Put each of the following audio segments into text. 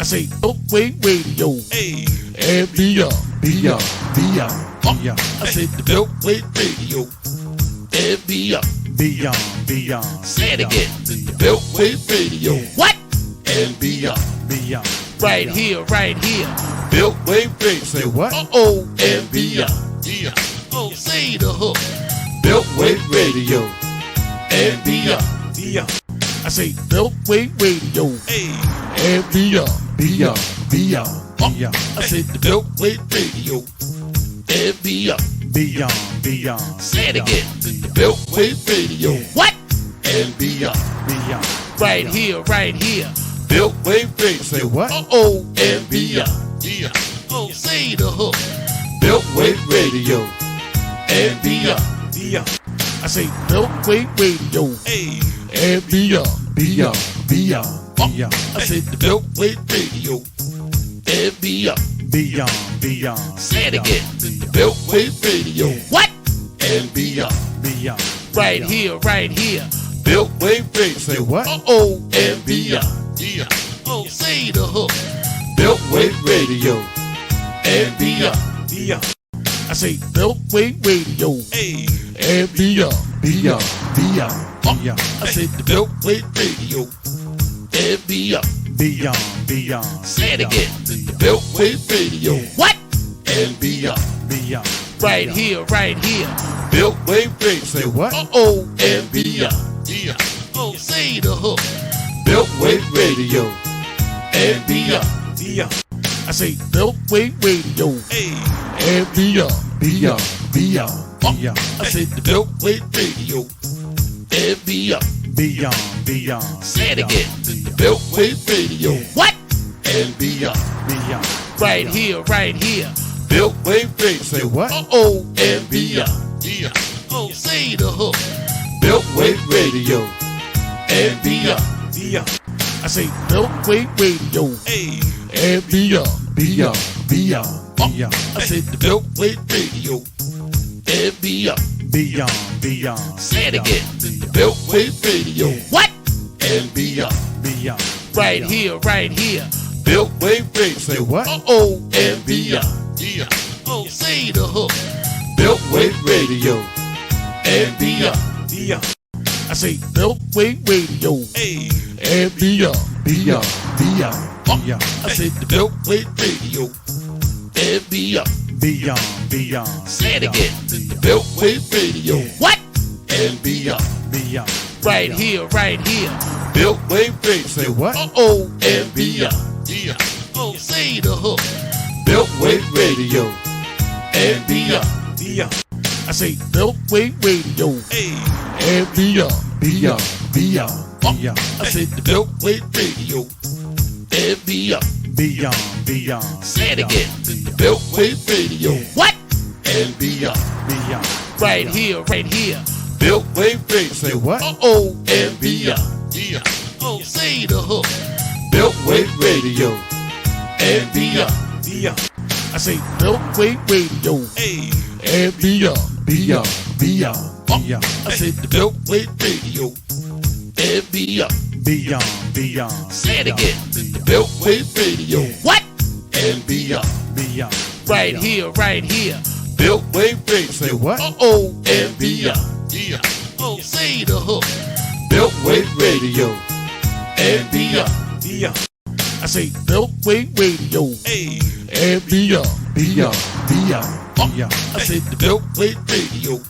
say Milkway Radio. Hey. And beyond. I said the Milkway Radio. And beyond. Say it again. The Milkway Radio. What? And beyond. Right here. Milkway Radio. Say what? Uh-oh. And beyond. Oh, say the hook. Milkway Radio. And beyond. I say Milkway Radio. Hey. And beyond. I said the Milkway Radio. And beyond. Say it again. The Milkway Radio. What? And beyond. Right here. Milkway Radio. Say what? Uh-oh. And beyond. Oh, say the hook. Milkway Radio. And beyond. I say Milkway Radio. Hey. And beyond. I said the Milkway Radio. And beyond. Say it again. The Milkway Radio. What? And beyond. Right here. Milkway Radio. Say what? Uh-oh. And beyond. Oh, say the hook. Milkway Radio. And beyond. I say Milkway Radio. Hey. And beyond. I said the Milkway Radio. And beyond. Say it again. The Milkway Radio. What? And beyond. Right here. Milkway Radio. Say what? Uh-oh. And beyond. Oh, say the hook. Milkway Radio. And beyond. I say Milkway Radio. Hey. And beyond. I said the Milkway Radio. And beyond. Say it again. The Milkway Radio. What? And beyond. Right here. Milkway Radio. Say what? Uh-oh. And beyond. Oh, say the hook. Milkway Radio. And beyond. I say Milkway Radio. Hey. And beyond. I said the Milkway Radio. And beyond. Say it again. The Milkway Radio. What? And beyond. Right here. Milkway Radio. Say what? Uh-oh. And beyond. Oh, say the hook. Milkway Radio. And beyond. I say Milkway Radio. Hey. And beyond. I said the Milkway Radio. And beyond. Say it again. The Milkway Radio. What? And beyond. Right here. Milkway Radio. Say what? Uh-oh. And beyond. Oh, say the hook. Milkway Radio. And beyond. I say Milkway Radio. Hey. And beyond. I said the Milkway Radio. And beyond. Say it again. The Milkway Radio. What? And beyond. Right here. Milkway Radio. Say what? Uh-oh. And beyond. Oh, say the hook. Milkway Radio. And beyond. I say Milkway Radio. Hey. And beyond. I said the Milkway Radio. And beyond. Say it again. The Milkway Radio. What? And beyond. Right here. Milkway Radio. Say what? Uh-oh. And beyond. Oh, say the hook. Milkway Radio. And beyond. I say Milkway Radio. Hey. And beyond. I said the Milkway Radio.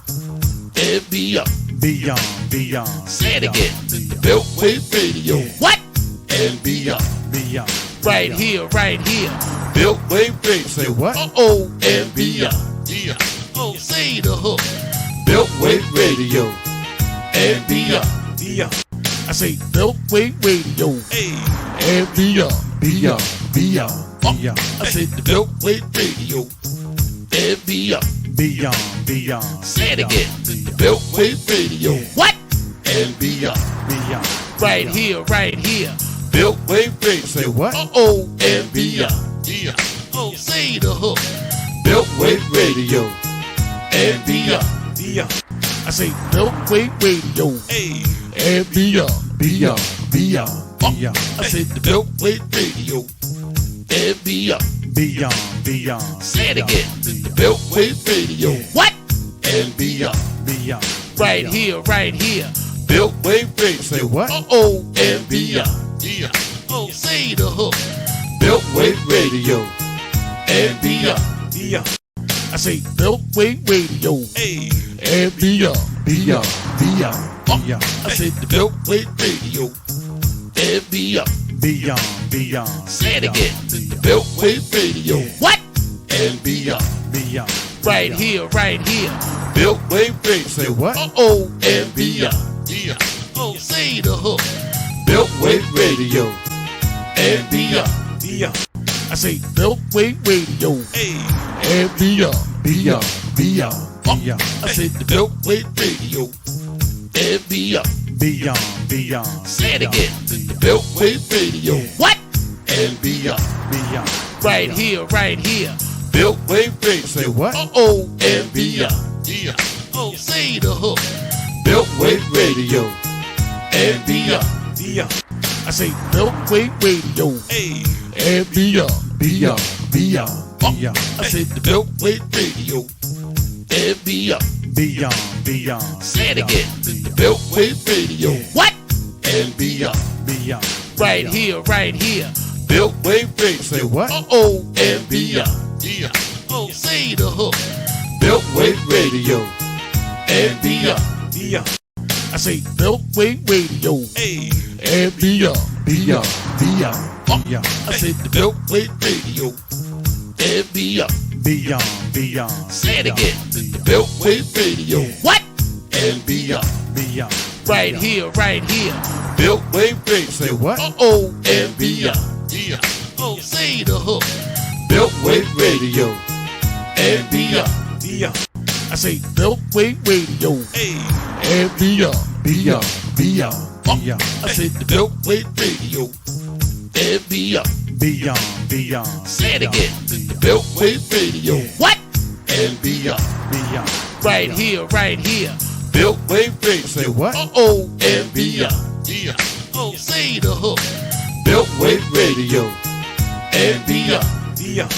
And beyond. Say it again. The Milkway Radio. What? And beyond. Right here. Milkway Radio. Say what? Uh-oh. And beyond. Oh, say the hook. Milkway Radio. And beyond. I say Milkway Radio. Hey. And beyond. I said the Milkway Radio. And beyond. Say it again. The Milkway Radio. What? And beyond. Right here. Milkway Radio. Say what? Uh-oh. And beyond. Oh, say the hook. Milkway Radio. And beyond. I say Milkway Radio. Hey. And beyond. I said the Milkway Radio. and beyond. Beyond, beyond. Say it again. The Beltway Radio. What? And beyond. Beyond. Right here, right here. Beltway Radio. Say what? Uh-oh, and beyond. Yeah. Oh, say the hook. Beltway Radio. And beyond. Beyond. I say Beltway Radio. Hey. And beyond. Beyond, beyond, beyond. I said the Beltway Radio. And beyond. Beyond, beyond. Say it again. The Beltway Radio. What? And beyond. Beyond. Right here, right here. Beltway Radio. Say what? Uh-oh, and beyond. Yeah. Oh, say the hook. Beltway Radio. And beyond. Beyond. I say Beltway Radio. Hey. And beyond. Beyond, beyond, beyond. I said the Beltway Radio. And beyond. Beyond, beyond. Say it again. The Beltway Radio. What? And beyond. Beyond. Right here, right here. Beltway Radio. Say what? Uh-oh, and beyond. Yeah. Oh, say the hook. Beltway Radio. And beyond. Beyond. I say Beltway Radio. Hey. And beyond. Beyond, beyond, beyond. I said the Beltway Radio. And beyond. Beyond, beyond. Say it again. The Beltway Radio. What? And beyond. Beyond. Right here, right here. Beltway Radio. Say what? Uh-oh, and beyond. Yeah. Oh, say the hook. Beltway Radio. And beyond. Beyond. I say Beltway Radio. Hey. And beyond. Beyond, beyond, beyond. I said the Beltway Radio. And beyond. Beyond, beyond. Say it again. The Beltway Radio. What? And beyond. Beyond. Right here, right here. Beltway Radio. Say what? Uh-oh, and beyond. Yeah. Oh, say the hook. Beltway Radio. And beyond. Beyond. I say Beltway Radio. Hey. And beyond. Beyond, beyond, beyond. I said the Beltway Radio. And beyond. Beyond, beyond. Say it again. The Beltway Radio. What? And beyond. Beyond. Right here, right here. Beltway Radio. Say what? Uh-oh, and beyond. Yeah. Oh, say the hook. Beltway Radio. And beyond. Beyond.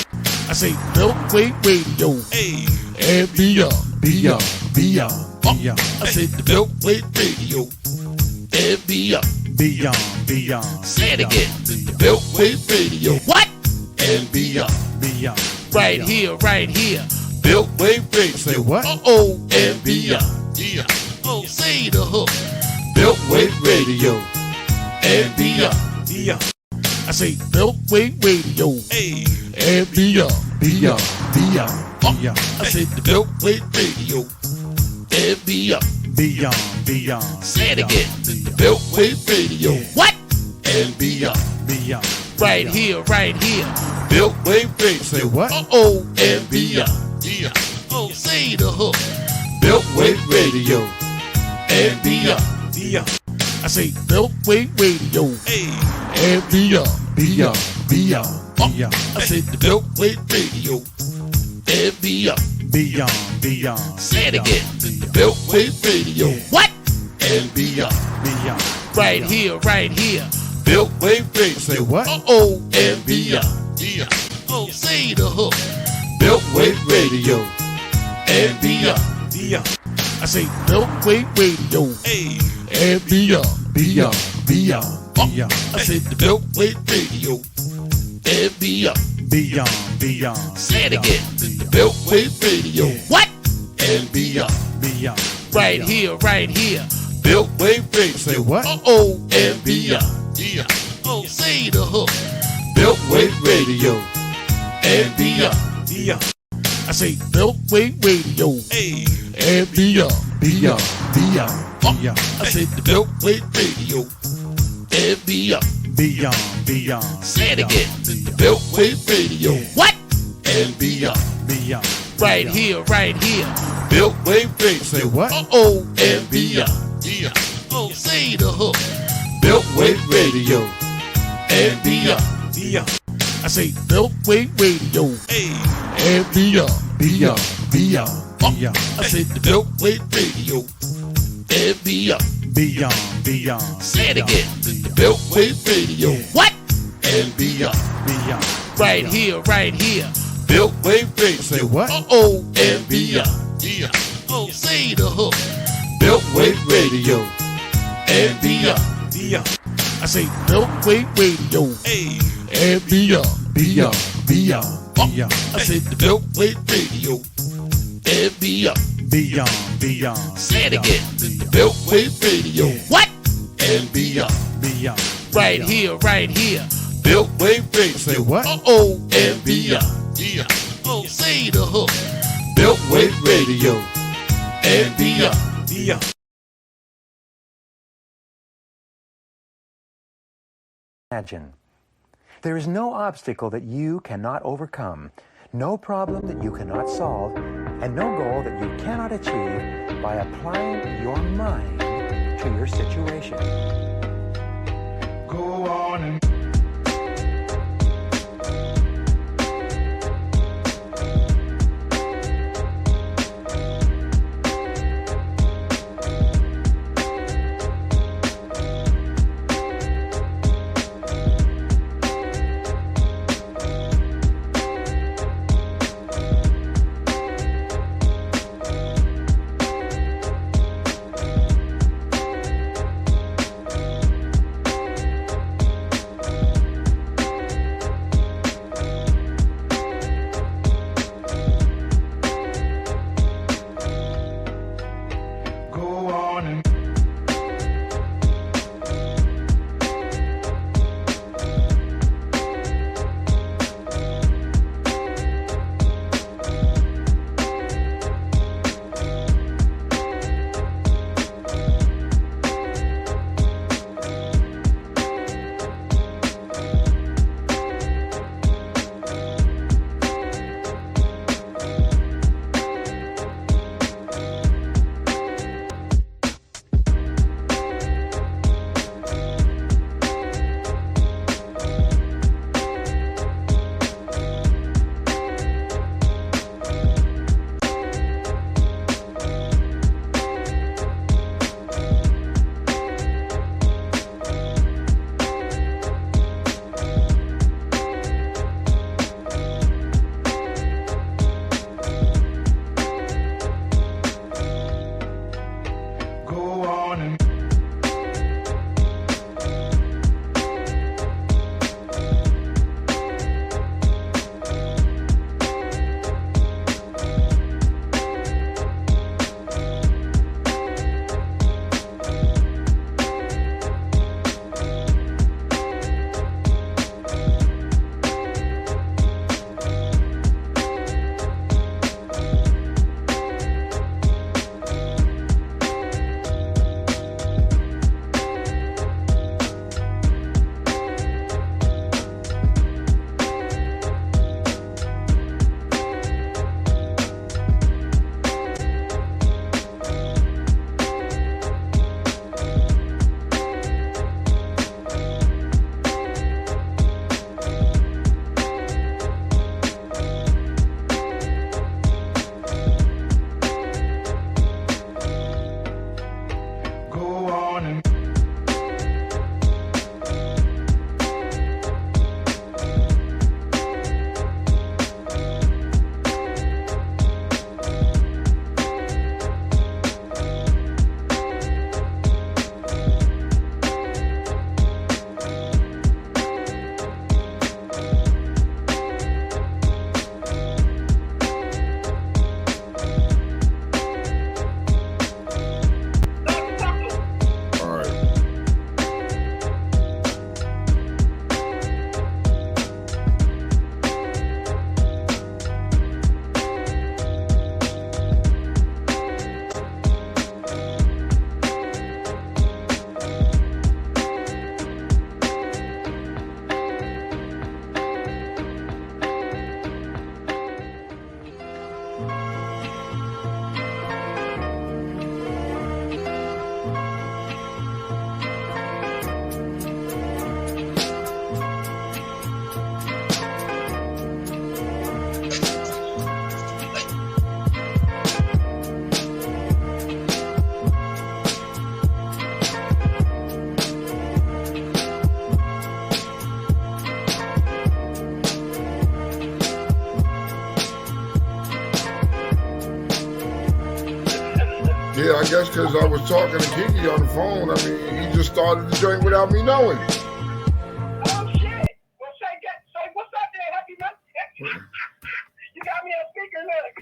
I say Beltway Radio. Hey. And beyond. Beyond, beyond, beyond. I said the Beltway Radio. And beyond. Beyond, beyond. Say it again. The Beltway Radio. What? And beyond. Beyond. Right here, right here. Beltway Radio. Say what? Uh-oh, and beyond. Yeah. Oh, say the hook. Beltway Radio. And beyond. Beyond. I say Beltway Radio. Hey. And beyond. Beyond, beyond, beyond. I said the Beltway Radio. And beyond. Beyond, beyond. Say it again. The Beltway Radio. What? And beyond. Beyond. Right here, right here. Beltway Radio. Say what? Uh-oh, and beyond. Yeah. Oh, say the hook. Beltway Radio. And beyond. Beyond. I say Beltway Radio. Hey. And beyond. Beyond, beyond, beyond. I said the Beltway Radio. And beyond. Beyond, beyond. Say it again. The Beltway Radio. What? And beyond. Beyond. Right here, right here. Beltway Radio. Say what? Uh-oh, and beyond. Yeah. Oh, say the hook. Beltway Radio. And beyond. Beyond. I say Beltway Radio. Hey. And beyond. Beyond, beyond, beyond. I said the Beltway Radio. And beyond. Beyond, beyond. Say it again. The Beltway Radio. What? And beyond. Beyond. Right here, right here. Beltway Radio. Say what? Uh-oh, and beyond. Yeah. Oh, say the hook. Beltway Radio. And beyond. Beyond. I say Beltway Radio. Hey. And beyond. Beyond, beyond, beyond. I said the Beltway Radio. And beyond. Beyond, beyond. Say it again. The Beltway Radio. What? And beyond. Beyond. Right here, right here. Beltway Radio. Say what? Uh-oh, and beyond. Yeah. Oh, say the hook. Beltway Radio. And beyond. Beyond. I say Beltway Radio. Hey. And beyond. Beyond, beyond, beyond. I said the Beltway Radio. And beyond. Beyond, beyond. Say it again. The Beltway Radio. What? And beyond. Beyond. Right here, right here. Beltway Radio. Say what? Uh-oh, and beyond. Oh, say the hook. Beltway Radio. And beyond. I say Beltway Radio. Hey. And beyond. Beyond. Beyond. I said the Beltway Radio. And beyond. Beyond. Beyond. Say it again. The Beltway Radio. What? And beyond. Beyond. Right here, right here. Beltway Radio. Say what? Uh-oh, and beyond. Oh, say the hook. Beltway Radio. And beyond. Beyond. Imagine. There is no obstacle that you cannot overcome, no problem that you cannot solve, and no goal that you cannot achieve by applying your mind to your situation. Go on and I guess because I was talking to Kiki on the phone. I mean, he just started the joint without me knowing. Oh shit! Well, say what's up there, Happy Monday? You got me on speaker, look.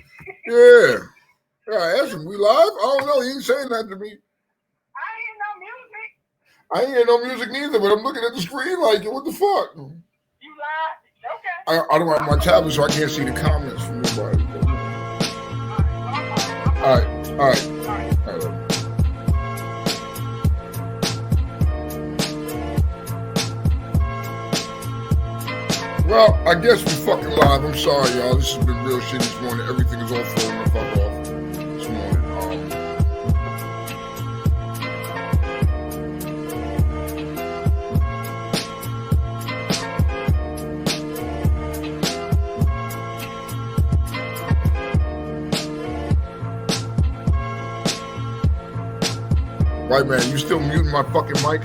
Yeah. I asked him, we live? I don't know. He ain't saying that to me. I ain't hear no music neither, but I'm looking at the screen like, what the fuck? You lied? Okay. I don't have my tablet, so I can't see the comments from nobody. All right. Well, I guess we fucking live. I'm sorry, y'all. This has been real shit this morning. Everything is all thrown the fuck off this morning. White man, you still muting my fucking mic?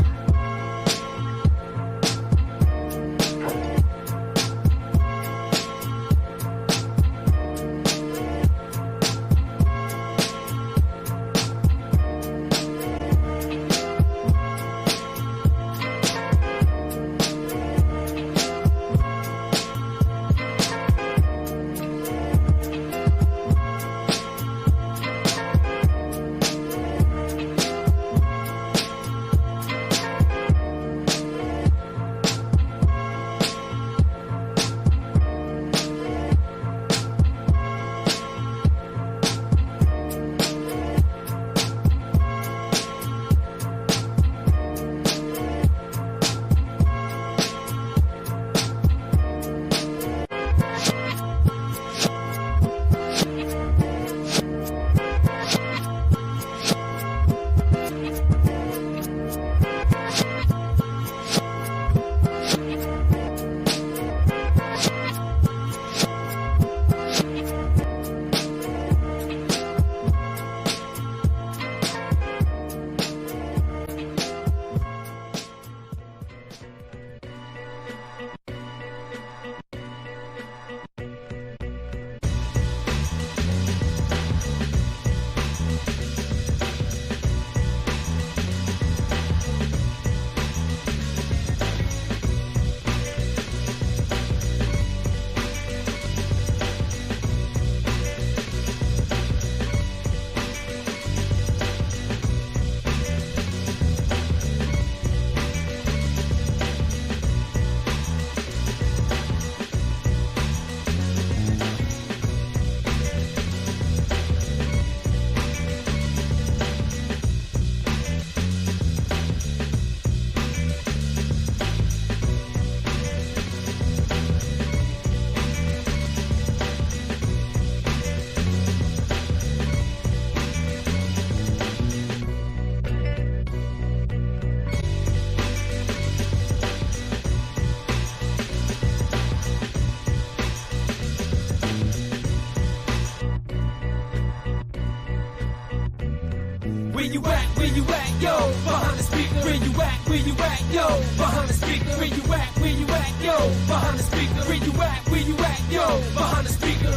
yo, behind the speaker, where you at, yo, behind the speaker, where you at, yo, behind the speaker, where you at, yo, behind the speaker.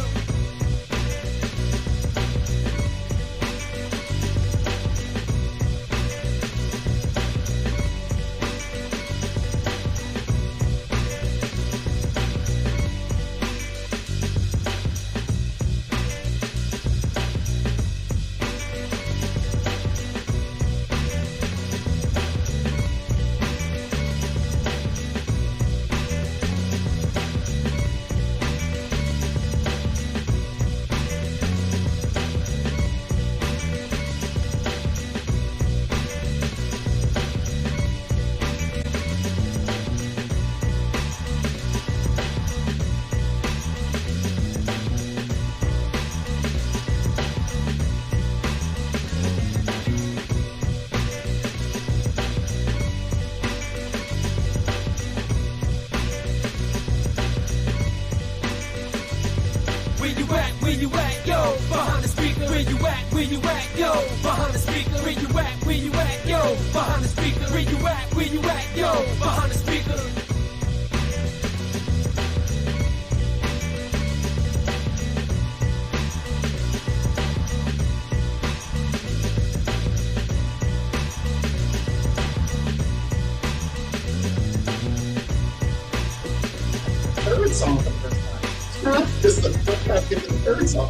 third song for the first time. Huh? This is the first time I get the third song.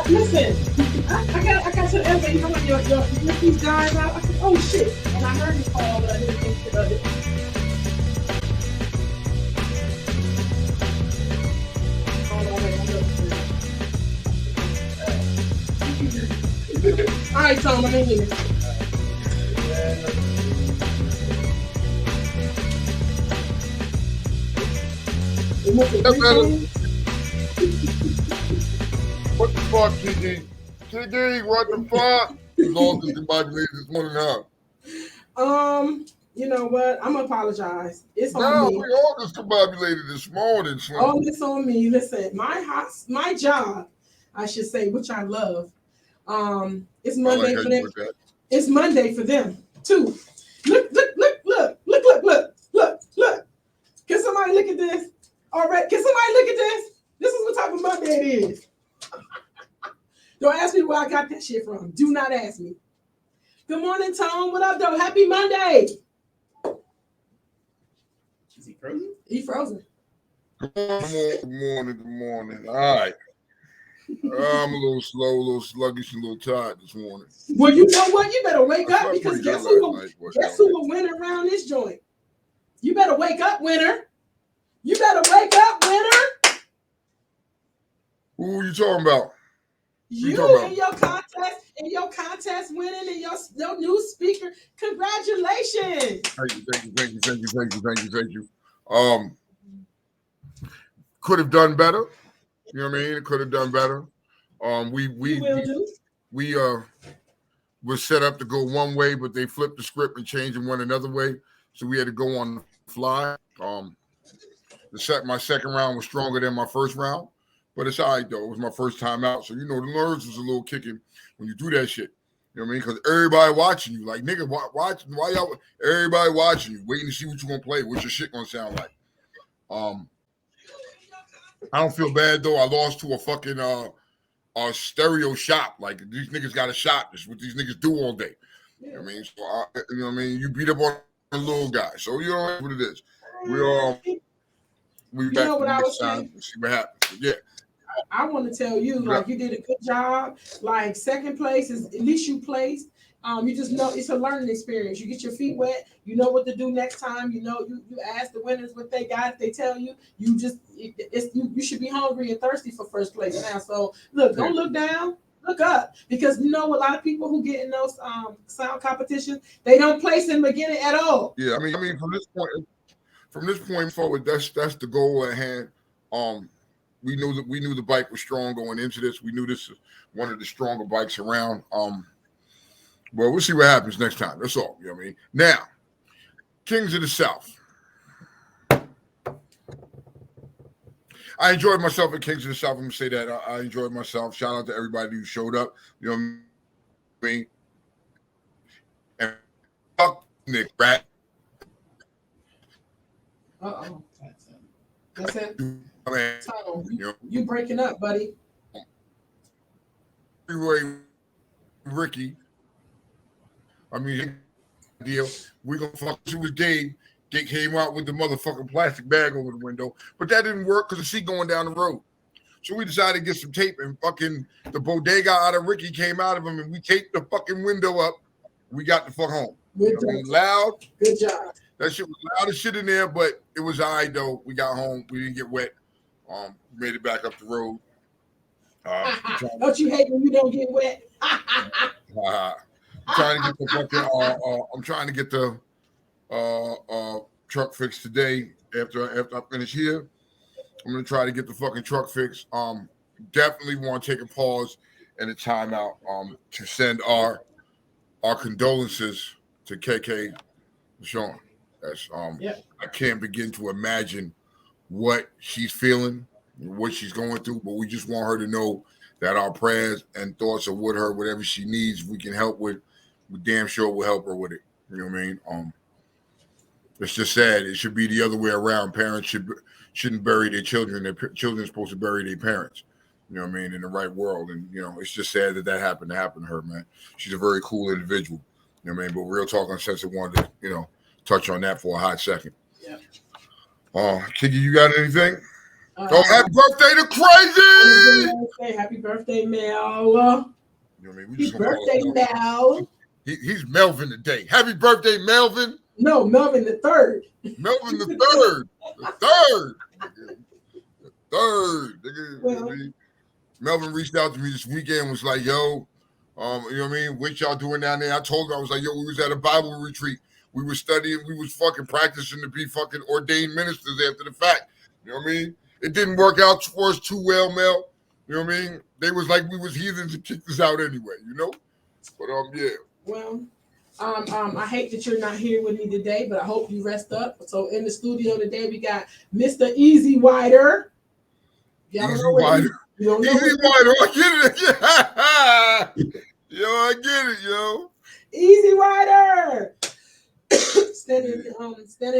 Listen, I got to the end, you know what, your these guys out. I said, oh shit. And I heard it call, but I didn't think of it. All right, Tom, I'm in here. What the fuck, TD? TD, what the fuck? You lost discombobulated this morning, huh? You know what? I'm gonna apologize. It's on No, me. we all discombobulated this morning, son. Oh, it's on me. Listen, my job, I should say, which I love. It's Monday for them. It's Monday for them too. Look. Can somebody look at this? All right, can somebody look at this? This is what type of Monday it is. Don't ask me where I got that shit from. Do not ask me. Good morning, Tom. What up, though? Happy Monday. Is he frozen? He frozen. Good morning. All right. I'm a little slow, a little sluggish, and a little tired this morning. Well, you know what? You better wake up because guess who will win around this joint? You better wake up, winner. You better wake up, winner. Who are you talking about? You in your contest winning and your new speaker. Congratulations. Thank you. Could have done better. You know what I mean? It could have done better. We were set up to go one way, but they flipped the script and changed and went another way. So we had to go on the fly. My second round was stronger than my first round, but it's all right though. It was my first time out, so you know the nerves was a little kicking when you do that shit. You know what I mean? Because everybody watching you, like nigga, watching why y'all? Everybody watching you, waiting to see what you gonna play, what your shit gonna sound like. I don't feel bad though. I lost to a fucking stereo shop. Like these niggas got a shop. This is what these niggas do all day. You know what I mean? So you know what I mean? You beat up on the little guy, so you know what it is. We back know what I was saying? See what happens. Yeah. I want to tell you, like you did a good job. Like second place is at least you placed. You just know it's a learning experience. You get your feet wet. You know what to do next time. You know you ask the winners what they got. If they tell you, you just you should be hungry and thirsty for first place now. So look, don't look down. Look up, because you know a lot of people who get in those sound competitions, they don't place in the beginning at all. Yeah, I mean from this point forward, that's the goal at hand. We knew the bike was strong going into this. We knew this is one of the stronger bikes around. Well, we'll see what happens next time. That's all. You know what I mean? Now, Kings of the South. I enjoyed myself at Kings of the South. I'm gonna say that I enjoyed myself. Shout out to everybody who showed up. You know what I mean? And fuck Nick Rat. Uh-oh. That's it. I mean, you breaking up, buddy. Ricky. I mean, deal. We're gonna fuck you with Dave. Dick came out with the motherfucking plastic bag over the window, but that didn't work because the seat going down the road. So we decided to get some tape, and fucking the bodega out of Ricky came out of him, and we taped the fucking window up. We got the fuck home. Good job. Loud. Good job. That shit was loud as shit in there, but it was all right though. We got home. We didn't get wet. Made it back up the road. Don't you hate when you don't get wet? Trying to get the fucking. I'm trying to get the truck fixed today. After I finish here, I'm gonna try to get the fucking truck fixed. Definitely want to take a pause and a timeout. To send our condolences to KK Sean. That's I can't begin to imagine what she's feeling, what she's going through, but we just want her to know that our prayers and thoughts are with her. Whatever she needs, we can help with. We damn sure will help her with it. You know what I mean? It's just sad. It should be the other way around. Parents shouldn't bury their children. Their children are supposed to bury their parents. You know what I mean? In the right world. And you know, it's just sad that happened to her, man. She's a very cool individual. You know what I mean? But Real Talk Uncensored wanted to, touch on that for a hot second. Yeah. Kiggy, you got anything? Oh, happy birthday to Crazy! Happy birthday, Mel. You know what I mean? We Happy just gonna birthday, call him Mel. He's Melvin today. Happy birthday, Melvin. No, Melvin the third. Melvin the third. The third. Well, Melvin reached out to me this weekend, was like, yo, you know what I mean? What y'all doing down there? I told him, I was like, yo, we was at a Bible retreat. We were studying, we was fucking practicing to be fucking ordained ministers after the fact. You know what I mean? It didn't work out for us too well, Mel. You know what I mean? They was like we was heathens and kicked us out anyway, you know? But yeah. Well, I hate that you're not here with me today, but I hope you rest up. So in the studio today, we got Mr. Easy Wider. Y'all Easy know what Wider. you don't know Easy what Wider. I get it. Yo, I get it, yo. Easy Wider. Standing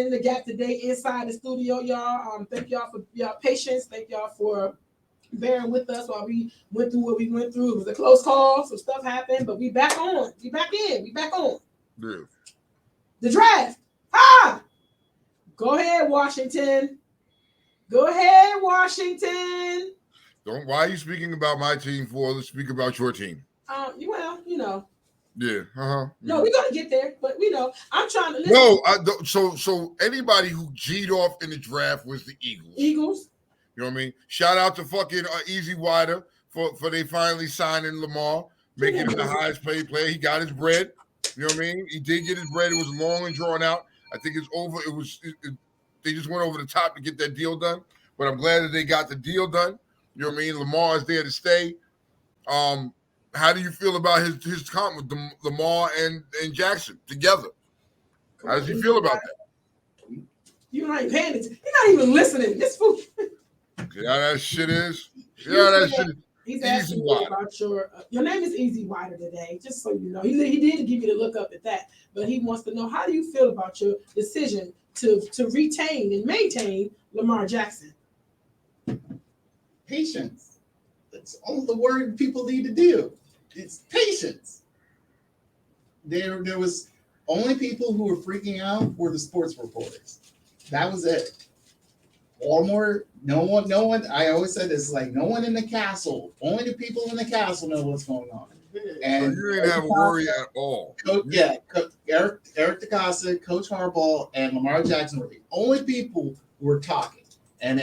in the gap today inside the studio, y'all. Thank y'all for y'all patience. Thank y'all for bearing with us while we went through what we went through. It was a close call, some stuff happened, but we back on. We back in. We back on. Yeah. The draft. Ah! Go ahead, Washington. Go ahead, Washington. Why are you speaking about my team for? Let's speak about your team. Well, you know. Yeah. No, we're gonna get there, but I'm trying to listen. No, so anybody who G'd off in the draft was the Eagles. Eagles. You know what I mean? Shout out to fucking Easy Wider for they finally signing Lamar, making him the highest paid player. He got his bread. You know what I mean? He did get his bread. It was long and drawn out. I think it's over. They just went over the top to get that deal done. But I'm glad that they got the deal done. You know what I mean? Lamar is there to stay. How do you feel about his comp with Lamar and Jackson together? How does he feel about that? You're not even paying attention. You're not even listening. This fool. Yeah, that shit is. Yeah, that shit is. He's asking me about your name is Easy Wider today, just so you know. He did give you the look up at that, but he wants to know, how do you feel about your decision to retain and maintain Lamar Jackson? Patience. That's all the word people need to do. It's patience. There was only people who were freaking out were the sports reporters. That was it. Baltimore, no one. I always said this, like, no one in the castle. Only the people in the castle know what's going on. And so you didn't have a worry at all. Eric DeCosta, Coach Harbaugh, and Lamar Jackson were the only people who were talking. And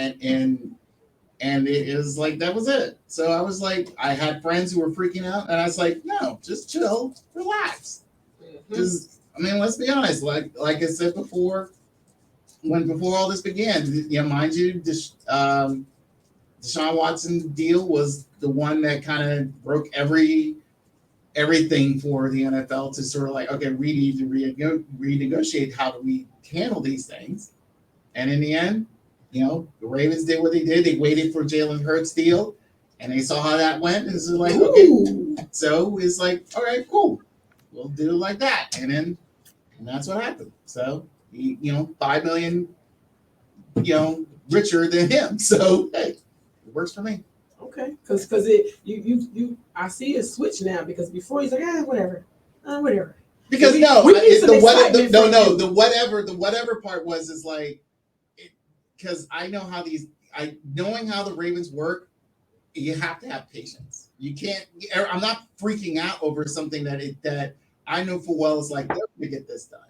it was like, that was it. So I was like, I had friends who were freaking out, and I was like, no, just chill, relax. Because let's be honest. Like I said before. Before all this began, mind you, Deshaun Watson's deal was the one that kind of broke everything for the NFL to sort of like, okay, we need to renegotiate how do we handle these things. And in the end, the Ravens did what they did. They waited for Jalen Hurts' deal, and they saw how that went. And it's like, okay, so it's like, all right, cool, we'll do it like that. And that's what happened. So. 5 million, richer than him. So hey, it works for me. Okay, because I see a switch now, because before he's like, whatever. Because the whatever part is like, because I know how knowing how the Ravens work, you have to have patience. You can't. I'm not freaking out over something that I know full well is like, they're gonna get this done.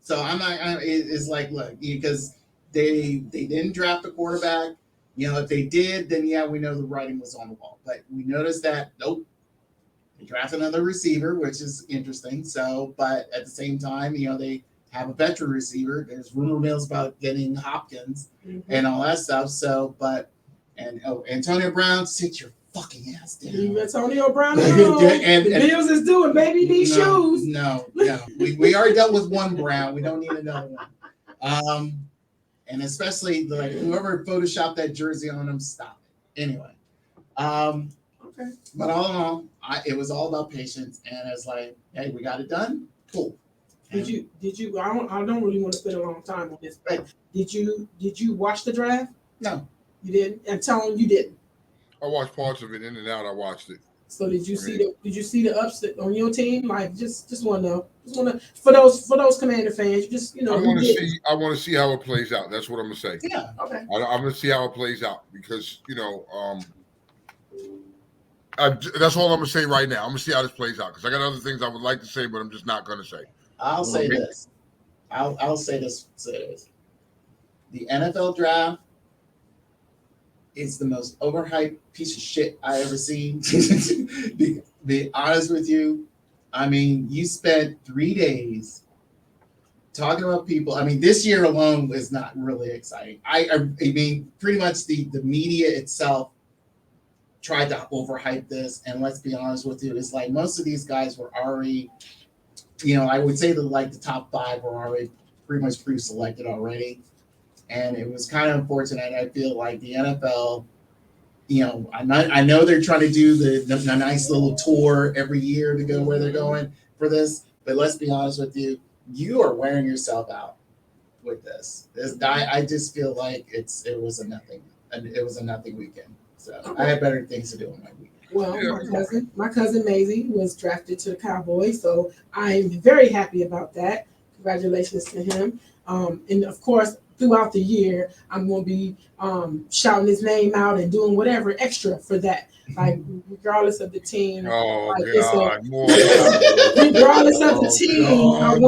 So I'm not. It's like, look, because they didn't draft a quarterback. If they did, then we know the writing was on the wall. But we noticed that nope, they drafted another receiver, which is interesting. So, but at the same time, they have a veteran receiver. There's rumor mills about getting Hopkins and all that stuff. So, Antonio Brown, sit your fucking ass down. Leave Antonio Brown alone. and the Bills is doing baby need shoes. No. We already dealt with one Brown. We don't need another one. And especially like whoever photoshopped that jersey on him, stop it. Anyway. Okay. But all in all, it was all about patience, and it's like, hey, we got it done. Cool. Did you? I don't really want to spend a long time on this, but did you watch the draft? No, you didn't. I'm telling you didn't. I watched parts of it in and out. I watched it. So did you see the upset on your team? Like just want to know. Just want to for those Commander fans. Just I want to see how it plays out. That's what I'm gonna say. Yeah. Okay. I'm gonna see how it plays out because that's all I'm gonna say right now. I'm gonna see how this plays out because I got other things I would like to say, but I'm just not gonna say. I'll say this. I'll say this. The NFL draft is the most overhyped piece of shit I ever seen. be honest with you. I mean, you spent 3 days talking about people. I mean, this year alone was not really exciting. I mean, pretty much the media itself tried to overhype this. And let's be honest with you, it's like most of these guys were already, I would say that like the top 5 were already pretty much pre-selected already. And it was kind of unfortunate. I feel like the NFL, I know they're trying to do the nice little tour every year to go where they're going for this, but let's be honest with you, you are wearing yourself out with this. I just feel like it was a nothing weekend. So I had better things to do on my weekend. Well, my cousin Maisie was drafted to the Cowboys, so I'm very happy about that. Congratulations to him. And of course, throughout the year, I'm going to be shouting his name out and doing whatever extra for that. Like regardless of the team. Oh like, God! Regardless of the team, I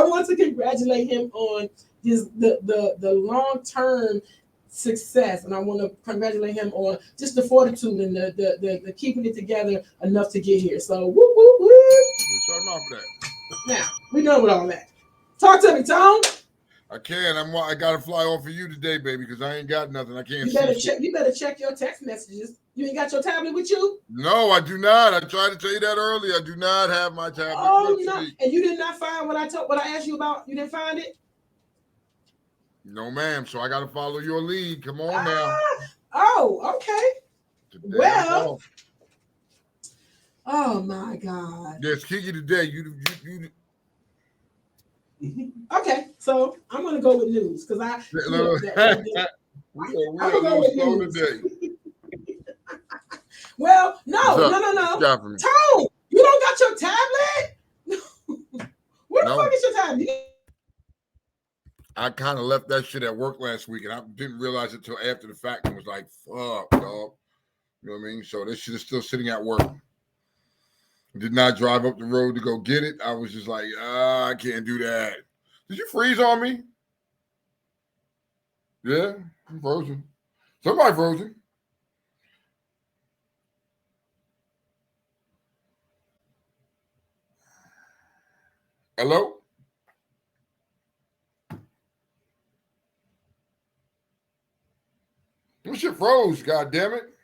want to congratulate him on the long-term success, and I want to congratulate him on just the fortitude and the keeping it together enough to get here. So woo woo woo. Shut him off that. Now we done with all that. Talk to me, Tom. I can't. I gotta fly off for you today, baby, because I ain't got nothing. I can't. You better check your text messages. You ain't got your tablet with you? No, I do not. I tried to tell you that earlier. I do not have my tablet. Oh no! And you did not find what I asked you about. You didn't find it? No, ma'am. So I got to follow your lead. Come on now. Oh, okay. Today well. Oh my God. Yes, Kiki today. You. Okay, so I'm gonna go with news because I'm gonna go with news. Today. Well, no. Tone, you don't got your tablet? Where the fuck is your tablet? I kind of left that shit at work last week, and I didn't realize it till after the fact, and was like, "Fuck, dog." You know what I mean? So this shit is still sitting at work. Did not drive up the road to go get it. I was just like, I can't do that. Did you freeze on me? Yeah, I'm frozen. Somebody frozen. Hello? This shit froze, god damn it.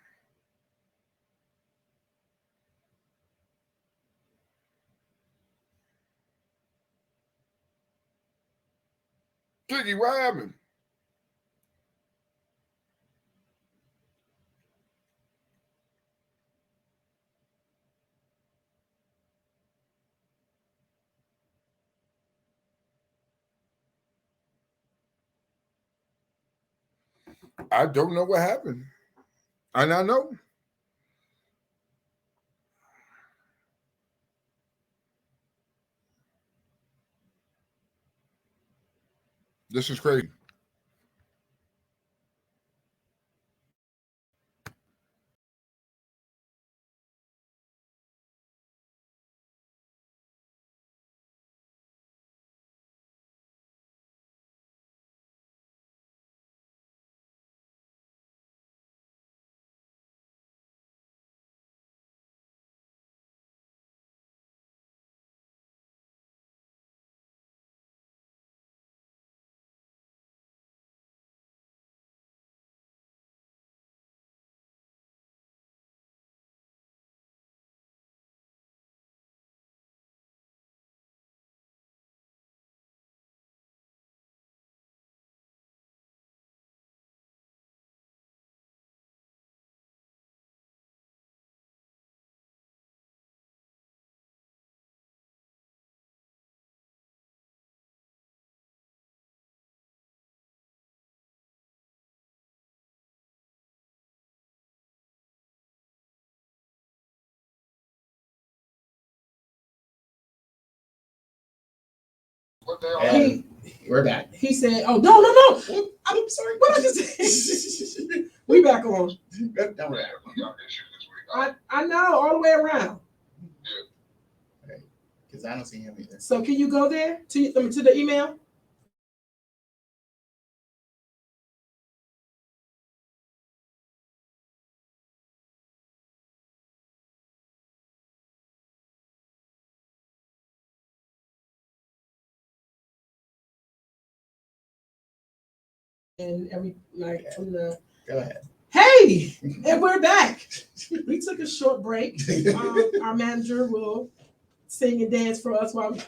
Kiki, what happened? I don't know what happened. And I know. This is crazy. And we're back. He said, "Oh no! I'm sorry. What I just say? We back on. No, we're back. I know all the way around. Because I don't see him either. So can you go there to the email? And from the Go ahead. hey, and we're back. We took a short break. Our manager will sing and dance for us while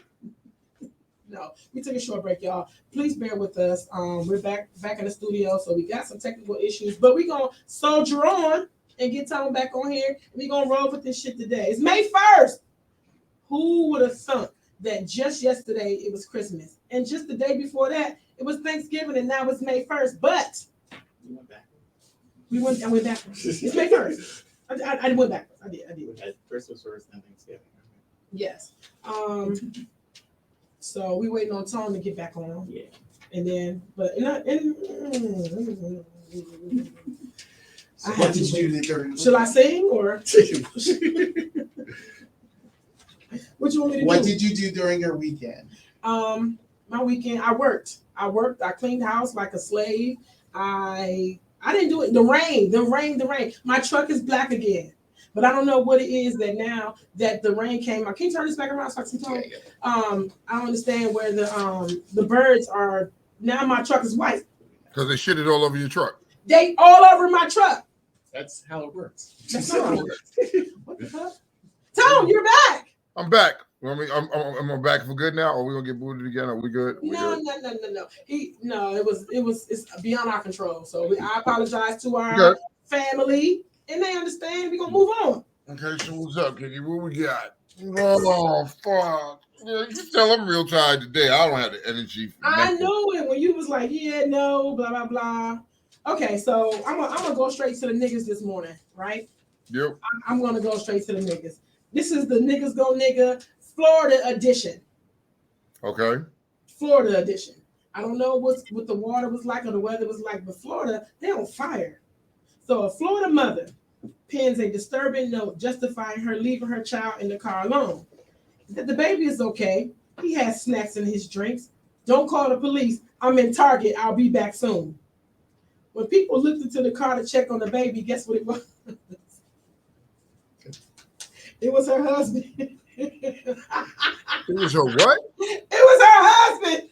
we took a short break, y'all. Please bear with us. We're back in the studio, so we got some technical issues, but we're gonna soldier on and get Tom back on here. We're gonna roll with this shit today. It's May 1st. Who would have thunk that just yesterday it was Christmas, and just the day before that it was Thanksgiving, and now it's May 1st. But we went backwards. It's May 1st. I went backwards. I did. Christmas first, then Thanksgiving. Yes. So we waiting on Tom to get back on. Yeah. And then, but So what did you do during? Should I sing or what you want me to do? What did you do during your weekend? My weekend, I worked. I cleaned the house like a slave. I didn't do it. The rain. My truck is black again. But I don't know what it is that now that the rain came out. Can you turn this back around so I can tell? Yeah. I don't understand where the birds are. Now my truck is white. Because they shitted all over your truck. They all over my truck. That's how it works. That's not how it works. What the fuck? Tom, you're back. I'm back. Am I back for good now? Are we gonna get booted again? Are we good? No. It's beyond our control. So I apologize to our family, and they understand. We're gonna move on. Okay, so what's up, Kiki? What we got? Oh fuck! Yeah, you can tell I'm real tired today. I don't have the energy. I knew it when you was like, yeah, no, blah blah blah. Okay, so I'm gonna go straight to the niggas this morning, right? Yep. I'm gonna go straight to the niggas. This is the Niggas Go Nigga Florida edition. Okay. Florida edition. I don't know what the water was like or the weather was like, but Florida, they on fire. So a Florida mother pens a disturbing note justifying her leaving her child in the car alone. That the baby is okay. He has snacks in his drinks. Don't call the police. I'm in Target. I'll be back soon. When people looked into the car to check on the baby, guess what it was? It was her husband. It was her what? It was her husband.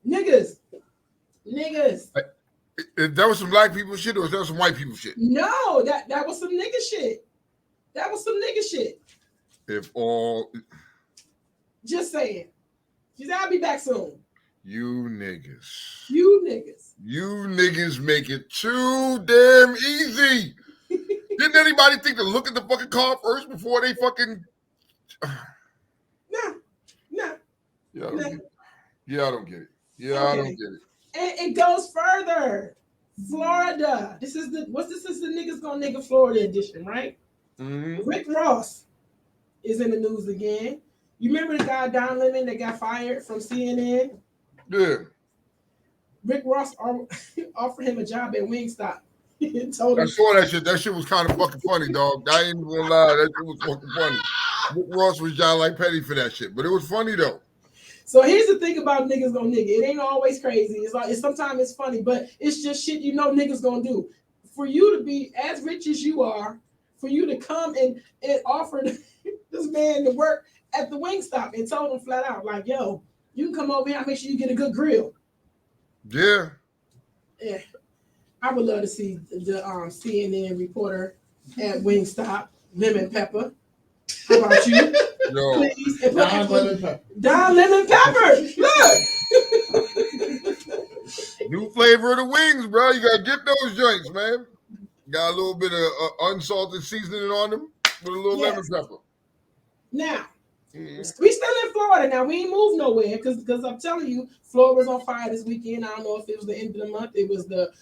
Niggas. That was some black people shit, or was that some white people shit? No, that was some nigga shit. If all. Just saying. She said, I'll be back soon. You niggas. You make it too damn easy. Didn't anybody think to look at the fucking car first before they fucking? Nah. Yeah, I don't get it. I don't get it. And it goes further. Florida. This is the Niggas Gonna Nigga Florida edition, right? Mm-hmm. Rick Ross is in the news again. You remember the guy Don Lemon that got fired from CNN? Yeah. Rick Ross offered him a job at Wingstop. I saw that shit. That shit was kind of fucking funny, dog. I ain't gonna lie. That shit was fucking funny. Rick Ross was John like Petty for that shit, but it was funny though. So here's the thing about niggas gonna nigga. It ain't always crazy. It's like sometimes it's funny, but it's just shit you know niggas gonna do. For you to be as rich as you are, for you to come and offer this man to work at the Wingstop and told him flat out, like, yo, you can come over here and make sure you get a good grill. Yeah. Yeah. I would love to see the CNN reporter at Wingstop, Lemon Pepper. How about you? Yo. Please. Don Lemon Pepper. Don Lemon Pepper. Look. New flavor of the wings, bro. You gotta get those joints, man. Got a little bit of unsalted seasoning on them with a little lemon pepper. Now, we still in Florida. Now, we ain't moved nowhere because I'm telling you, Florida was on fire this weekend. I don't know if it was the end of the month. It was the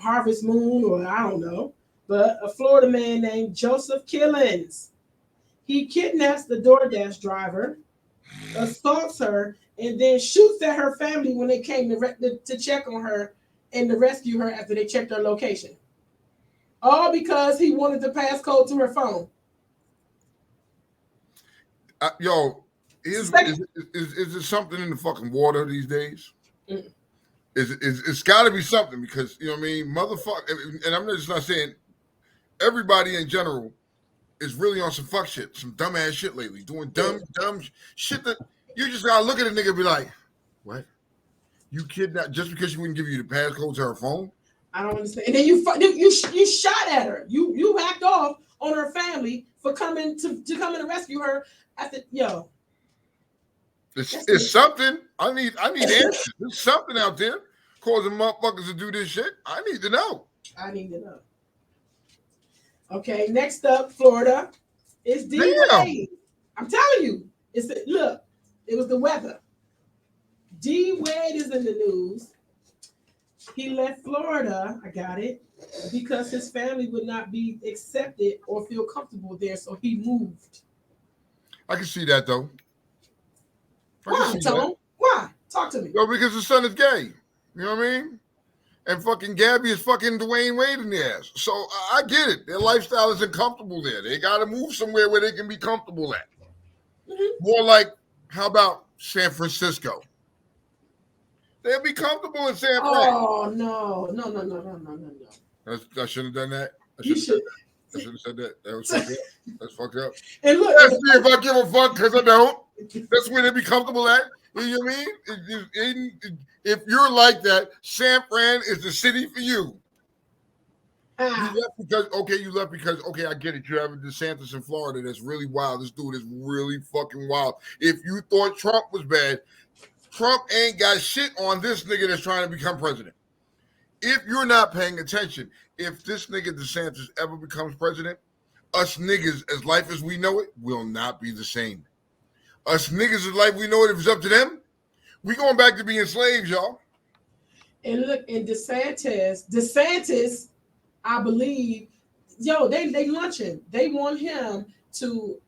harvest moon, or I don't know. But a Florida man named Joseph Killens, he kidnaps the DoorDash driver, assaults her, and then shoots at her family when they came to check on her and to rescue her after they checked her location. All because he wanted the passcode to her phone. Yo, is there something in the fucking water these days? Mm. It's got to be something, because you know what I mean, motherfucker. And I'm just not saying everybody in general is really on some fuck shit, some dumbass shit lately, doing dumb shit that you just gotta look at a nigga and be like, what? You kidnapped just because she wouldn't give you the passcode to her phone? I don't understand. And then you shot at her. You hacked off on her family for coming to rescue her. It's something. I need answers. There's something out there causing motherfuckers to do this shit. I need to know. Okay, next up, Florida is D Wade. I'm telling you, it was the weather. D Wade is in the news. He left Florida, I got it, because his family would not be accepted or feel comfortable there, so he moved. I can see that though. Why, Tom? Why? Talk to me. Yo, because his son is gay. You know what I mean? And fucking Gabby is fucking Dwayne Wade in the ass. So I get it. Their lifestyle isn't comfortable there. They got to move somewhere where they can be comfortable at. Mm-hmm. More like, how about San Francisco? They'll be comfortable in San Francisco. Oh, no. I shouldn't have done that. I You should have said that. That was fucked up. That's fucked up. And look, let's see if I give a fuck, because I don't. That's where they be comfortable at. You know what I mean? If you're like that, San Fran is the city for you. You left because I get it. You have a DeSantis in Florida that's really wild. This dude is really fucking wild. If you thought Trump was bad, Trump ain't got shit on this nigga that's trying to become president. If you're not paying attention, if this nigga DeSantis ever becomes president, us niggas, as life as we know it, will not be the same. Us niggas, as life we know it, if it's up to them, we going back to being slaves, y'all. And look, in DeSantis, I believe, they lunch him. They want him to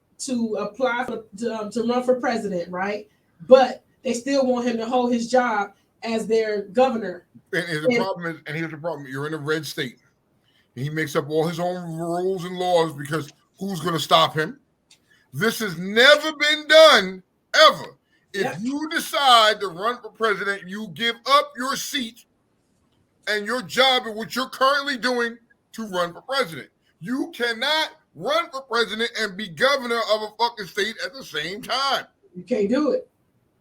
apply to run for president, right? But they still want him to hold his job as their governor. And here's the problem. You're in a red state. And he makes up all his own rules and laws, because who's going to stop him? This has never been done, ever. If you decide to run for president, you give up your seat and your job and what you're currently doing to run for president. You cannot run for president and be governor of a fucking state at the same time. You can't do it.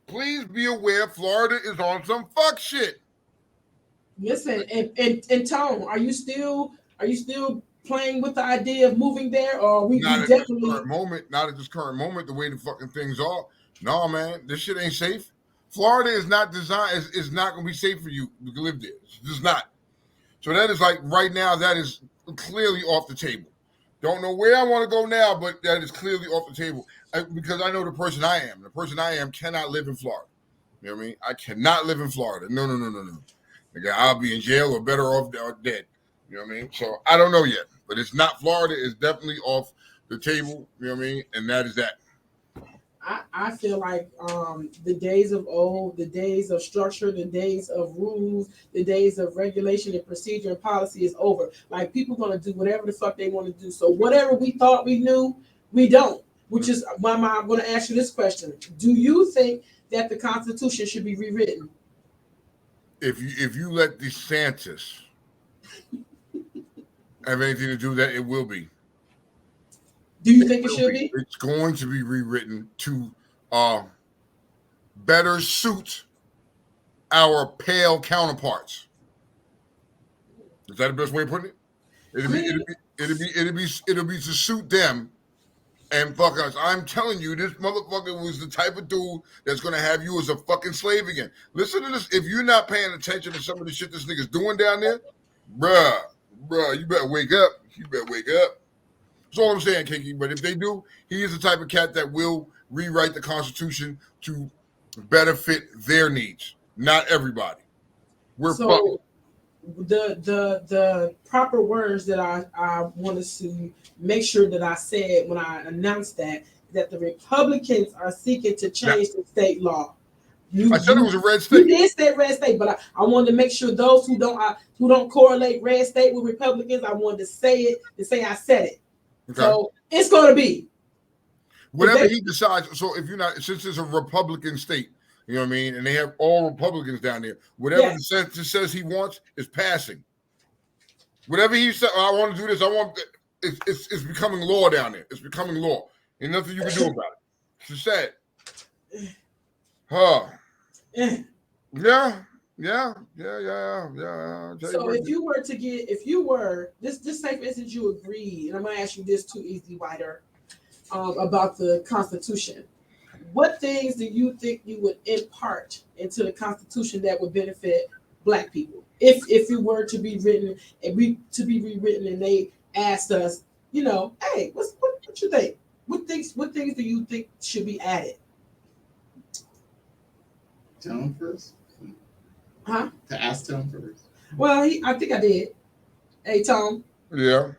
Please be aware Florida is on some fuck shit. Listen, and Tone, are you still playing with the idea of moving there, or not at this current moment, the way the fucking things are. No, man, this shit ain't safe. Florida is not designed, is not going to be safe for you to live there. It's just not. So that is like, right now, that is clearly off the table. Don't know where I want to go now, but that is clearly off the table. Because I know the person I am. The person I am cannot live in Florida. You know what I mean? I cannot live in Florida. No. Okay, I'll be in jail or better off dead. You know what I mean? So I don't know yet. But it's not Florida. It's definitely off the table. You know what I mean? And that is that. I feel like the days of old, the days of structure, the days of rules, the days of regulation and procedure and policy is over. Like, people going to do whatever the fuck they want to do. So whatever we thought we knew, we don't. Which is why I'm going to ask you this question. Do you think that the Constitution should be rewritten? If you let DeSantis have anything to do with that, it will be. Do you think it should be? It's going to be rewritten to better suit our pale counterparts. Is that the best way of putting it? It'll be to suit them and fuck us. I'm telling you, this motherfucker was the type of dude that's gonna have you as a fucking slave again. Listen to this. If you're not paying attention to some of the shit this nigga's doing down there, bruh, you better wake up. That's all I'm saying, Kinky. But if they do, he is the type of cat that will rewrite the Constitution to better fit their needs. Not everybody. We're fucked. the proper words that I wanted to make sure that I said when I announced that the Republicans are seeking to change the state law. I said it was a red You state. did say red state, but I wanted to make sure those who don't correlate red state with Republicans, I wanted to say it and say I said it. Okay. So it's going to be whatever he decides. So if you're not, since it's a Republican state, you know what I mean, and they have all Republicans down there, whatever the census says he wants is passing. Whatever he said, I want to do this. I want. It's becoming law down there. It's becoming law. Ain't nothing you can do about it. It's sad. Huh. Yeah. So if you were this say for instance you agree, and I'm gonna ask you this too, Easy Whiter, about the Constitution. What things do you think you would impart into the Constitution that would benefit Black people? If it were to be written and rewritten, and they asked us, you know, hey, what you think? What things do you think should be added? Tell him first. Huh? To ask Tom first. Well, I think I did. Hey, Tom. Yeah.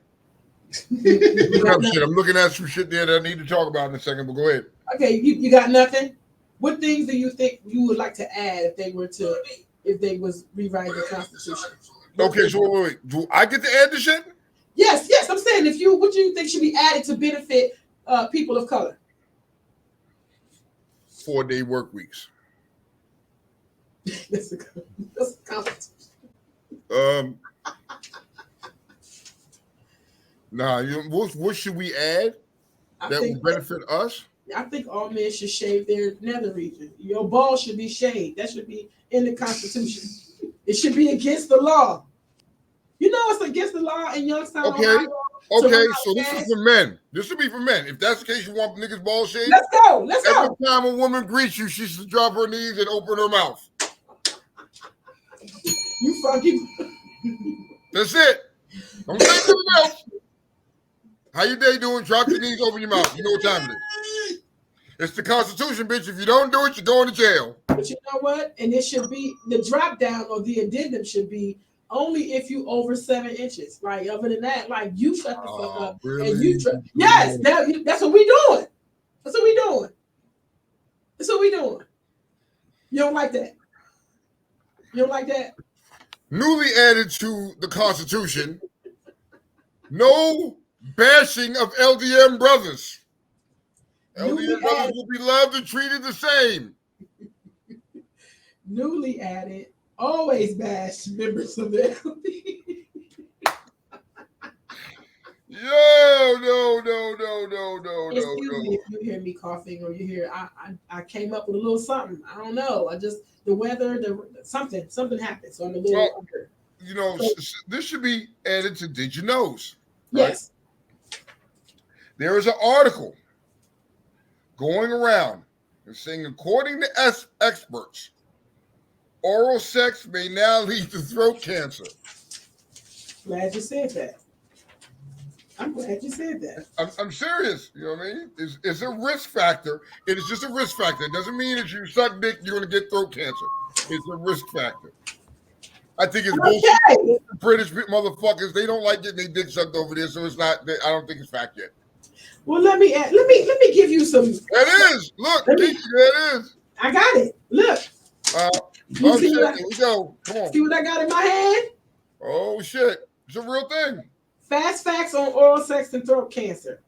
I'm looking at some shit there that I need to talk about in a second, but go ahead. Okay, you got nothing? What things do you think you would like to add if they was rewriting the Constitution? Okay, so wait. Do I get to add the shit? Yes. I'm saying what do you think should be added to benefit people of color? 4-day work weeks. That's a Constitution. What should we add that would benefit us? I think all men should shave their nether region. Your balls should be shaved. That should be in the Constitution. It should be against the law. You know it's against the law in Youngstown. Okay, Ohio, so this is for men. This would be for men. If that's the case, you want niggas balls shaved? Let's go. Every time a woman greets you, she should drop her knees and open her mouth. You fucking. That's it. Don't say nothing else. How your day doing? Drop your knees, open your mouth. You know what time it is. It's the Constitution, bitch. If you don't do it, you're going to jail. But you know what? And it should be the drop down or the addendum should be only if you over 7 inches. Like other than that, like you shut the fuck up really? and you. Yes, that's what we doing. That's what we doing. That's what we doing. You don't like that? You don't like that? Newly added to the Constitution, no bashing of LDM brothers. LDM brothers will be loved and treated the same. Newly added, always bash members of the LDM. No. Excuse me if you hear me coughing or you hear I came up with a little something. I don't know. The weather, something happened. So I'm a little under. You know, this should be added to Did You Knows? Right? Yes. There is an article going around and saying, according to experts, oral sex may now lead to throat cancer. Glad you said that. I'm glad you said that. I'm serious. You know what I mean? It's a risk factor. It is just a risk factor. It doesn't mean if you suck dick, you're going to get throat cancer. It's a risk factor. I think it's bullshit. British motherfuckers, they don't like getting their dick sucked over there, so it's not. I don't think it's fact yet. Well, let me give you some. It is. Look, there it is. I got it. Look. Oh shit! Here we go. Come on. See what I got in my hand? Oh shit! It's a real thing. Fast facts on oral sex and throat cancer.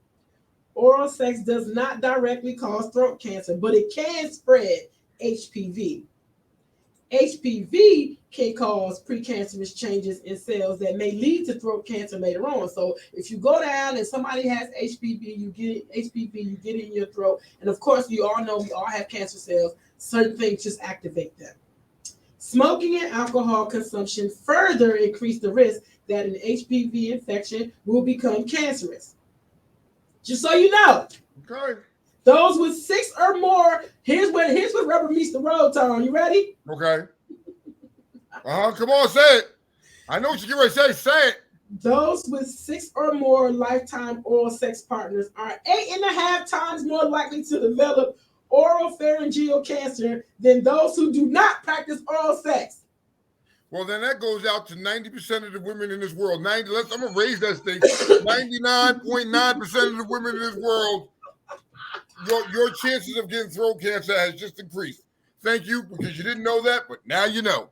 Oral sex does not directly cause throat cancer, but it can spread HPV. HPV can cause precancerous changes in cells that may lead to throat cancer later on. So if you go down and somebody has HPV, you get it in your throat. And of course, you all know we all have cancer cells. Certain things just activate them. Smoking and alcohol consumption further increase the risk that an HPV infection will become cancerous. Just so you know. Okay. Those with 6 or more, here's what rubber meets the road, Tom. You ready? Okay. Come on, say it. I know what you're getting ready to say. Say it. Those with 6 or more lifetime oral sex partners are 8.5 times more likely to develop oral pharyngeal cancer than those who do not practice oral sex. Well, then that goes out to 90% of the women in this world. I'm gonna raise that state. 99.9% of the women in this world, your chances of getting throat cancer has just increased. Thank you, because you didn't know that, but now you know.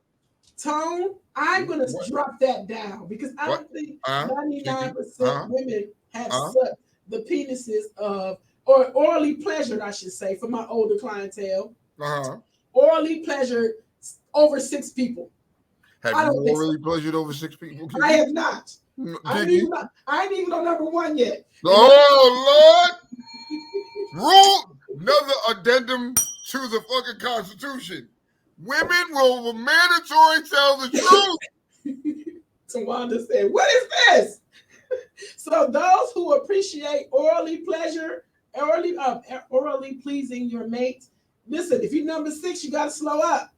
Tone, I'm gonna drop that down because I don't think 99% women have sucked the penises of or orally pleasured, I should say, for my older clientele. Orally pleasured over 6 people. Have you orally pleasured over 6 people? I have not. I ain't even on number 1 yet. Oh Lord! Rule another addendum to the fucking Constitution. Women will mandatory tell the truth. Tawanda said, "What is this?" So those who appreciate orally pleasing your mate, listen. If you're number 6, you gotta slow up.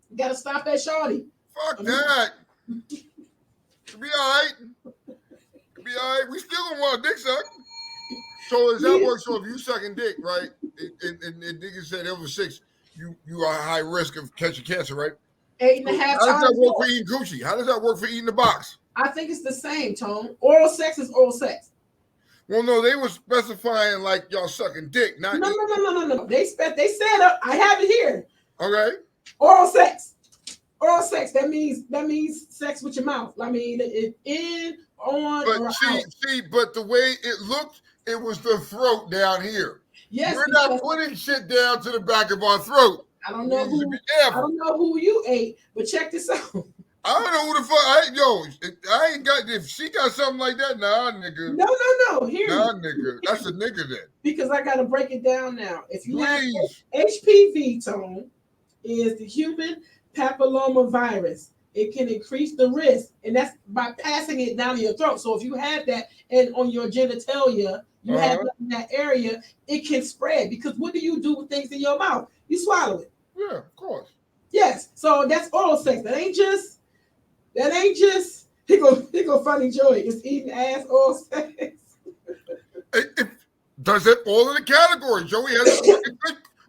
You gotta stop that shorty. Fuck that. It'll be all right. It'll be all right. We still gonna want a dick suck. So does that work? So if you sucking dick, right, and niggas said over 6, you are high risk of catching cancer, right? 8.5 times. How does that work for eating coochie? How does that work for eating the box? I think it's the same, Tone. Oral sex is oral sex. Well, no, they were specifying like y'all sucking dick, not no. They said I have it here. Okay. Oral sex. Oral sex. That means sex with your mouth. I mean, it in, on, but or see, but the way it looked, it was the throat down here. Yes, we're not putting shit down to the back of our throat. I don't know who you ate, but check this out. I don't know who the fuck. I ain't got. If she got something like that, nah, nigga. No. Here, nigga. That's a nigga then. Because I gotta break it down now. If you have HPV, Tone, is the human papillomavirus. It can increase the risk, and that's by passing it down your throat. So if you have that and on your genitalia, you have it in that area, it can spread. Because what do you do with things in your mouth? You swallow it. Yeah, of course. Yes. So that's oral sex. That ain't just. He go funny Joey. It's eating ass oral sex. Does it fall in the category? Joey has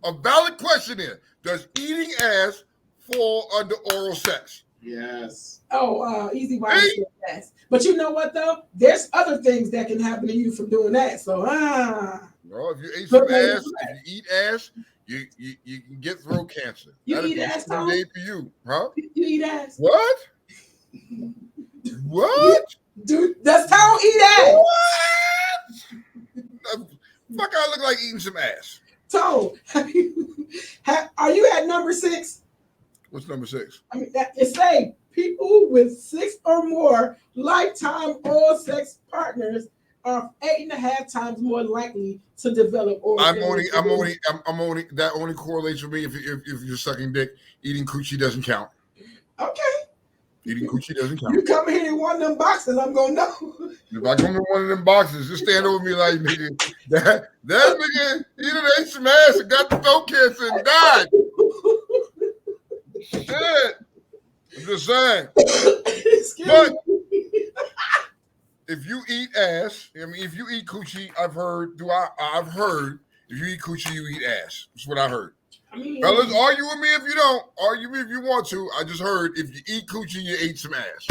a valid question here. Does eating ass fall under oral sex? Yes. Oh, easy wise. Yes. But you know what though? There's other things that can happen to you from doing that. So Well, if you ate some ass, if you eat ass, you can get throat cancer. You eat ass, Tom? Day for you, huh? You eat ass? What? What? Dude, does Tom eat ass? What? Fuck, I look like eating some ass. Tom, are you at number 6? What's number 6? I mean, it say people with 6 or more lifetime oral sex partners are 8.5 times more likely to develop oral. I'm only that only correlates with me if you're sucking dick. Eating coochie doesn't count. Okay. Eating coochie doesn't count. You come here in one of them boxes, I'm gonna know. If I come in one of them boxes, just stand over me like, nigga, that nigga, he done ate some ass and got the throat cancer and died. Shit. I'm just saying. But if you eat ass, I mean, if you eat coochie, I've heard if you eat coochie, you eat ass. That's what I heard. I mean, fellas, argue with me if you don't. Argue with me if you want to. I just heard if you eat coochie, you ate some ass.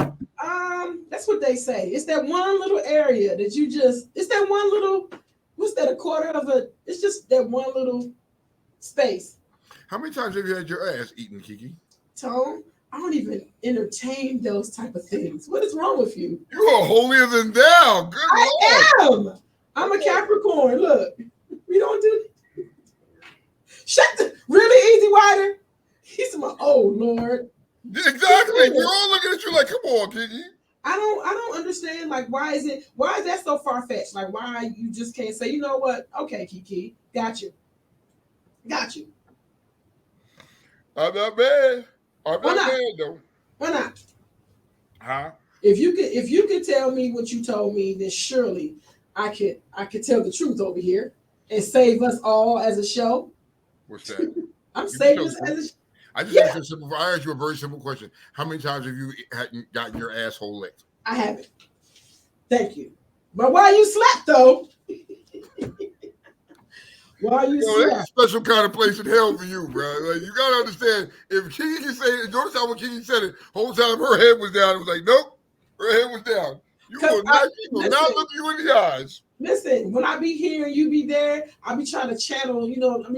That's what they say. It's that one little area that you just. It's that one little. What's that? A quarter of a. It's just that one little space. How many times have you had your ass eaten, Kiki? Tone, I don't even entertain those type of things. What is wrong with you? You are holier than thou. Good Lord. Am. I'm a Capricorn. Look, we don't do. Shut the really easy wider. He's my Lord. Exactly. We're all looking at you like, come on, Kiki. I don't understand. Like, why is that so far fetched? Like, why you just can't say, you know what? Okay, Kiki, got you. I'm not bad. I'm Why not not? bad though. Why not? Huh? If you could tell me what you told me, then surely I could tell the truth over here and save us all as a show. What's that? I'm saving us as a show. I just asked you a very simple question. How many times have you gotten your asshole licked? I haven't. Thank you. But while you slept though, While you Yo, that's a slept. special kind of place in hell for you, bro. Like, you gotta understand, if Kiki can say it, notice how when Kiki said it, whole time her head was down, it was like, nope, her head was down. You will not look you in the eyes. Listen, when I be here and you be there, I be trying to channel,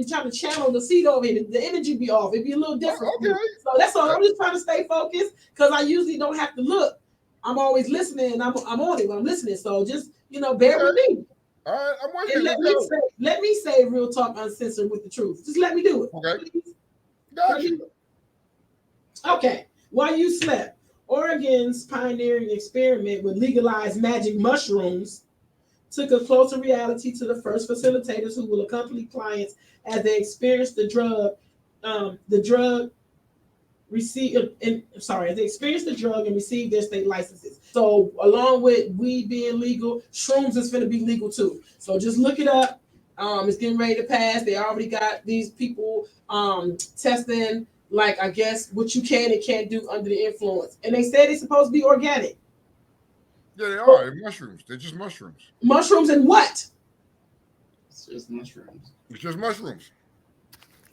trying to channel the seat over here. The energy be off. It be a little different. Okay. So that's all. I'm just trying to stay focused because I usually don't have to look. I'm always listening and I'm on it when I'm listening. So just, bear with me. All right, I'm with And you. let me say real talk uncensored with the truth. Just let me do it. Okay. Please. Got you. Okay. While you slept, Oregon's pioneering experiment with legalized magic mushrooms took a closer reality to the first facilitators who will accompany clients as they experience the drug as they experience the drug and receive their state licenses. So along with weed being legal, shrooms is going to be legal too. So just look it up. It's getting ready to pass. They already got these people testing, like, I guess, what you can and can't do under the influence. And they said it's supposed to be organic. Yeah, they are. They're mushrooms. They're just mushrooms. Mushrooms and what? It's just mushrooms. It's just mushrooms.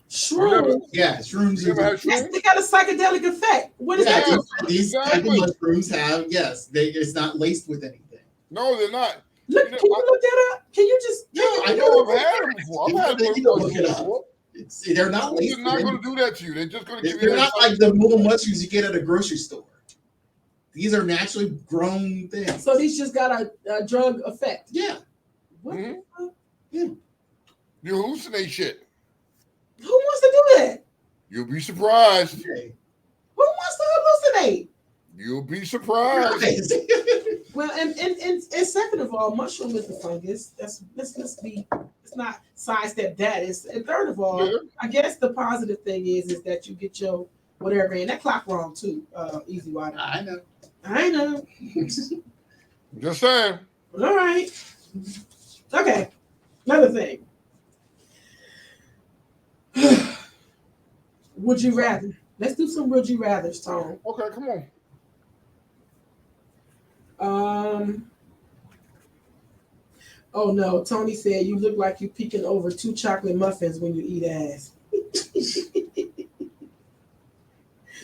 Shrooms. Yeah, shrooms. You ever had Yes, shrooms? they got a psychedelic effect. What is that? These type of mushrooms have, it's not laced with anything. No, they're not. Look, can you look that up? Can you just? I know I've had them before. I've had them look it up. before. They're not laced. They're not going to do that to you. They're just going to give They're you. not like the little mushrooms you get at a grocery store. These are naturally grown things. So these just got a drug effect. Yeah. What? Mm-hmm. Yeah. You hallucinate shit. Who wants to do that? You'll be surprised. Who wants to hallucinate? You'll be surprised. Well, and second of all, mushroom is the fungus. Let's not sidestep that. And third of all, I guess the positive thing is that you get your whatever, and that clock wrong too. Easy water. I know. Just saying. All right. Okay. Another thing. Would you rather? Let's do some would you rathers, Tom. Okay, come on. Oh no, Tony said you look like you peeking over 2 chocolate muffins when you eat ass.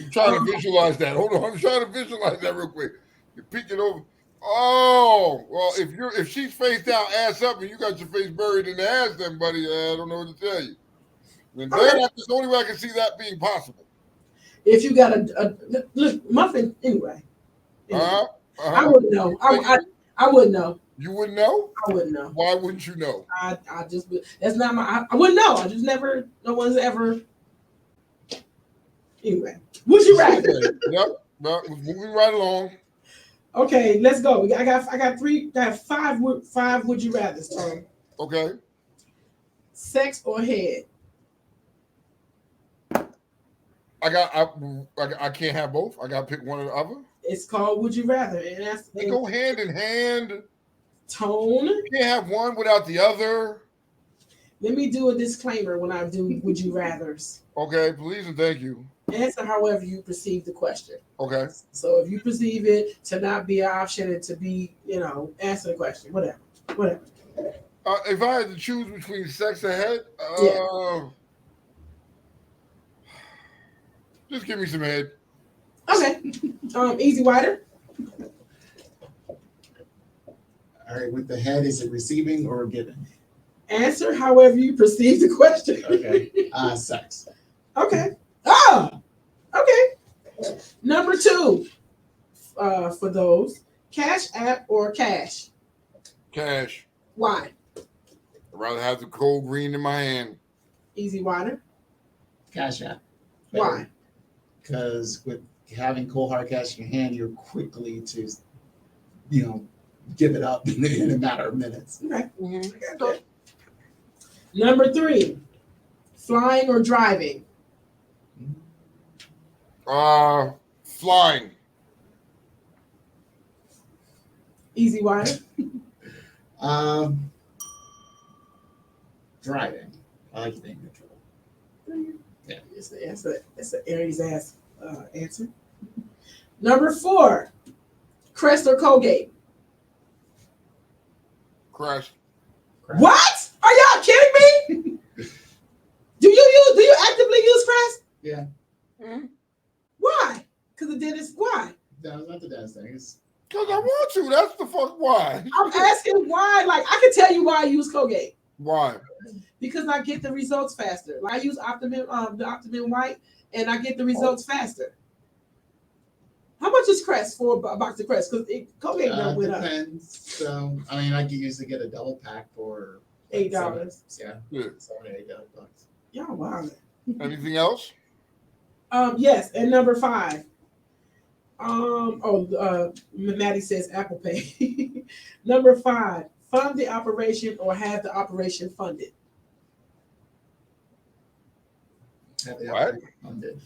I'm trying to visualize that. Hold on, I'm trying to visualize that real quick. You're peeking over. Oh, well, if she's face down, ass up, and you got your face buried in the ass, then buddy, I don't know what to tell you. And that's the only way I can see that being possible. If you got a look muffin anyway. I wouldn't know. I wouldn't know. You wouldn't know? I wouldn't know. Why wouldn't you know? I just that's not my. I wouldn't know. I just never. No one's ever. Anyway, would you rather? Yep. Well, moving right along. Okay, let's go. I got five would you rather, Tom. Okay. Sex or head? I can't have both. I got to pick one or the other. It's called would you rather, and they go hand in hand. Tone. You can't have one without the other. Let me do a disclaimer when I do would you rathers. Okay, please and thank you. Answer however you perceive the question. Okay. So if you perceive it to not be an option and to be, answer the question, whatever. If I had to choose between sex and head, just give me some head. Okay. Easy wider. All right, with the head, is it receiving or giving? Answer however you perceive the question. Okay. Sex. Okay. Oh, okay. Number 2, for those, Cash App or cash? Cash. Why? I'd rather have the cold green in my hand. Easy water. Cash App. Why? Because with having cold hard cash in your hand, you're quickly to, give it up in a matter of minutes. Okay. Okay. Number 3, flying or driving? Flying. Easy water. Driving. I like being neutral. Yeah. It's an Aries ass answer. Number 4, Crest or Colgate? Crest. What? Are y'all kidding me? Yeah. Why? Because the dentist. Why? No, it's not the dentist thing. It's Because I want to. That's the fuck why. I'm asking why. Like I can tell you why I use Colgate. Why? Because I get the results faster. Like I use the Optimum White, and I get the results faster. How much is Crest for a box of Crest? Because Colgate done went up. depends. So I mean, I could usually get a double pack for $8. Yeah, Yeah. $7 $8. Y'all wild. Anything else? Yes, and number 5. Maddie says Apple Pay. Number 5, fund the operation or have the operation funded. Have the What? operation funded.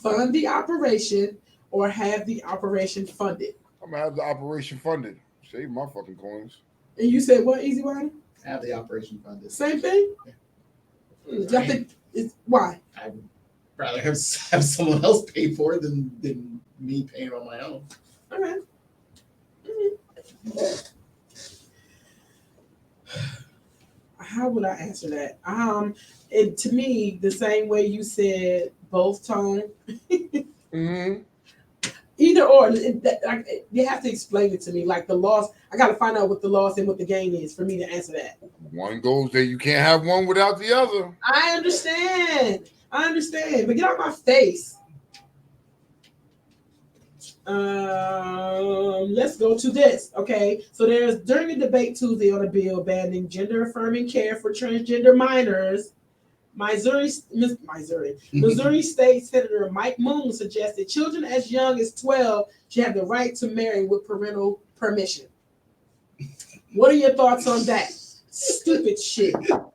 Fund the operation or have the operation funded. I'm gonna have the operation funded. Save my fucking coins. And you said what, Easy Rider? Have the operation funded. Same thing? I think it's why? I'd rather have someone else pay for it than me paying on my own. Okay. How would I answer that? And to me, the same way you said both tone. Mm-hmm. Either or, you have to explain it to me. Like the loss, I got to find out what the loss and what the gain is for me to answer that. One goes there. You can't have one without the other. I understand, but get out my face. Let's go to this. Okay, so there's during the debate Tuesday on a bill banning gender-affirming care for transgender minors. Missouri State Senator Mike Moon suggested children as young as 12 should have the right to marry with parental permission. What are your thoughts on that? Stupid shit. Go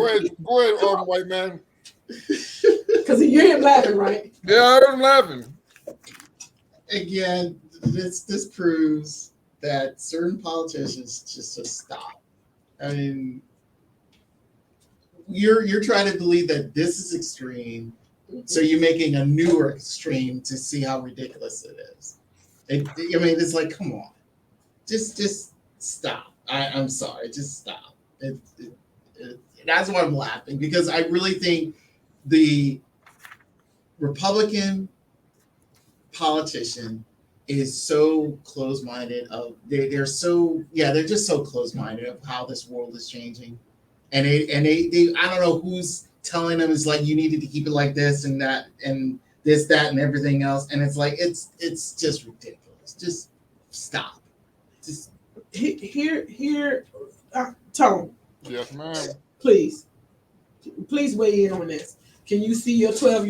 ahead, white man. Because you hear him laughing, right? Yeah, I heard him laughing. Again, this proves that certain politicians just stop. I mean, you're trying to believe that this is extreme, so you're making a newer extreme to see how ridiculous it is. I mean, it's like, come on, just stop. I'm sorry, just stop. That's why I'm laughing, because I really think the Republican politician is so close-minded they're just so close-minded of how this world is changing. And they I don't know who's telling them, it's like you needed to keep it like this and that and this, that, and everything else. And it's like it's just ridiculous. Just stop. Just Here, Tone. Yes, ma'am. Please weigh in on this. Can you see your 12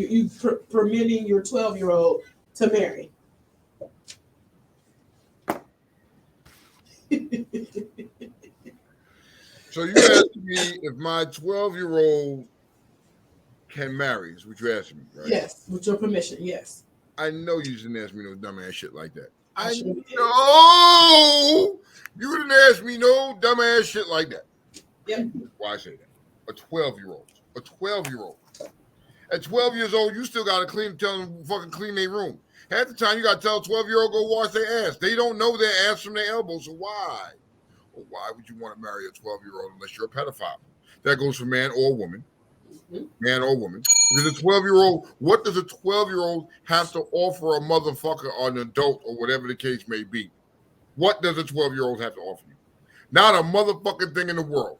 permitting your 12-year-old to marry? So you asked me if my 12-year-old can marry, is what you asked me, right? Yes, with your permission, yes. I know you didn't ask me no dumbass shit like that. I I sure did. know you didn't ask me no dumbass shit like that. Yep. Why I say that? A 12-year-old. At 12 years old, you still gotta tell them fucking clean their room. Half the time you gotta tell a 12-year-old go wash their ass. They don't know their ass from their elbow, so why? Or why would you want to marry a 12-year-old unless you're a pedophile? That goes for man or woman. Man or woman. Because a 12-year-old, what does a 12-year-old have to offer a motherfucker or an adult or whatever the case may be? What does a 12-year-old have to offer you? Not a motherfucking thing in the world.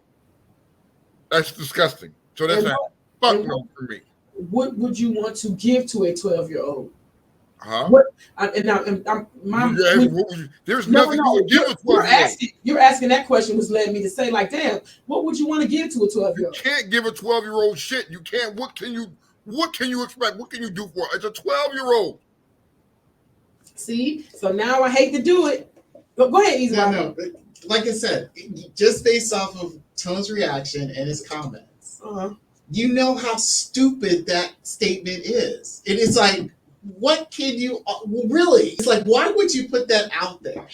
That's disgusting. So that's a fuck no for me. What would you want to give to a 12-year-old? Huh? There's nothing you would give a 12-year-old. You're asking that question, which led me to say, like, damn, what would you want to give to a 12-year-old? You can't give a 12-year-old shit. You can't. What can you expect? What can you do for it? It's a 12-year-old. See? So now I hate to do it. But go ahead, Easy. No. Like I said, just based off of Tone's reaction and his comments, you know how stupid that statement is. It is like, what can you really? It's like, why would you put that out there?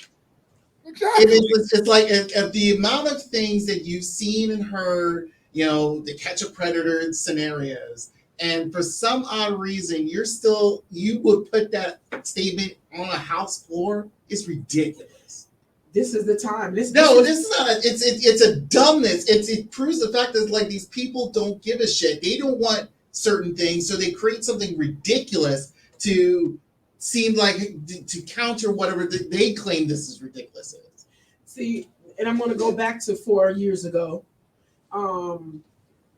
Exactly. It's like of the amount of things that you've seen and heard, the catch a predator scenarios, and for some odd reason, you would put that statement on a house floor. It's ridiculous. this is the time. This is not. It's a dumbness. It proves the fact that like these people don't give a shit. They don't want certain things, so they create something ridiculous to seem like to counter whatever they claim this is ridiculous. See, and I'm going to go back to 4 years ago,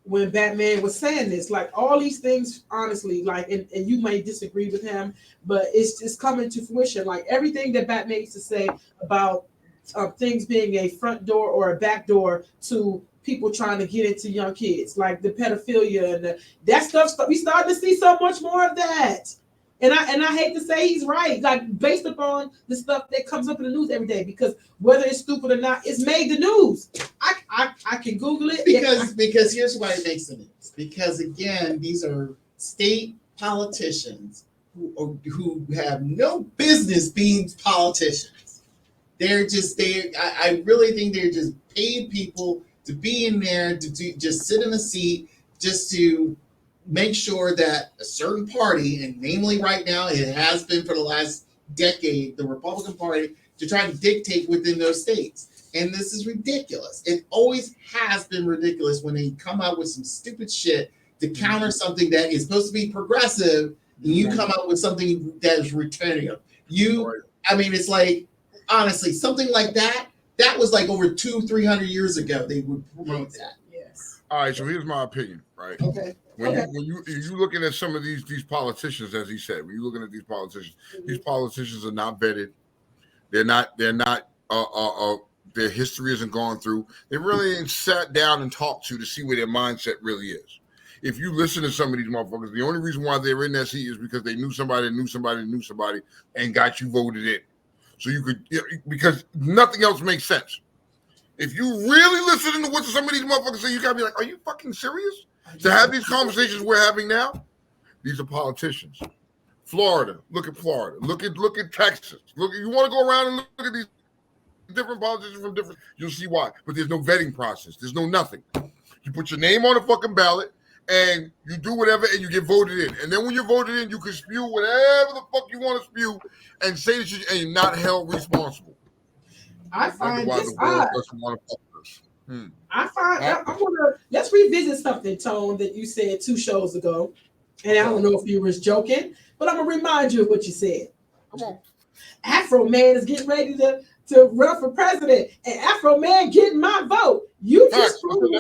when Batman was saying this, like all these things, honestly, like, and you may disagree with him, but it's just coming to fruition. Like everything that Batman used to say about things being a front door or a back door to people trying to get into young kids, like the pedophilia and that stuff. We starting to see so much more of that. And I hate to say he's right, like based upon the stuff that comes up in the news every day, because whether it's stupid or not, it's made the news. I can Google it because here's why it makes the news. Because again, these are state politicians who have no business being politicians. I really think they're just paid people to be in there to just sit in a seat just to make sure that a certain party, and namely right now it has been for the last decade, the Republican Party, to try to dictate within those states. And this is ridiculous. It always has been ridiculous when they come out with some stupid shit to counter something that is supposed to be progressive, and you come out with something that is returning. I mean, it's like, honestly, something like that was like over 200-300 years ago they would promote that. Yes. All right, so here's my opinion, right? Okay. When you looking at some of these politicians, as he said, when you're looking at these politicians are not vetted. They're not their history isn't gone through. They really ain't sat down and talked to see where their mindset really is. If you listen to some of these motherfuckers, the only reason why they're in that seat is because they knew somebody, and got you voted in. So you could, because nothing else makes sense. If you really listen to what some of these motherfuckers say, you gotta be like, are you fucking serious? To have these conversations we're having now, these are politicians. Florida, look at Florida. Look at Texas. You want to go around and look at these different politicians from different, you'll see why. But there's no vetting process. There's no nothing. You put your name on a fucking ballot and you do whatever and you get voted in. And then when you're voted in, you can spew whatever the fuck you want to spew and say that you're not held responsible. I find this odd. Let's revisit something, Tone, that you said 2 shows ago. And I don't know if you was joking, but I'm gonna remind you of what you said. Come on. Afro Man is getting ready to run for president, and Afro Man getting my vote. You just proved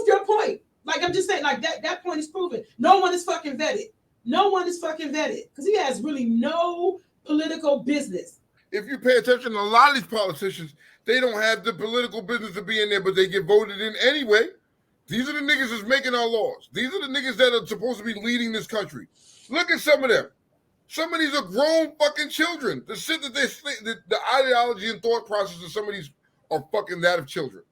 your point. Like I'm just saying, like that point is proven. No one is fucking vetted. Because he has really no political business. If you pay attention, a lot of these politicians, they don't have the political business to be in there, but they get voted in anyway. These are the niggas that's making our laws. These are the niggas that are supposed to be leading this country. Look at some of them. Some of these are grown fucking children. The shit that the ideology and thought process of some of these are fucking that of children.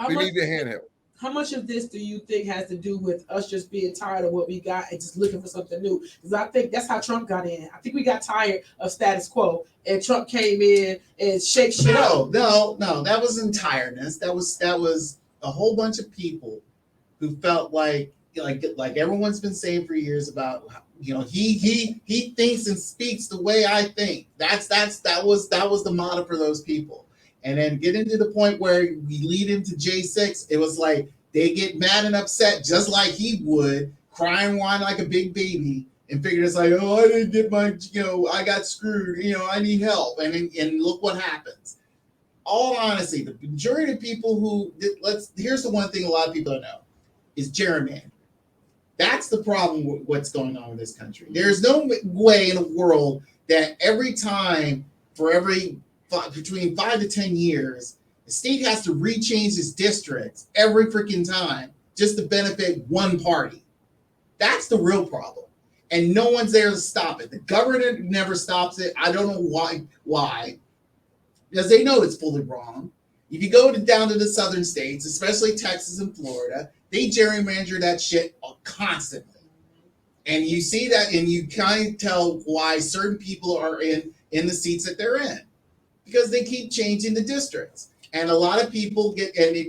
They need their handheld. How much of this do you think has to do with us just being tired of what we got and just looking for something new? Because I think that's how Trump got in. I think we got tired of status quo, and Trump came in and shake shit up. No, that wasn't tiredness. That was a whole bunch of people who felt like everyone's been saying for years about, he thinks and speaks the way I think. That was the motto for those people. And then getting to the point where we lead into J6, it was like they get mad and upset just like he would, crying, whine like a big baby, and figured it's like, oh, I didn't get my, I got screwed, I need help. And look what happens. All honesty, the majority of people here's the one thing a lot of people don't know, is gerrymandering. That's the problem with what's going on in this country. There's no way in the world that every time, between 5 to 10 years, the state has to rechange its districts every freaking time just to benefit one party. That's the real problem. And no one's there to stop it. The government never stops it. I don't know why. Because they know it's fully wrong. If you go down to the southern states, especially Texas and Florida, they gerrymander that shit constantly. And you see that, and you kind of tell why certain people are in the seats that they're in. Because they keep changing the districts. And a lot of people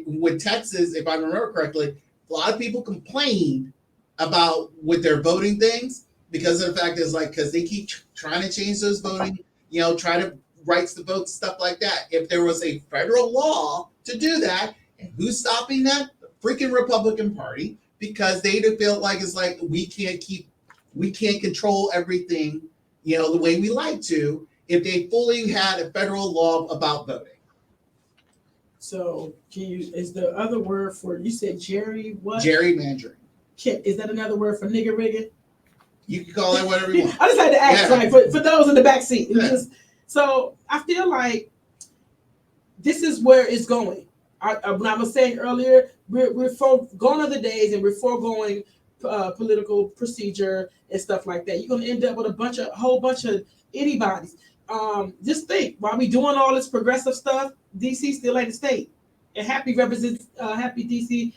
with Texas, if I remember correctly, a lot of people complained about with their voting things because of the fact is because they keep trying to change those voting, try to rights to vote, stuff like that. If there was a federal law to do that, and who's stopping that? The freaking Republican Party, because they feel like it's like we can't control everything, the way we like to. If they fully had a federal law about voting. So is the other word for, you said gerrymandering? Is that another word for nigger rigging? You can call it whatever you want. I just had to ask, Yeah. like, for those in the back seat. So I feel like this is where it's going. When I was saying earlier, we're gone are the days, and we're foregoing political procedure and stuff like that. You're going to end up with a whole bunch of anybody's. Just think, while we doing all this progressive stuff, DC still ain't a state. And happy DC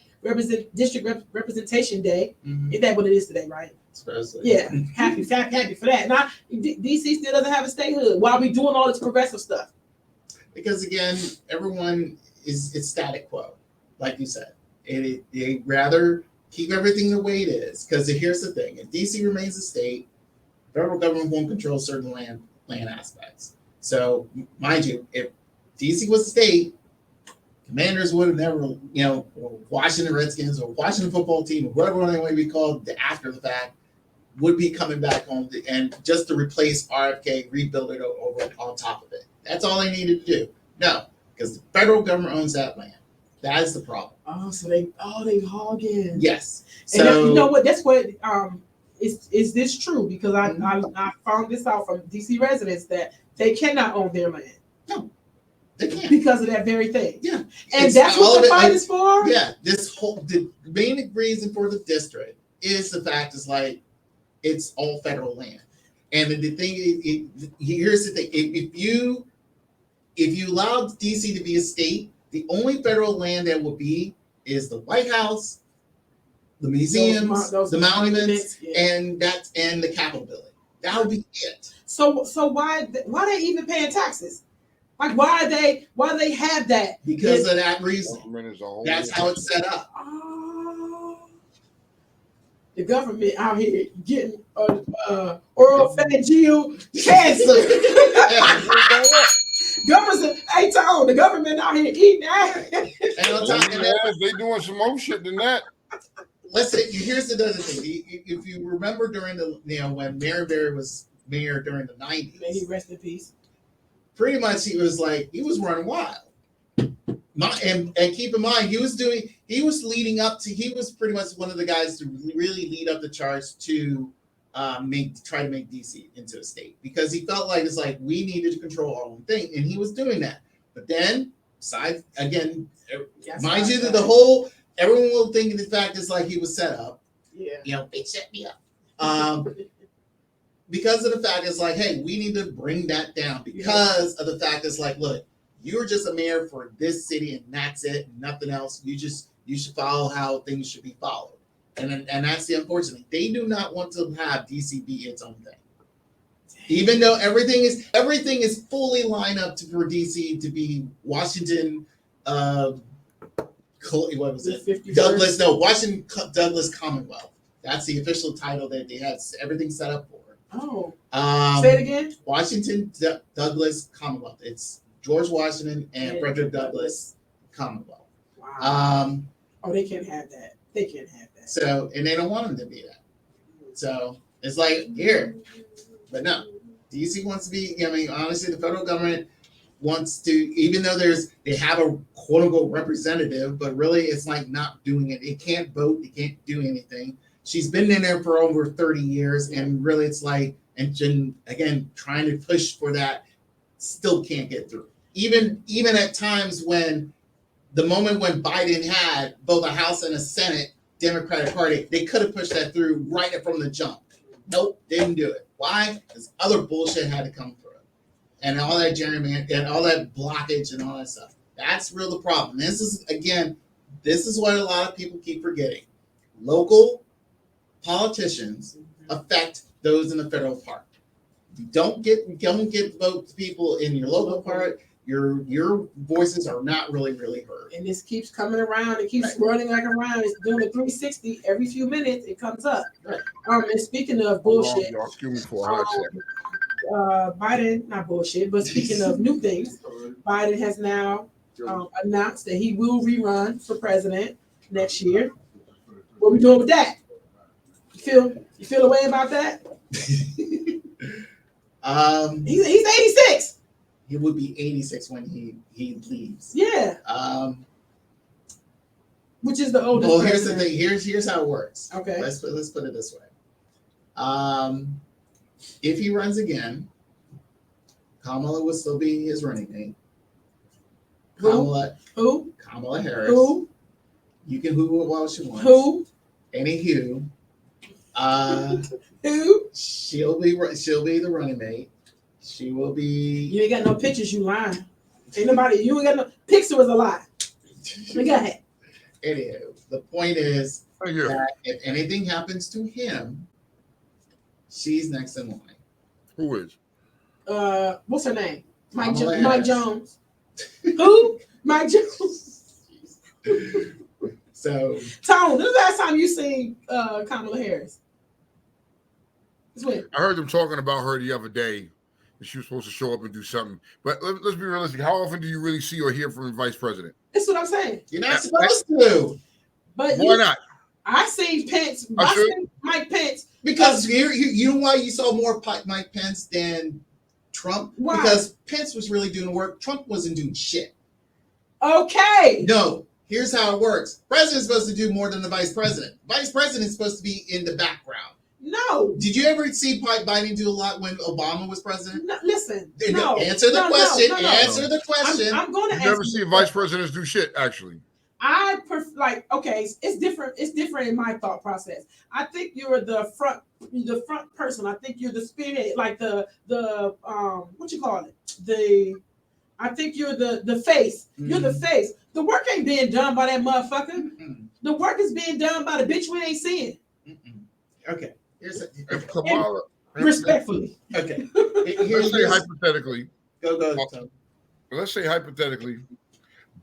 district representation day. Mm-hmm. Isn't that what it is today, right? Especially. Yeah, happy for that. Now, DC still doesn't have a statehood while we doing all this progressive stuff. Because again, everyone it's static quo, like you said. They rather keep everything the way it is. Because here's the thing: if DC remains a state, federal government won't control certain land aspects. So, mind you, if DC was a state, Commanders would have never, or Washington Redskins or Washington football team or whatever they might be called after the fact, would be coming back home and just to replace RFK, rebuild it over on top of it. That's all they needed to do. No, because the federal government owns that land. That is the problem. Oh, so they hog in. Yes. So So you know what? That's what is this true? Because I found this out from DC residents that they cannot own their land. No, they can't. Because of that very thing. Yeah. And that's what the fight is for? Yeah. The main reason for the district is the fact is like it's all federal land. And the thing here's the thing. If you allow DC to be a state, the only federal land that will be is the White House, the museums, the monuments, and the Capitol building. That would be it. So why they even paying taxes? Like why they have that? Because of that reason. That's how it's set up. The government out here getting oropharyngeal cancer. The government out here eating ass. And on top of that, they doing some more shit than that. Listen, here's the other thing. If you remember during when Mary Berry was mayor during the 90s, may he rest in peace. Pretty much he was running wild. And keep in mind, he was leading up to, he was pretty much one of the guys to really lead up the charge to try to make DC into a state, because he felt like it's like we needed to control our own thing, and he was doing that. But then, mind you, that everyone will think the fact is like he was set up. Yeah. They set me up. Because of the fact is like, hey, we need to bring that down because of the fact is like, look, you're just a mayor for this city and that's it, nothing else. You should follow how things should be followed. And that's the unfortunate. They do not want to have DC be its own thing. Even though everything is fully lined up for DC to be Washington what was it? Washington Douglas Commonwealth. That's the official title that they had everything set up for. Oh. Say it again. Washington Douglas Commonwealth. It's George Washington and Frederick Douglass Commonwealth. Wow. They can't have that. They can't have that. So, and they don't want them to be that. So it's like here, but no, DC wants to be. Honestly, the federal government wants to, even though they have a quote unquote representative, but really it's like not doing it. It can't vote. It can't do anything. She's been in there for over 30 years, and really it's like, and again, trying to push for that, still can't get through. Even at times when the moment when Biden had both a House and a Senate Democratic Party, they could have pushed that through right from the jump. Nope, didn't do it. Why? Because other bullshit had to come through. And all that gerrymandering and all that blockage and all that stuff. That's real the problem. This is what a lot of people keep forgetting. Local politicians affect those in the federal part. You don't get votes people in your local part, your voices are not really heard. And this keeps coming around. It keeps running like around. It's doing a 360 every few minutes. It comes up. Right. And speaking of bullshit, Y'all excuse me for a hot second. Biden, not bullshit, but speaking of new things, Biden has now announced that he will rerun for president next year. What we doing with that? You feel a way about that? He's 86. He would be 86 when he leaves. Yeah. Which is the oldest. Well, here's president. the thing. Here's how it works. Okay. Let's put it this way. If he runs again, Kamala will still be his running mate. Who? Kamala Harris. Who? You can who it while she wants. Who? Anywho, Who? she'll be the running mate. She will be. You ain't got no pictures. You lying. Ain't nobody. You ain't got no picture. Was a lie. Go ahead. Anywho, the point is Thank you. that if anything happens to him, she's next in line. Who is? What's her name? Mike Kamala Mike Harris. Jones. Who? Mike Jones. So Tone, this is the last time you seen Kamala Harris. It's when? I heard them talking about her the other day. That she was supposed to show up and do something. But let's be realistic. How often do you really see or hear from the vice president? That's what I'm saying. you're not supposed to, But Why not? I seen Pence. I I should. seen Mike Pence. because you know why you saw more Mike Pence than Trump? Why? Because Pence was really doing the work. Trump wasn't doing shit. Okay. No, here's how it works. President's supposed to do more than the vice president. Vice president's supposed to be in the background. No. Did you ever see Biden do a lot when Obama was president? No, listen. No. Answer the No, question. no, no, no. Answer the question. I'm going to You ask never see vice presidents do shit, actually. Okay, it's different. It's different in my thought process. I think you're the front person. I think you're the spirit, like the what you call it? I think you're the face. You're the face. The work ain't being done by that motherfucker. The work is being done by the bitch we ain't seeing. Okay. If Kamala, Respectfully. Okay. let's say hypothetically, Go. let's say hypothetically,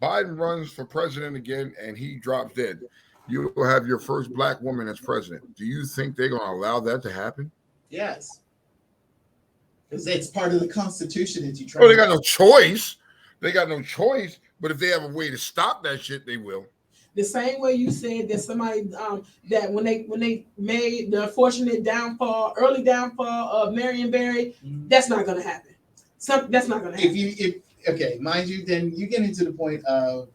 Biden runs for president again and he drops dead. You will have your first black woman as president. Do you think they're going to allow that to happen? Yes. Because it's part of the Constitution that you try. Well, they got no choice. They got no choice. But if they have a way to stop that shit, they will. The same way you said that somebody that when they made the unfortunate early downfall of Marion Barry, that's not going to happen. That's not going to happen. Okay, mind you, then you get into the point of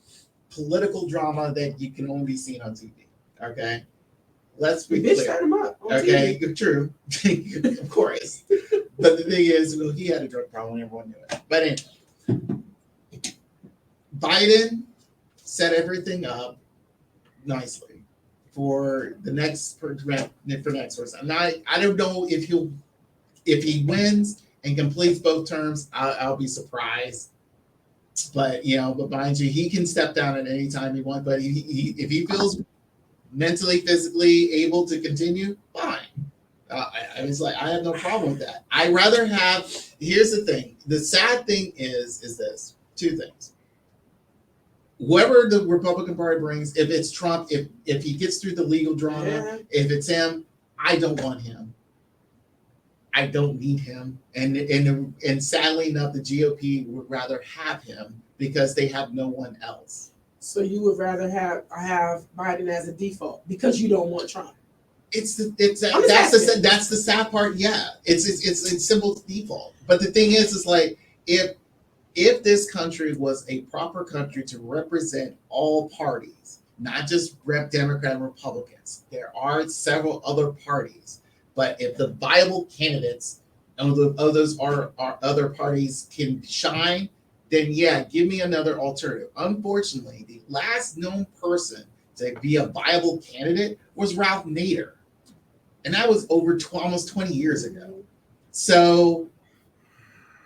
political drama that you can only be seen on TV. Okay, let's be Bitch, clear. set him up. On Okay, TV. true, of course. But the thing is, well, he had a drug problem. Everyone knew it. But anyway, Biden set everything up nicely for the next person. Now, I don't know if he wins and completes both terms. I'll be surprised. But mind you, he can step down at any time he wants. But if he feels mentally, physically able to continue, fine. I was like, I have no problem with that. I rather have. Here's the thing. The sad thing is this: two things. Whoever the Republican Party brings, if it's Trump, if he gets through the legal drama, if it's him, I don't want him. I don't need him. And sadly enough, the GOP would rather have him because they have no one else. So you would rather have Biden as a default because you don't want Trump. That's the sad part. Yeah, it's simple default. But the thing is like if this country was a proper country to represent all parties, not just Democrat and Republicans, there are several other parties. But if the viable candidates and the others are other parties can shine, then yeah, give me another alternative. Unfortunately, the last known person to be a viable candidate was Ralph Nader. And that was over almost 20 years ago. So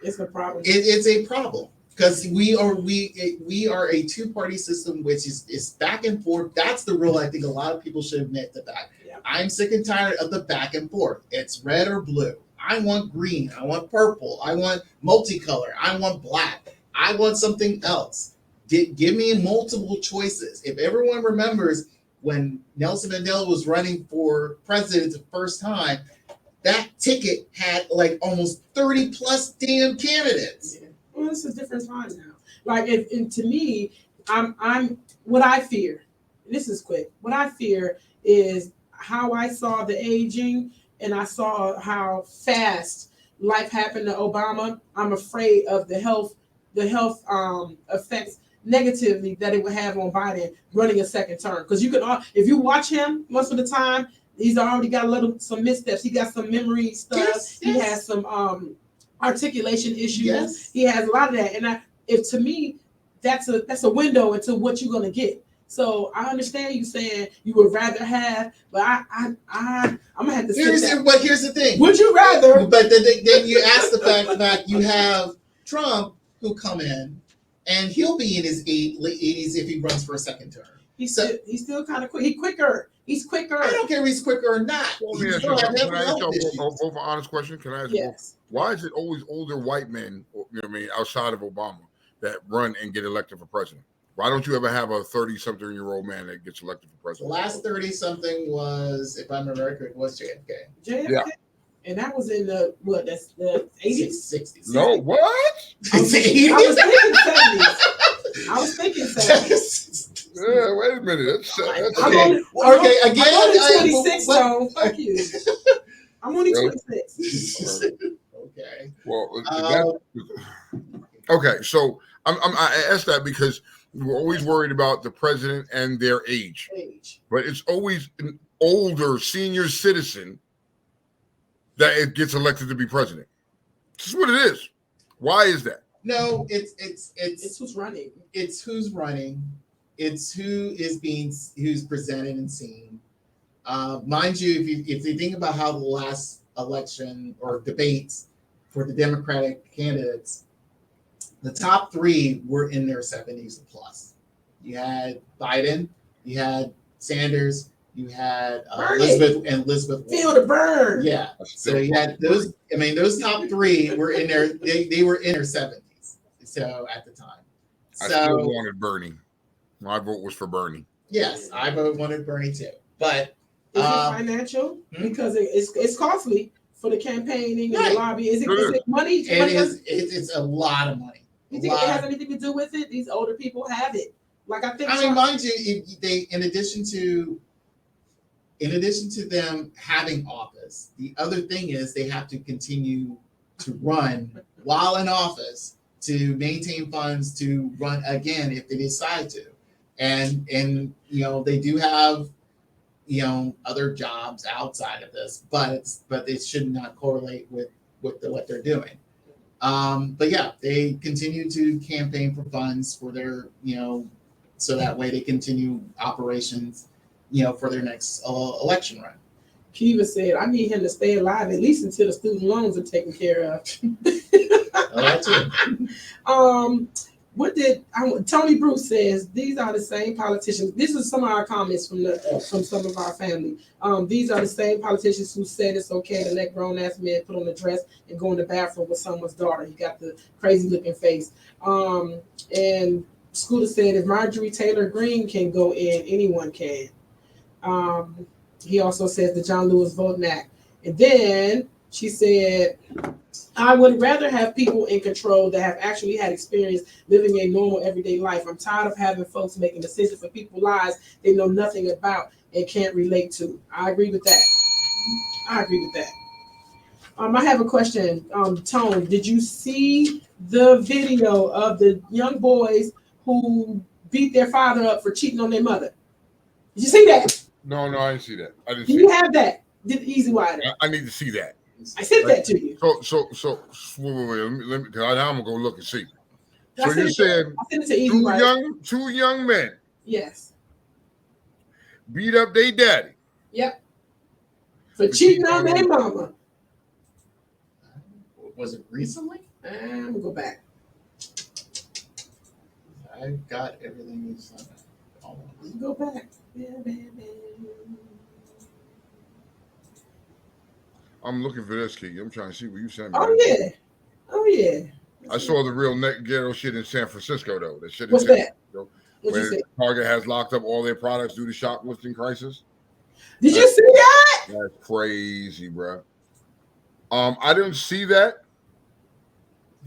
it's a problem. It's a problem because we are a two-party system, which is back and forth. That's the rule I think a lot of people should admit to that. Yeah. I'm sick and tired of the back and forth. It's red or blue. I want green. I want purple. I want multicolor. I want black. I want something else. Give me multiple choices. If everyone remembers when Nelson Mandela was running for president the first time, that ticket had like almost 30 plus damn candidates. Yeah. Well, it's a different time now. Like, and to me, I'm what I fear. This is quick. What I fear is how I saw the aging, and I saw how fast life happened to Obama. I'm afraid of the health effects negatively that it would have on Biden running a second term. Because you could, if you watch him most of the time, he's already got some missteps. He got some memory stuff. Yes. He has some articulation issues. Yes. He has a lot of that. And if to me, that's a window into what you're gonna get. So I understand you saying you would rather have, but I'm gonna have to. But here's the thing. Would you rather? But then you ask the fact that you have Trump who come in, and he'll be in his late 80s if he runs for a second term. He's still kind of quick. He's quicker. I don't care if he's quicker or not. Let me ask you, can I ask y'all both an honest question? Can I ask you? Yes. Why is it always older white men, you know what I mean, outside of Obama, that run and get elected for president? Why don't you ever have a 30-something-year-old man that gets elected for The president? last 30-something was, if I remember correctly, was JFK. JFK? Yeah. And that was in the 80s? 60s. No, what? I was thinking 70s. I was thinking 70s. Yeah, wait a minute. That's Okay, again. I'm only 26, so fuck you. I'm only Really? 26. Okay. Well, okay, so I asked that because we're always worried about the president and their age. But it's always an older senior citizen that it gets elected to be president. This is what it is. Why is that? No, it's who's running. It's who's running. It's who's presented and seen. Mind you, if you think about how the last election or debates for the Democratic candidates, the top three were in their 70s and plus. You had Biden, you had Sanders, you had Elizabeth. Feel the burn. Yeah. So you had those. I mean, those top three were in their. They were in their 70s. So at the time. I still wanted Bernie. My vote was for Bernie. Yes, I wanted Bernie too. But is it financial? Because it's costly for the campaigning and the lobby. Is it money? It's a lot of money. You think it has anything to do with it? These older people have it. Like I think. I mean, mind you, they in addition to them having office, the other thing is they have to continue to run while in office to maintain funds to run again if they decide to. And they do have other jobs outside of this, but it should not correlate with what they're doing. But yeah, they continue to campaign for funds for their so that way they continue operations for their next election run. Kiva said, I need him to stay alive at least until the student loans are taken care of. Tony Bruce says, these are the same politicians. This is some of our comments from some of our family. These are the same politicians who said it's okay to let grown ass men put on a dress and go in the bathroom with someone's daughter. He got the crazy looking face. And Scooter said, if Marjorie Taylor Greene can go in, anyone can. He also says the John Lewis Voting Act. And then she said, I would rather have people in control that have actually had experience living a normal everyday life. I'm tired of having folks making decisions for people's lives they know nothing about and can't relate to. I agree with that. I have a question. Tone, did you see the video of the young boys who beat their father up for cheating on their mother? Did you see that? No, I didn't see that. I didn't. Do you have that? Did Easy Wider? I need to see that. I sent that to you. So wait, let me. Now I'm gonna go look and see. So you're saying two young men, yes, beat up their daddy. Yep. For cheating on their mama. Was it recently? I'm gonna go back. I got everything you said. Go back. I'm looking for this, Key. I'm trying to see what you sent me. Oh yeah. I saw the real ghetto shit in San Francisco though. That shit. What's that? What'd you say? Target has locked up all their products due to shoplifting crisis. Did you see that? That's crazy, bro. I didn't see that.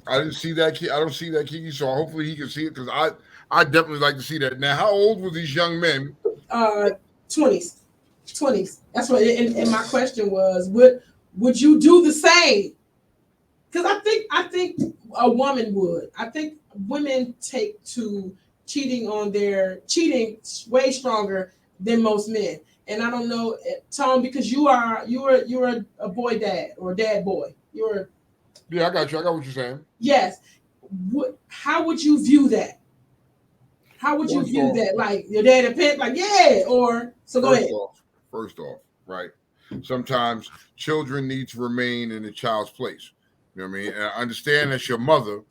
I didn't see that. I don't see that, Kiki. So hopefully he can see it because I definitely like to see that. Now, how old were these young men? 20s. That's what. And my question was, would you do the same? Because I think a woman would. I think women take to cheating way stronger than most men. And I don't know, Tom, because you're a boy dad or a dad boy. Yeah, I got you. I got what you're saying. Yes. How would you view that? How would you view that? Like your dad and pet, like yeah, or so go ahead. First off, right? Sometimes children need to remain in the child's place. You know what I mean? And I understand that's your mother,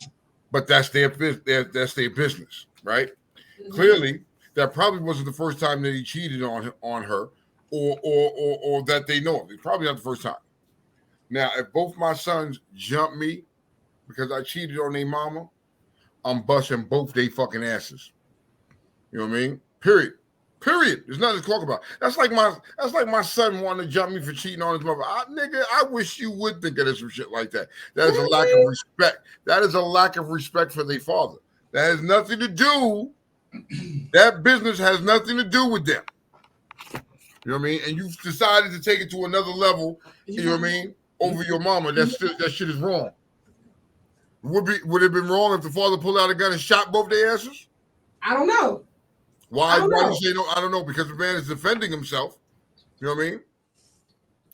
but that's their business, right? Mm-hmm. Clearly, that probably wasn't the first time that he cheated on her, or that they know of. It's probably not the first time. Now, if both my sons jump me because I cheated on their mama, I'm busting both they fucking asses. You know what I mean? Period. There's nothing to talk about. That's like my son wanting to jump me for cheating on his mother. Nigga, I wish you would think of some shit like that. That is a lack of respect. That is a lack of respect for their father. That has nothing to do. That business has nothing to do with them. You know what I mean? And you've decided to take it to another level. You know what I mean? Over your mama. That shit is wrong. Would it have been wrong if the father pulled out a gun and shot both their asses? I don't know. Why do you say no? I don't know, because the man is defending himself. You know what I mean?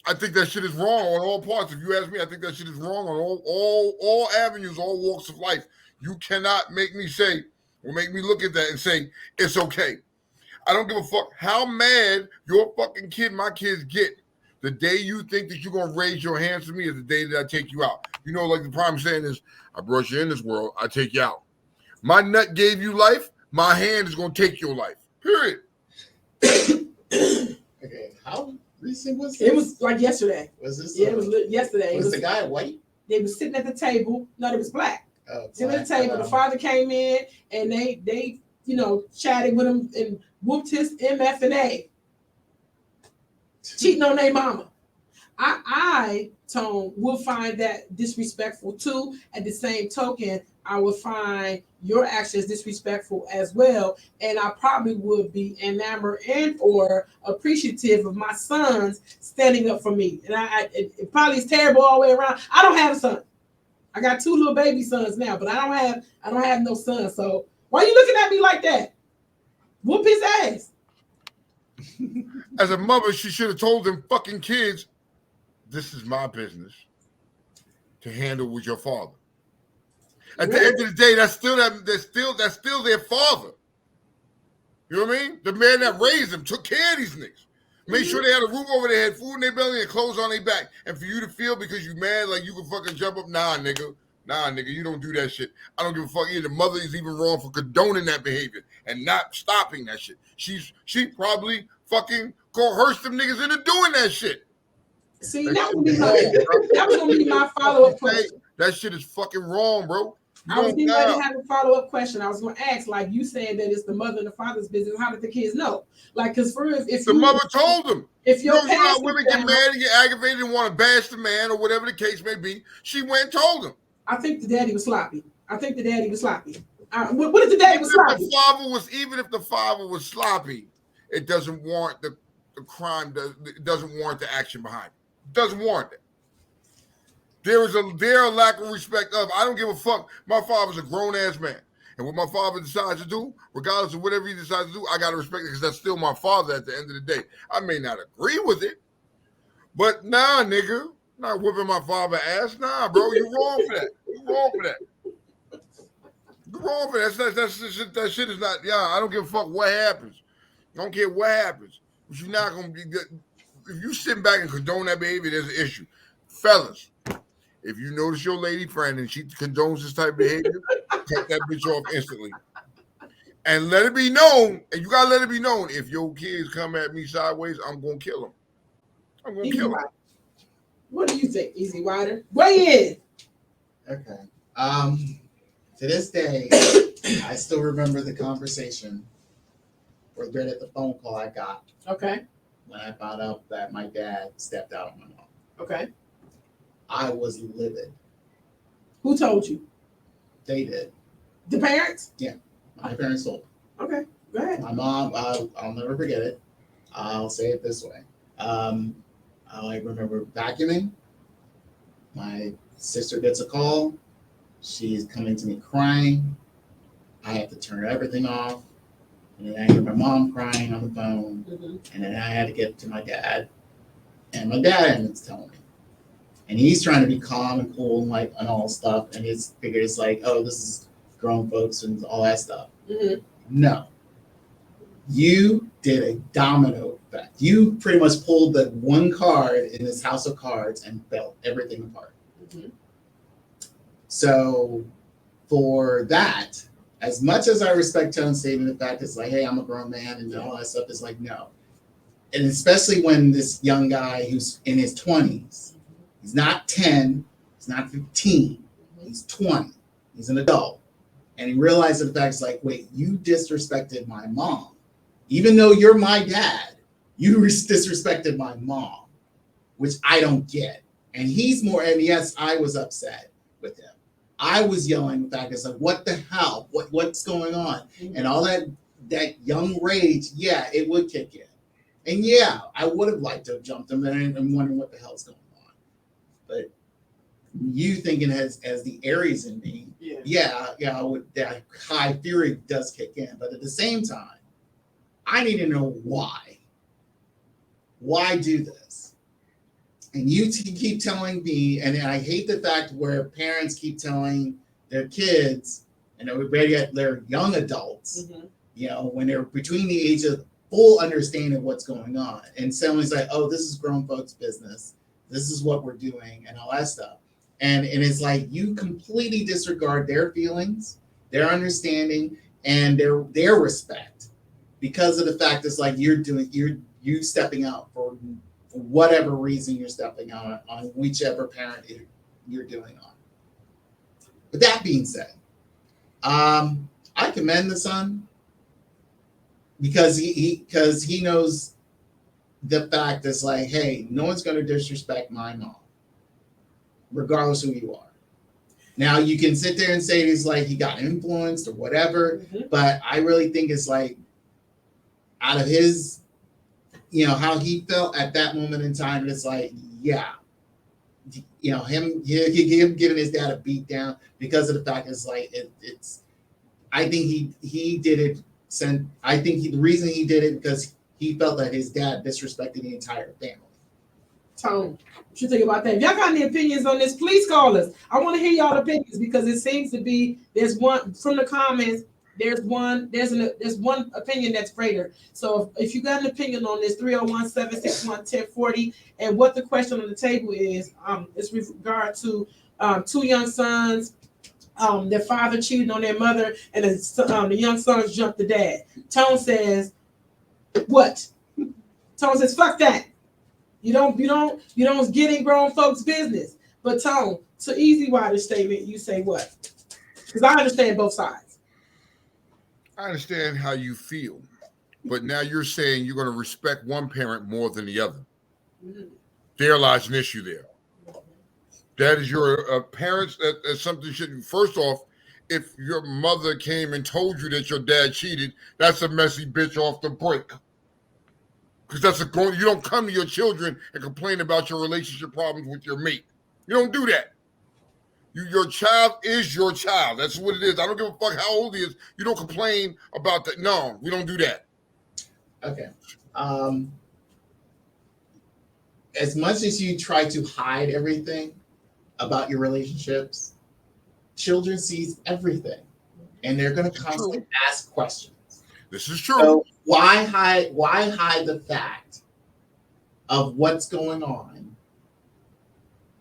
I think that shit is wrong on all parts. If you ask me, I think that shit is wrong on all avenues, all walks of life. You cannot make me say or make me look at that and say it's okay. I don't give a fuck how mad your fucking kid, my kids get. The day you think that you're gonna raise your hands to me is the day that I take you out. You know, like the prime saying is, I brought you in this world, I take you out. My nut gave you life. My hand is going to take your life. Period. Okay, how recent was this? It was like yesterday. Was this? Yeah, it was yesterday. Was the guy white? They was sitting at the table. No, it was black. Sitting at the table. The Oh. father came in and they chatted with him and whooped his MF and A. Cheating on their mama. I Tone, will find that disrespectful too. At the same token, I would find your actions disrespectful as well, and I probably would be enamored and or appreciative of my sons standing up for me. And it probably is terrible all the way around. I don't have a son. I got 2 little baby sons now, but I don't have no son. So why are you looking at me like that? Whoop his ass. As a mother, she should have told them fucking kids, this is my business to handle with your father. At the end of the day, that's still their father. You know what I mean? The man that raised them, took care of these niggas. Made sure they had a roof over their head, food in their belly, and clothes on their back. And for you to feel because you mad like you can fucking jump up, nah, nigga, you don't do that shit. I don't give a fuck either. The mother is even wrong for condoning that behavior and not stopping that shit. She probably fucking coerced them niggas into doing that shit. See, that was gonna be my follow-up question. That shit is fucking wrong, bro. I was getting ready to have a follow-up question. I was going to ask, like you said, that it's the mother and the father's business. How did the kids know? Like, because if the mother told them, if your you know how women get mad and get aggravated and want to bash the man or whatever the case may be, she went and told him. I think the daddy was sloppy. What if the daddy was sloppy? Even if the father was sloppy, it doesn't warrant the crime. It doesn't warrant the action behind it. It doesn't warrant it. There a lack of respect of, I don't give a fuck. My father's a grown-ass man. And what my father decides to do, regardless of whatever he decides to do, I got to respect it because that's still my father at the end of the day. I may not agree with it, but nah, nigga, not whipping my father's ass. Nah, bro, you wrong for that. You wrong for that. You wrong for that. That shit is not, I don't give a fuck what happens. I don't care what happens. But you're not going to be good. If you sit back and condone that behavior, there's an issue. Fellas, if you notice your lady friend and she condones this type of behavior, cut that bitch off instantly. And let it be known, and you got to let it be known, if your kids come at me sideways, I'm going to kill them. I'm going to kill them. What do you think, Easy Rider? Weigh in. Okay. To this day, I still remember the conversation regretted the phone call I got. Okay. When I found out that my dad stepped out on my mom. Okay. I was livid. Who told you? They did. The parents? Yeah, my parents told me. Okay, go ahead. My mom, I'll never forget it. I'll say it this way. I remember vacuuming. My sister gets a call. She's coming to me crying. I have to turn everything off. And then I hear my mom crying on the phone. And then I had to get to my dad. And my dad ends up telling me. And he's trying to be calm and cool and like and all stuff. And his figure is like, oh, this is grown folks and all that stuff. No. You did a domino effect. You pretty much pulled the one card in this house of cards and fell everything apart. So for that, as much as I respect Tone stating the fact it's like, hey, I'm a grown man and all that stuff, is like, no. And especially when this young guy who's in his 20s, he's not 10, he's not 15, he's 20, he's an adult. And he realizes the fact is like, wait, you disrespected my mom. Even though you're my dad, you disrespected my mom, which I don't get. And he's more, and yes, I was upset with him. I was yelling the fact is like, what the hell? What's going on? And all that young rage, yeah, it would kick in. And yeah, I would have liked to have jumped him and wondering what the hell's going on. But you thinking as the Aries in me, yeah, that high fury does kick in. But at the same time, I need to know why. Why do this? And you keep telling me, and I hate the fact where parents keep telling their kids, and they're young adults, when they're between the age of full understanding of what's going on. And someone's like, oh, this is grown folks' business. This is what we're doing and all that stuff. And it's like you completely disregard their feelings, their understanding, and their respect because of the fact it's like you stepping out for whatever reason you're stepping out on whichever parent you're doing on. With that being said, I commend the son because he knows the fact that's like, hey, no one's going to disrespect my mom, regardless who you are. Now you can sit there and say it's like he got influenced or whatever, but I really think it's like out of his, how he felt at that moment in time, it's like, yeah, him giving his dad a beat down because of the fact it's like it's. I think he did it. I think the reason he did it because he felt that his dad disrespected the entire family. Tone, what you think about that? If y'all got any opinions on this, please call us. I want to hear y'all opinions because it seems to be there's one from the comments. There's one opinion that's greater. So if you got an opinion on this, 301-761-1040, and what the question on the table is, it's with regard to two young sons. Their father cheated on their mother, and the young sons jumped the dad. Tone says, "What?" Tone says, "Fuck that. You don't get in grown folks' business." But Tone, to Easy Rider's statement, you say what? Because I understand both sides. I understand how you feel, but now you're saying you're going to respect one parent more than the other. There lies an issue there. That is your parents. That's something should. First off, if your mother came and told you that your dad cheated, that's a messy bitch off the break. Because you don't come to your children and complain about your relationship problems with your mate. You don't do that. Your child is your child. That's what it is. I don't give a fuck how old he is. You don't complain about that. No, we don't do that. Okay. As much as you try to hide everything about your relationships, children sees everything, and they're going to constantly ask questions. This is true. So why hide the fact of what's going on,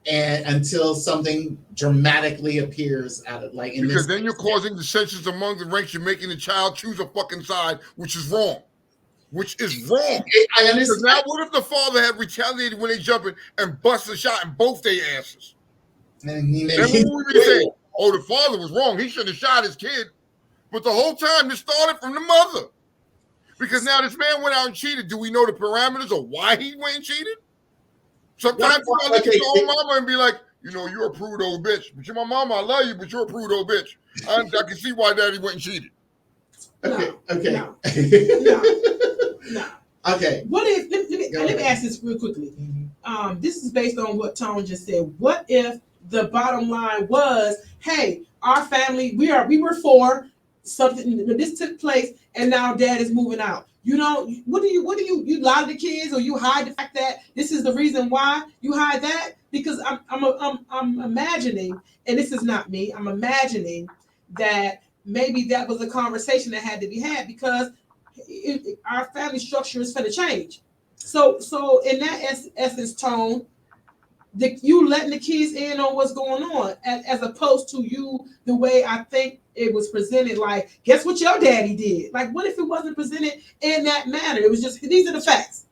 and until something dramatically appears at it, like in because this then you're causing dissensions among the ranks. You're making the child choose a fucking side, which is wrong. I understand. Now, what if the father had retaliated when they jumping and busted a shot in both their asses? And then what would we say? Oh, the father was wrong. He shouldn't have shot his kid. But the whole time, this started from the mother. Because now this man went out and cheated. Do we know the parameters of why he went and cheated? Sometimes you gotta look at your own mama and be like, you know, you're a prude old bitch. But you're my mama, I love you, but you're a prude old bitch. I can see why daddy went and cheated. Okay. No. Okay. What if, let me ask this real quickly. This is based on what Tone just said. What if the bottom line was, hey, our family, we were for something, this took place, and now dad is moving out. You know, what do you lie to the kids, or you hide the fact that this is the reason why you hide that? Because I'm imagining, and this is not me, I'm imagining that maybe that was a conversation that had to be had, because our family structure is going to change. So in that essence, Tone, you letting the kids in on what's going on, as opposed to you the way I think it was presented. Like, guess what your daddy did? Like, what if it wasn't presented in that manner? It was just, these are the facts.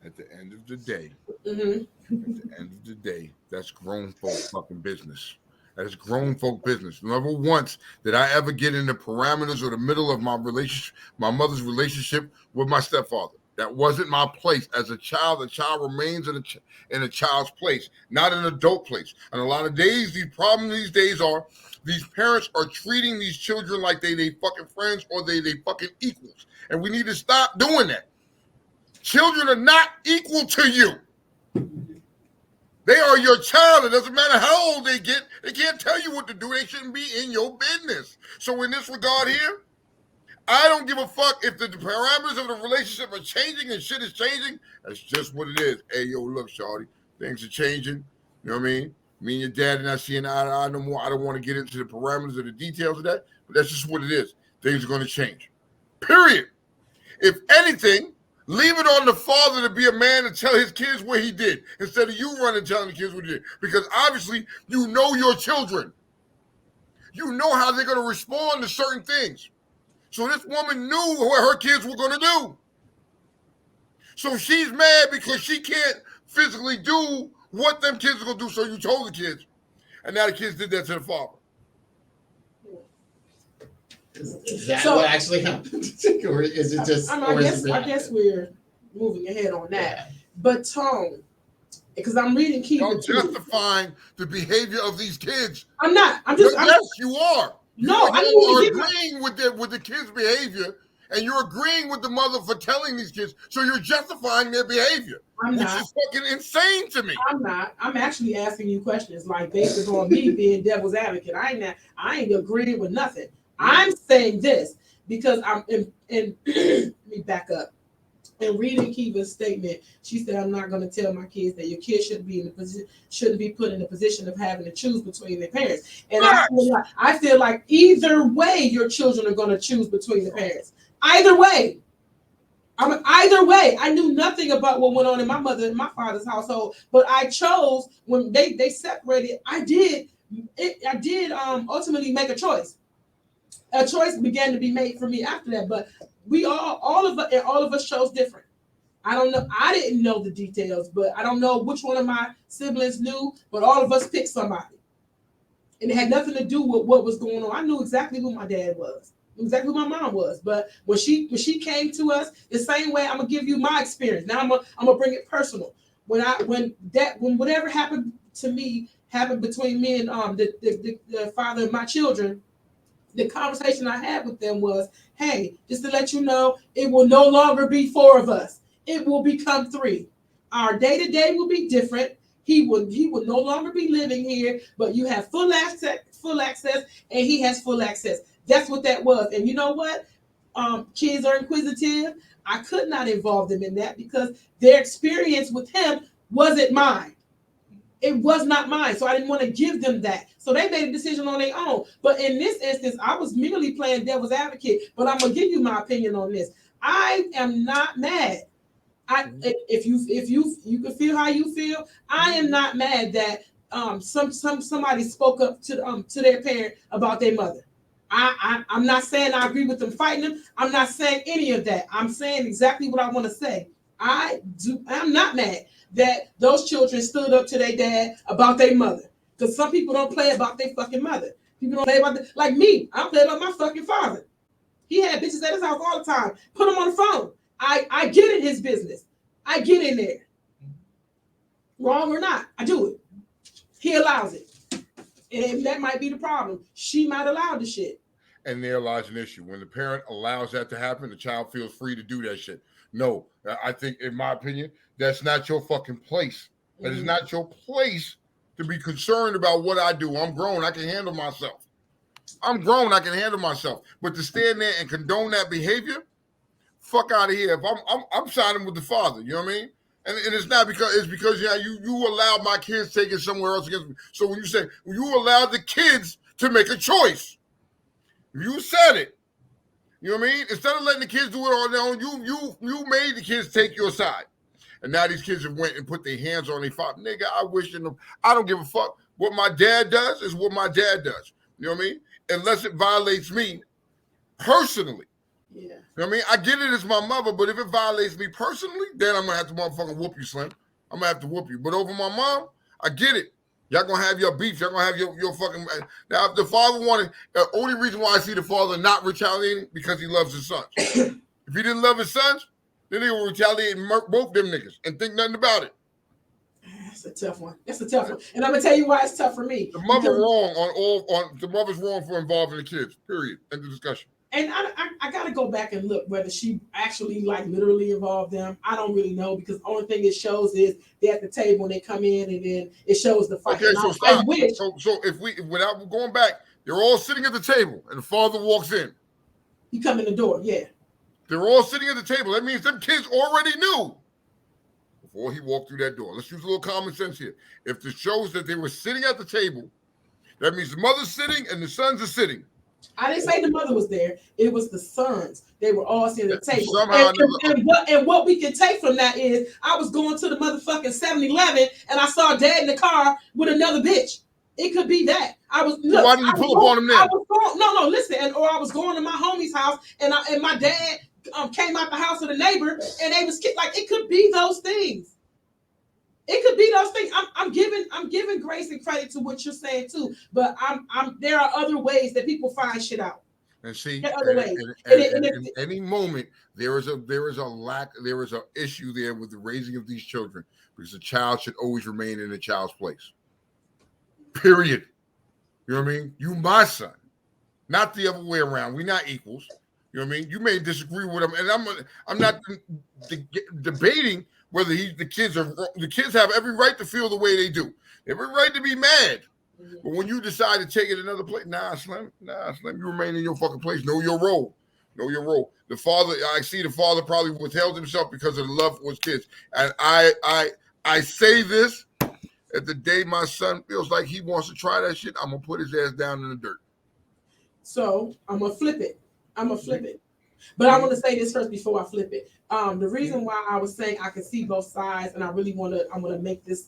At the end of the day, Mm-hmm. That's grown folk fucking business. That's grown folk business. Never once did I ever get in the parameters or the middle of my relationship, my mother's relationship with my stepfather. That wasn't my place. As a child, the child remains in a child's place, not an adult place. And a lot of days, the problem these days are these parents are treating these children like they fucking friends or they fucking equals. And we need to stop doing that. Children are not equal to you. They are your child. It doesn't matter how old they get. They can't tell you what to do. They shouldn't be in your business. So in this regard here, I don't give a fuck if the parameters of the relationship are changing and shit is changing. That's just what it is. Hey, yo, look, shawty, things are changing. You know what I mean? Me and your dad are not seeing eye to eye no more. I don't want to get into the parameters or the details of that, but that's just what it is. Things are going to change. Period. If anything, leave it on the father to be a man and tell his kids what he did instead of you running and telling the kids what he did. Because obviously, you know your children. You know how they're going to respond to certain things. So this woman knew what her kids were going to do. So she's mad because she can't physically do what them kids are going to do. So you told the kids. And now the kids did that to the father. Is that what actually happened? Or is it just... I guess we're moving ahead on that. Yeah. But Tone, because I'm reading Kiva. You're justifying the behavior of these kids. I'm not. Yes, you are. No, you're agreeing with the kids' behavior, and you're agreeing with the mother for telling these kids, so you're justifying their behavior. Which is fucking insane to me. I'm not. I'm actually asking you questions like based on me being devil's advocate. I ain't agreeing with nothing. I'm saying this because I'm in let me back up. In reading Kiva's statement, she said, "I'm not going to tell my kids that your kids shouldn't be put in a position of having to choose between their parents." And I feel like either way, your children are going to choose between the parents. Either way, either way. I knew nothing about what went on in my mother and my father's household, but I chose when they separated. I did ultimately make a choice. A choice began to be made for me after that, but we all of us chose different. I don't know. I didn't know the details, but I don't know which one of my siblings knew, but all of us picked somebody. And it had nothing to do with what was going on. I knew exactly who my dad was, exactly who my mom was. But when she came to us, the same way I'm gonna give you my experience. Now I'm gonna bring it personal. When whatever happened to me happened between me and the father of my children. The conversation I had with them was, hey, just to let you know, it will no longer be 4 of us. It will become 3. Our day-to-day will be different. He will no longer be living here, but you have full access, and he has full access. That's what that was. And you know what? Kids are inquisitive. I could not involve them in that because their experience with him wasn't mine. It was not mine, so I didn't want to give them that. So they made a decision on their own. But in this instance, I was merely playing devil's advocate. But I'm gonna give you my opinion on this. I am not mad. If you can feel how you feel, I am not mad that somebody spoke up to their parent about their mother. I'm not saying I agree with them fighting them. I'm not saying any of that. I'm saying exactly what I want to say. I'm not mad that those children stood up to their dad about their mother. Because some people don't play about their fucking mother. People don't play about like me. I don't play about my fucking father. He had bitches at his house all the time. Put him on the phone. I get in his business. I get in there. Wrong or not, I do it. He allows it. And that might be the problem. She might allow the shit. And there lies an issue. When the parent allows that to happen, the child feels free to do that shit. No, I think, in my opinion, that's not your fucking place. That is not your place to be concerned about what I do. I'm grown. I can handle myself. I'm grown. I can handle myself. But to stand there and condone that behavior, fuck out of here. If I'm siding with the father, you know what I mean? And it's not because you allowed my kids taking somewhere else against me. So when you say you allowed the kids to make a choice, you said it. You know what I mean? Instead of letting the kids do it on their own, you made the kids take your side. And now these kids have went and put their hands on their father. Nigga, I don't give a fuck. What my dad does is what my dad does. You know what I mean? Unless it violates me personally. Yeah. You know what I mean? I get it as my mother, but if it violates me personally, then I'm going to have to motherfucking whoop you, Slim. I'm going to have to whoop you. But over my mom, I get it. Y'all going to have your beef. Y'all going to have your fucking... Now, if the father wanted... The only reason why I see the father not retaliating, because he loves his sons. If he didn't love his sons, then he will retaliate and murk both them niggas and think nothing about it. That's a tough one. That's a tough one. And I'm going to tell you why it's tough for me. The mother's wrong for involving the kids, period. End of discussion. And I got to go back and look whether she actually like literally involved them. I don't really know, because the only thing it shows is they're at the table and they come in, and then it shows the fight. Okay, so stop. So if without going back, they're all sitting at the table and the father walks in. You come in the door, yeah. They're all sitting at the table. That means them kids already knew before he walked through that door. Let's use a little common sense here. If it shows that they were sitting at the table, that means the mother's sitting and the sons are sitting. I didn't say the mother was there. It was the sons. They were all sitting at the table. And what we can take from that is I was going to the motherfucking 7-Eleven and I saw dad in the car with another bitch. It could be that. I was. Look, why didn't you pull up on him then? No, listen. Or I was going to my homie's house and my dad came out the house of the neighbor and they was like, it could be those things. It could be those things. I'm giving grace and credit to what you're saying too, but there are other ways that people find shit out. And see, in any moment there is a issue there with the raising of these children, because the child should always remain in the child's place. Period. You know what I mean? You my son, not the other way around. We're not equals. You know what I mean? You may disagree with him, and I'm not debating whether the kids have every right to feel the way they do. They have every right to be mad. Mm-hmm. But when you decide to take it another place, nah, Slim, you remain in your fucking place. Know your role. The father probably withheld himself because of the love for his kids. And I say this, at the day my son feels like he wants to try that shit, I'm gonna put his ass down in the dirt. So I'm gonna flip it. But I want to say this first before I flip it. The reason why I was saying I can see both sides, and I'm gonna make this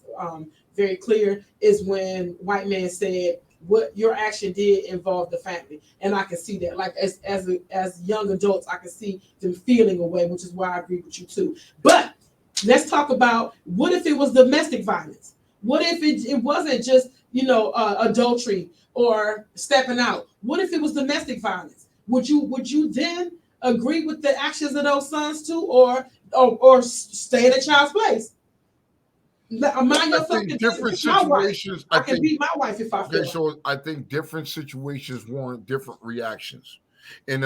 very clear, is when white man said what your action did involve the family, and I can see that. Like as young adults, I can see them feeling away, which is why I agree with you too. But let's talk about, what if it was domestic violence? What if it wasn't just adultery or stepping out? What if it was domestic violence? Would you then agree with the actions of those sons too, or stay in a child's place? Mind your fucking different situations. I can beat my wife if I feel like. So I think different situations warrant different reactions. In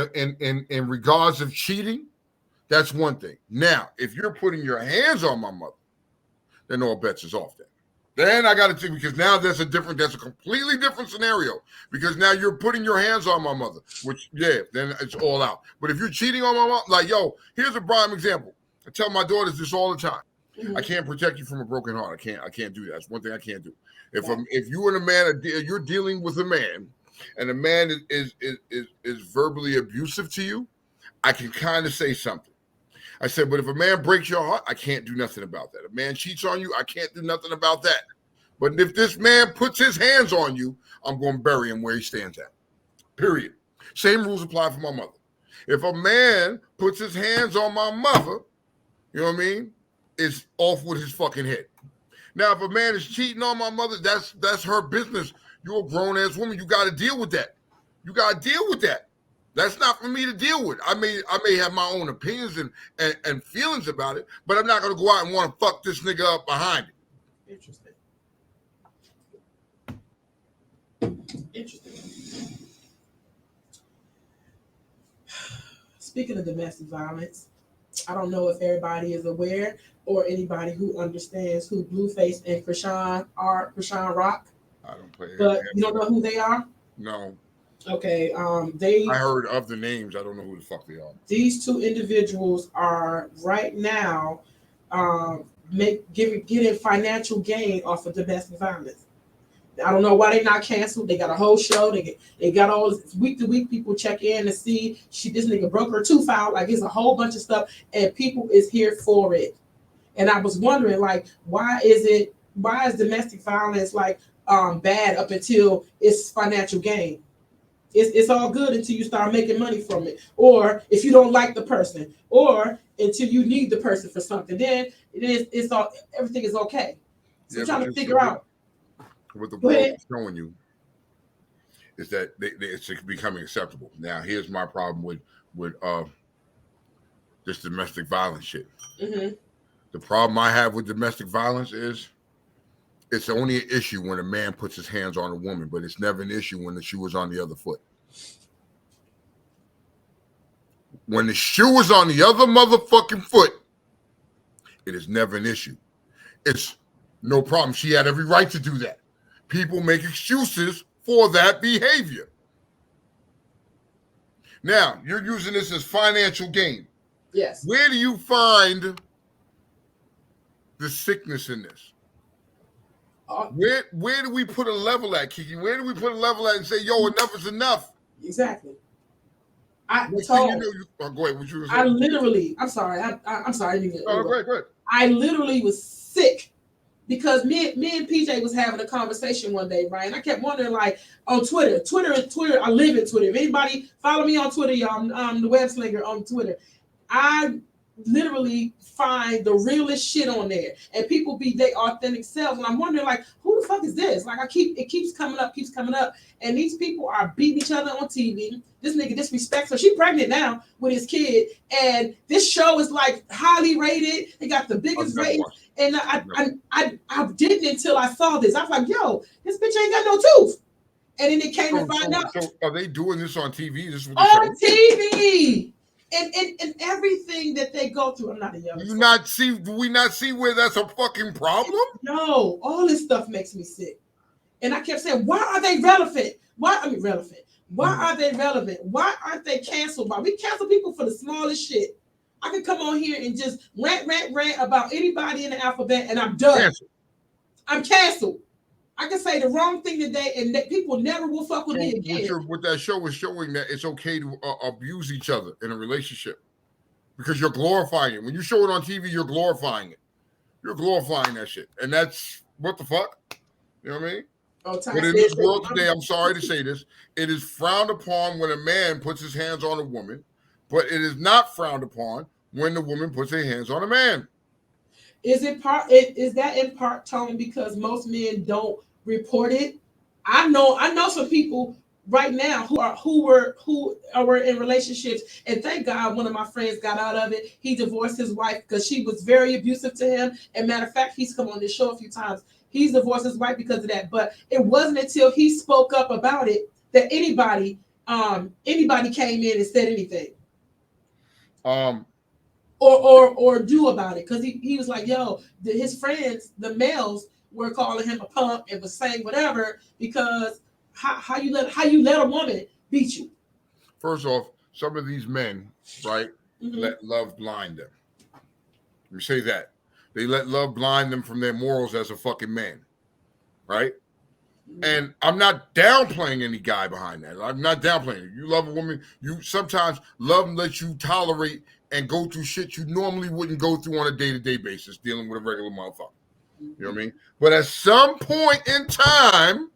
regards of cheating, that's one thing. Now, if you're putting your hands on my mother, then all bets is off. Then I got to think, because now that's a completely different scenario, because now you're putting your hands on my mother, which, then it's all out. But if you're cheating on my mom, like, here's a prime example. I tell my daughters this all the time. Mm-hmm. I can't protect you from a broken heart. I can't do that. That's one thing I can't do. If you and a man, you're dealing with a man, and a man is verbally abusive to you, I can kind of say something. I said, but if a man breaks your heart, I can't do nothing about that. If a man cheats on you, I can't do nothing about that. But if this man puts his hands on you, I'm going to bury him where he stands at. Period. Same rules apply for my mother. If a man puts his hands on my mother, you know what I mean, it's off with his fucking head. Now, if a man is cheating on my mother, that's her business. You're a grown-ass woman. You got to deal with that. That's not for me to deal with. I may have my own opinions and feelings about it, but I'm not going to go out and want to fuck this nigga up behind it. Interesting. Interesting. Speaking of domestic violence, I don't know if everybody is aware or anybody who understands who Blueface and Krishan Rock. I don't play. But you don't know who they are? No. Okay. I heard of the names. I don't know who the fuck they are. These two individuals are right now getting financial gain off of domestic violence. I don't know why they're not canceled. They got a whole show. They got all this week to week people check in to see this nigga broke her tooth out. Like it's a whole bunch of stuff, and people is here for it. And I was wondering, like, why is domestic violence like bad up until it's financial gain? It's all good until you start making money from it, or if you don't like the person, or until you need the person for something. Then everything is okay. So I'm trying to figure out. What the world is showing you is that it's becoming acceptable. Now, here's my problem with this domestic violence shit. Mm-hmm. The problem I have with domestic violence is it's only an issue when a man puts his hands on a woman, but it's never an issue when the shoe is on the other foot. When the shoe is on the other motherfucking foot, it is never an issue. It's no problem. She had every right to do that. People make excuses for that behavior. Now, you're using this as financial gain. Yes. Where do you find the sickness in this? Where do we put a level at, Kiki? Where do we put a level at and say, yo, enough is enough? Exactly. Go ahead. What you I literally, I'm sorry. I'm sorry. Oh, go ahead. I literally was sick because me and PJ was having a conversation one day, right? And I kept wondering, like, on Twitter, I live in Twitter. If anybody follow me on Twitter, y'all, I'm the Web Slinger on Twitter. I literally find the realest shit on there, and people be their authentic selves. And I'm wondering, like, who the fuck is this? Like, it keeps coming up, and these people are beating each other on TV. This nigga disrespects her. She's pregnant now with his kid, and this show is like highly rated. They got the biggest ratings, and I didn't until I saw this. I was like, yo, this bitch ain't got no tooth. And then it came to find out. So are they doing this on TV? This is what on TV. And everything that they go through, I'm not a young. Do we not see where that's a fucking problem? No, all this stuff makes me sick. And I kept saying, why are they relevant? Why are they relevant? Why aren't they canceled? We cancel people for the smallest shit. I can come on here and just rant about anybody in the alphabet, and I'm done. I'm canceled. I can say the wrong thing today, and people never will fuck with me again. What that show is showing, that it's okay to abuse each other in a relationship because you're glorifying it. When you show it on TV, you're glorifying it. You're glorifying that shit, and that's what the fuck. You know what I mean? But in this world today, I'm sorry to say this, it is frowned upon when a man puts his hands on a woman, but it is not frowned upon when the woman puts her hands on a man. Is that in part, Tone, because most men don't report it? I know some people right now who were in relationships, and thank God one of my friends got out of it. He divorced his wife because she was very abusive to him. And matter of fact, he's come on this show a few times. He's divorced his wife because of that. But it wasn't until he spoke up about it that anybody came in and said anything. Or do about it, because he was like, yo, his friends, the males, were calling him a punk and was saying whatever because how you let a woman beat you. First off, some of these men, right, let love blind them. Let me say that. They let love blind them from their morals as a fucking man, right? And I'm not downplaying any guy behind that. I'm not downplaying it. You love a woman, you sometimes love lets you tolerate and go through shit you normally wouldn't go through on a day-to-day basis dealing with a regular motherfucker. You know what I mean? But at some point in time,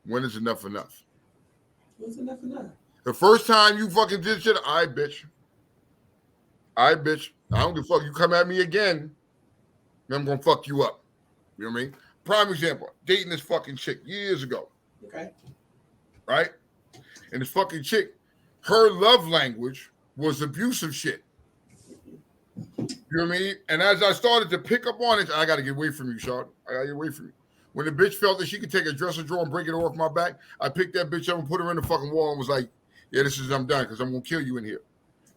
when is enough enough? What's enough enough? The first time you fucking did shit, I bitch. I don't give a fuck. You come at me again, then I'm gonna fuck you up. You know what I mean? Prime example, dating this fucking chick years ago. Okay. Right? And this fucking chick, her love language was abusive shit. You know what I mean? And as I started to pick up on it, I got to get away from you, Sean. I got to get away from you. When the bitch felt that she could take a dresser drawer and break it off my back, I picked that bitch up and put her in the fucking wall and was like, yeah, I'm done because I'm going to kill you in here.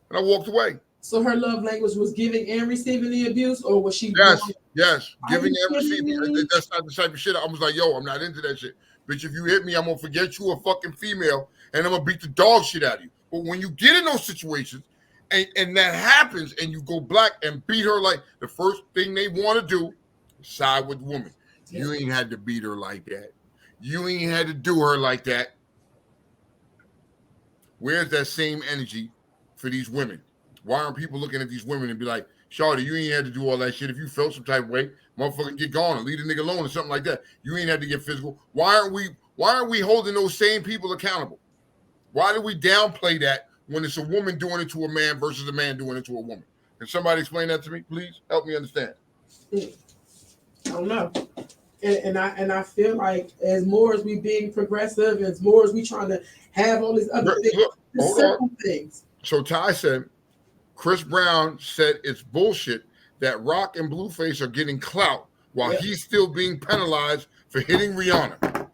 And I walked away. So her love language was giving and receiving the abuse, or was she? Yes. Giving and receiving. That's not the type of shit. I was like, yo, I'm not into that shit. Bitch, if you hit me, I'm going to forget you a fucking female and I'm going to beat the dog shit out of you. But when you get in those situations and that happens and you go black and beat her, like the first thing they want to do is side with the woman. You ain't had to beat her like that. You ain't had to do her like that. Where's that same energy for these women? Why aren't people looking at these women and be like, Shawty, you ain't had to do all that shit. If you felt some type of way, motherfucker, get gone and leave the nigga alone or something like that. You ain't had to get physical. Why aren't we holding those same people accountable? Why do we downplay that when it's a woman doing it to a man versus a man doing it to a woman? Can somebody explain that to me, please? Help me understand. I don't know. And I feel like as more as we being progressive, as more as we trying to have all these other things. So Ty said, Chris Brown said it's bullshit that Rock and Blueface are getting clout while he's still being penalized for hitting Rihanna.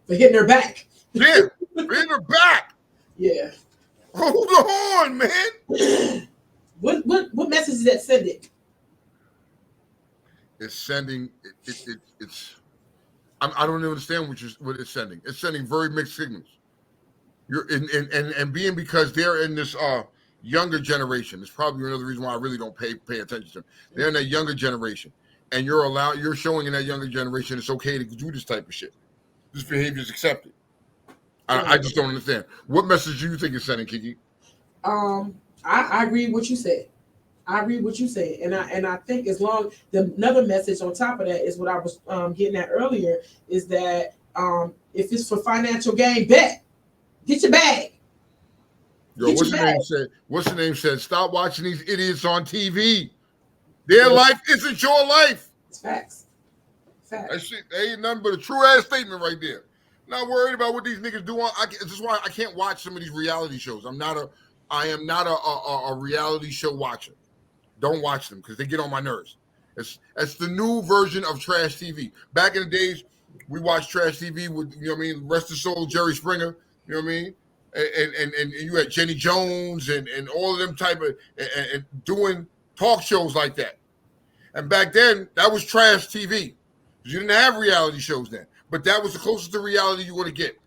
For hitting her back. Yeah, for hitting her back. Yeah. Hold on, man. What message is that sending? It's sending it's I don't understand what it's sending. It's sending very mixed signals. You're and being because they're in this younger generation. It's probably another reason why I really don't pay attention to them. They're in that younger generation, and you're showing in that younger generation it's okay to do this type of shit. This behavior is accepted. I just don't understand. What message do you think it's sending, Kiki? I agree with what you said. And I think as long another message on top of that is what I was getting at earlier is that if it's for financial gain, bet. Get your bag. Yo, what's the name said? Stop watching these idiots on TV. Their life isn't your life. It's facts. That shit ain't nothing but a true ass statement right there. Not worried about what these niggas do. This is why I can't watch some of these reality shows. I am not a reality show watcher. Don't watch them because they get on my nerves. It's the new version of trash TV. Back in the days, we watched trash TV with, you know what I mean, rest of soul, Jerry Springer, you know what I mean? And you had Jenny Jones and all of them type of and doing talk shows like that. And back then, that was trash TV. You didn't have reality shows then. But that was the closest to reality you want to get.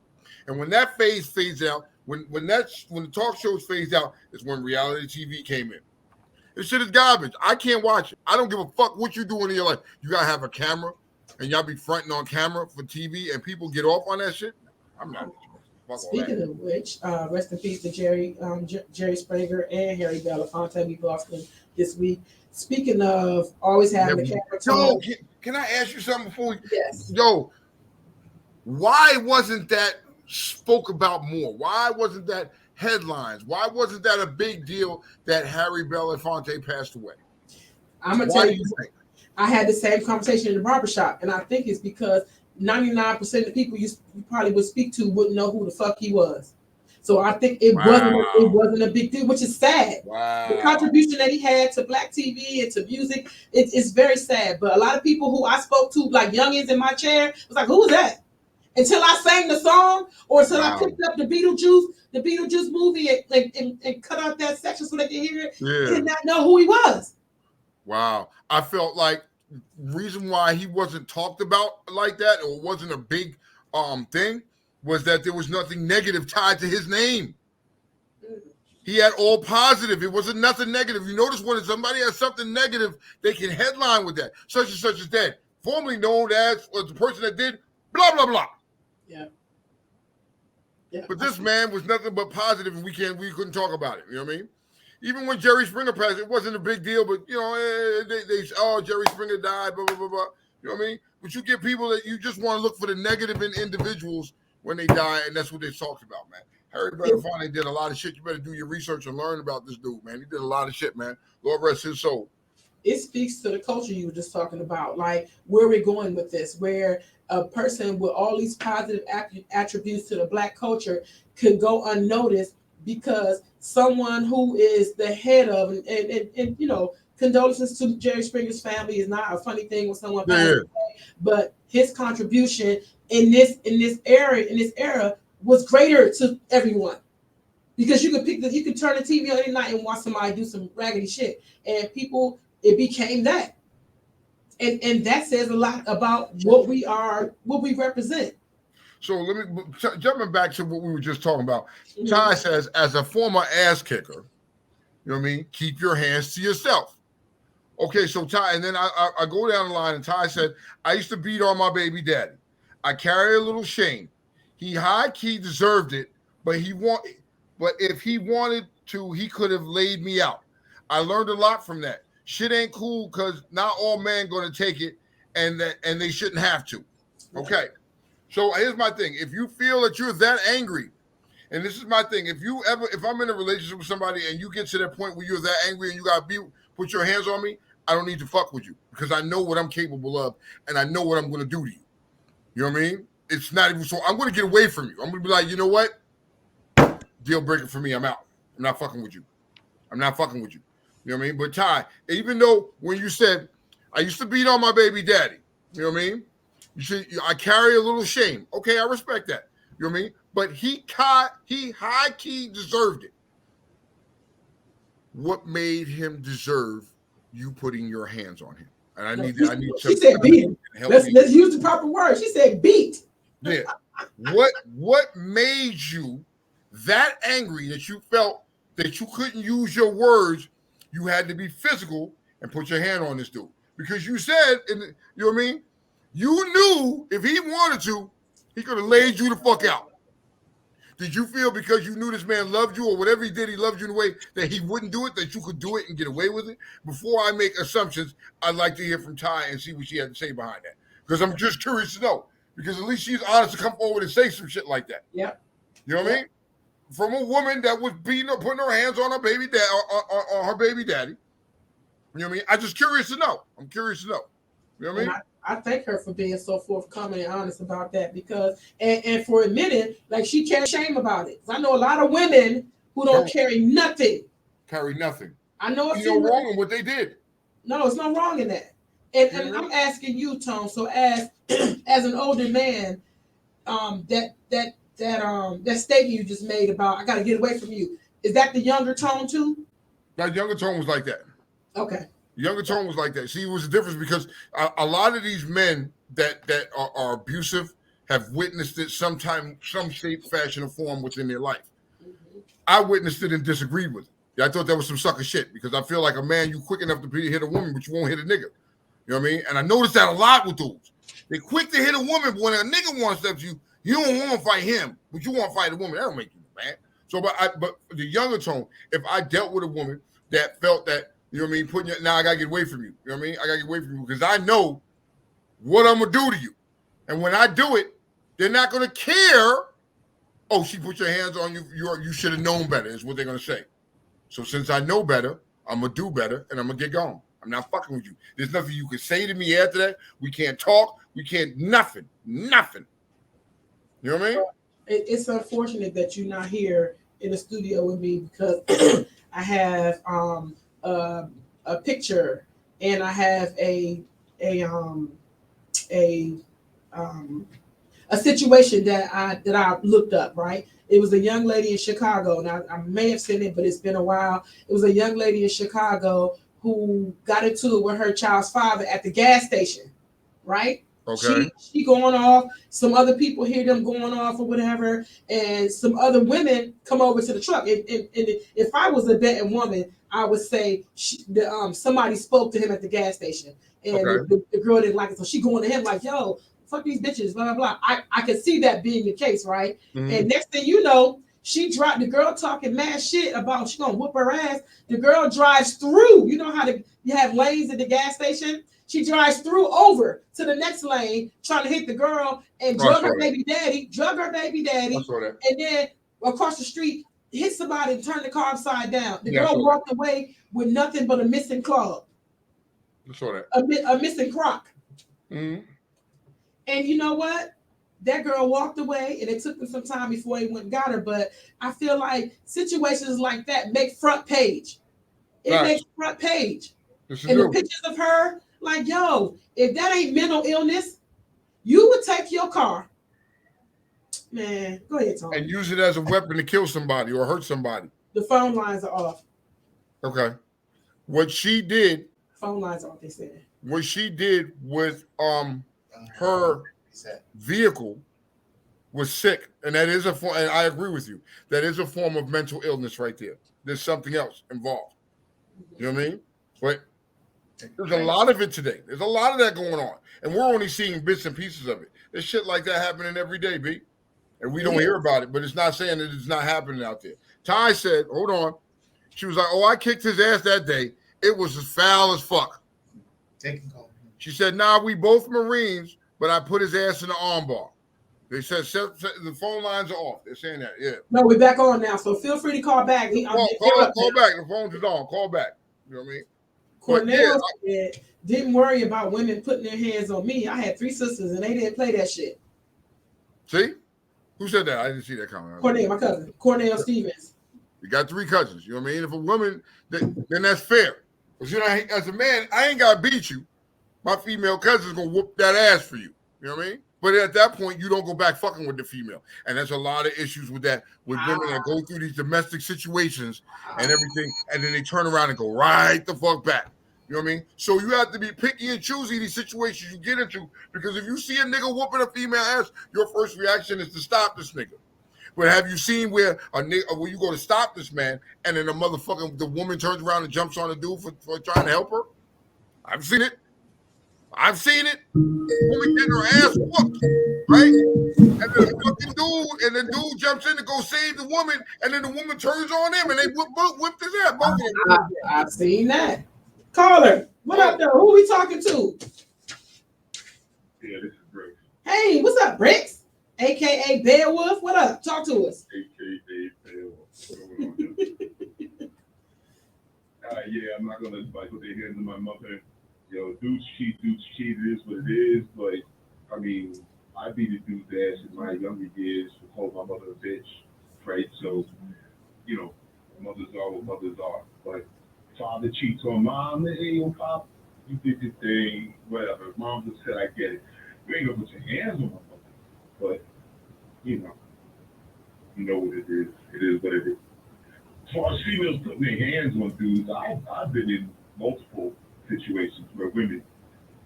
And when that phase fades out, when the talk shows phased out, is when reality TV came in. This shit is garbage. I can't watch it. I don't give a fuck what you're doing in your life. You gotta have a camera, and y'all be fronting on camera for TV, and people get off on that shit. I'm not. Speaking of which, rest in peace to Jerry Springer and Harry Belafonte. We lost them this week. Speaking of always having the camera. Can I ask you something before we? Yes. Yo, why wasn't that spoke about more? Why wasn't that headlines? Why wasn't that a big deal that Harry Belafonte passed away? I'm gonna tell you, I had the same conversation in the barbershop, and I think it's because 99% of the people you probably would speak to wouldn't know who the fuck he was. So I think it wasn't a big deal, which is sad. Wow. The contribution that he had to Black TV and to music, it's very sad. But a lot of people who I spoke to, like youngins in my chair, was like, "Who was that?" Until I sang the song, or until I picked up the Beetlejuice movie and cut out that section so they could hear it. Did not know who he was. Wow. I felt like reason why he wasn't talked about like that or wasn't a big thing was that there was nothing negative tied to his name. He had all positive. It wasn't nothing negative. You notice when somebody has something negative, they can headline with that. Such and such is dead. Formerly known as the person that did blah, blah, blah. Yeah. But this man was nothing but positive, and we couldn't talk about it. You know what I mean? Even when Jerry Springer passed, it wasn't a big deal. But you know, Jerry Springer died, blah blah blah blah. You know what I mean? But you get people that you just want to look for the negative in individuals when they die, and that's what they talked about, man. Harry Belafonte did a lot of shit. You better do your research and learn about this dude, man. He did a lot of shit, man. Lord rest his soul. It speaks to the culture you were just talking about, like where we're going with this, where a person with all these positive attributes to the Black culture could go unnoticed because someone who is the head of, and you know, condolences to Jerry Springer's family is not a funny thing when someone passes away. But his contribution in this era was greater to everyone. Because you can turn the TV on any night and watch somebody do some raggedy shit. And people, it became that. And that says a lot about what we are, what we represent. So let me jumping back to what we were just talking about. Ty says, as a former ass kicker, you know what I mean? Keep your hands to yourself. Okay, so Ty, and then I go down the line, and Ty said, I used to beat on my baby daddy. I carry a little shame. He high-key deserved it, but if he wanted to, he could have laid me out. I learned a lot from that. Shit ain't cool because not all men gonna take it, and they shouldn't have to. Okay. So here's my thing. If you feel that you're that angry, and this is my thing, if I'm in a relationship with somebody and you get to that point where you're that angry and you got to put your hands on me, I don't need to fuck with you because I know what I'm capable of and I know what I'm going to do to you. You know what I mean? It's not even so. I'm going to get away from you. I'm going to be like, you know what? Deal breaker for me. I'm out. I'm not fucking with you. I'm not fucking with you. You know what I mean? But Ty, even though when you said, I used to beat on my baby daddy, you know what I mean? I carry a little shame. Okay, I respect that. You know what I mean? But he high-key deserved it. What made him deserve you putting your hands on him? And I need she said beat. Let's use the proper word. She said beat. Yeah. What made you that angry that you felt that you couldn't use your words? You had to be physical and put your hand on this dude. Because you said, you know what I mean? You knew if he wanted to, he could have laid you the fuck out. Did you feel because you knew this man loved you or whatever he did, he loved you in a way that he wouldn't do it, that you could do it and get away with it? Before I make assumptions, I'd like to hear from Ty and see what she had to say behind that. Because I'm just curious to know. Because at least she's honest to come forward and say some shit like that. Yep. You know what I mean? From a woman that was beating her, putting her hands on her baby dad, on her baby daddy. You know what I mean? I'm just curious to know. I'm curious to know. You know what I mean? I thank her for being so forthcoming and honest about that because and for admitting like she carries shame about it. I know a lot of women who don't carry nothing. Carry nothing. I know there's no wrong in what they did. No, there's no wrong in that. And I'm asking you, Tone. So as an older man, that statement you just made about I got to get away from you. Is that the younger Tone too? That younger Tone was like that. Okay. Younger Tone was like that. See, it was a difference because a lot of these men that are abusive have witnessed it some shape, fashion, or form within their life. Mm-hmm. I witnessed it and disagreed with it. Yeah, I thought that was some sucker shit because I feel like a man, you quick enough to hit a woman, but you won't hit a nigga. You know what I mean? And I noticed that a lot with dudes. They're quick to hit a woman, but when a nigga wants to step to you, you don't want to fight him, but you want to fight a woman. That don't make you man. So, but the younger Tone, if I dealt with a woman that felt that, you know what I mean? Now I gotta get away from you. You know what I mean? I gotta get away from you because I know what I'm gonna do to you. And when I do it, they're not gonna care. Oh, she put your hands on you. You should have known better, is what they're gonna say. So since I know better, I'm gonna do better and I'm gonna get going. I'm not fucking with you. There's nothing you can say to me after that. We can't talk. We can't nothing. Nothing. You know what I mean? It's unfortunate that you're not here in the studio with me because I have a picture and I have a situation that I looked up, right? It was a young lady in Chicago, and I may have seen it, but it's been a while. It was a young lady in Chicago who got into it with her child's father at the gas station, right? Okay. She going off. Some other people hear them going off or whatever, and some other women come over to the truck. And if I was a betting woman, I would say somebody spoke to him at the gas station, and the girl didn't like it, so she going to him like, "Yo, fuck these bitches," blah blah blah. I could see that being the case, right? Mm-hmm. And next thing you know, she dropped the girl talking mad shit about she gonna whoop her ass. The girl drives through. You know how you have lanes at the gas station. She drives through over to the next lane, trying to hit the girl and drug her baby daddy, and then across the street hit somebody and turned the car upside down. The girl walked away with nothing but a missing claw. A missing crock. Mm-hmm. And you know what? That girl walked away, and it took them some time before they went and got her. But I feel like situations like that make front page. It makes front page. And the pictures of her, Like, yo, if that ain't mental illness, you would take your car. Man, go ahead, Tom. And use it as a weapon to kill somebody or hurt somebody. The phone lines are off. Okay. What she did. Phone lines are off, they said. What she did with her vehicle was sick. And that is a form, and I agree with you. That is a form of mental illness right there. There's something else involved. You know what I mean? But there's a lot of it today. There's a lot of that going on. And we're only seeing bits and pieces of it. There's shit like that happening every day, B. And we don't hear about it, but it's not saying that it's not happening out there. Ty said, hold on. She was like, oh, I kicked his ass that day. It was as foul as fuck. She said, nah, we both Marines, but I put his ass in the armbar. They said the phone lines are off. They're saying that, yeah. No, we're back on now, so feel free to call back. Call back. The phone's is on. Call back. You know what I mean? Cornell said, didn't worry about women putting their hands on me. I had 3 sisters, and they didn't play that shit. See? Who said that? I didn't see that comment. Cornell, my cousin. Cornell Stevens. You got 3 cousins. You know what I mean? If a woman, then that's fair. But you know, as a man, I ain't got to beat you. My female cousin's going to whoop that ass for you. You know what I mean? But at that point, you don't go back fucking with the female. And there's a lot of issues with that, with women that go through these domestic situations and everything, and then they turn around and go right the fuck back. You know what I mean? So you have to be picky and choosy these situations you get into, because if you see a nigga whooping a female ass, your first reaction is to stop this nigga. But have you seen where where you go to stop this man, and then the woman turns around and jumps on the dude for trying to help her? I've seen it. Woman getting her ass whooped, right? And then the fucking dude jumps in to go save the woman, and then the woman turns on him, and they whipped his ass. Both of them. I've seen that. Caller, what up, though? Who we talking to? Yeah, this is Bricks. Hey, what's up, Bricks? AKA Beowulf. What up? Talk to us. AKA Beowulf. Yeah, I'm not gonna like put their hands on my mother. Dudes cheat, it is what it is. But I mean, I beat a dude's ass in my younger years for calling my mother a bitch, right? So, mothers are what mothers are. But father cheats on mom, hey, pop, you did your thing, whatever. Mom just said, I get it. You ain't gonna put your hands on my mother. But, you know what it is. It is what it is. As far as females putting their hands on dudes, I've been in multiple situations where women,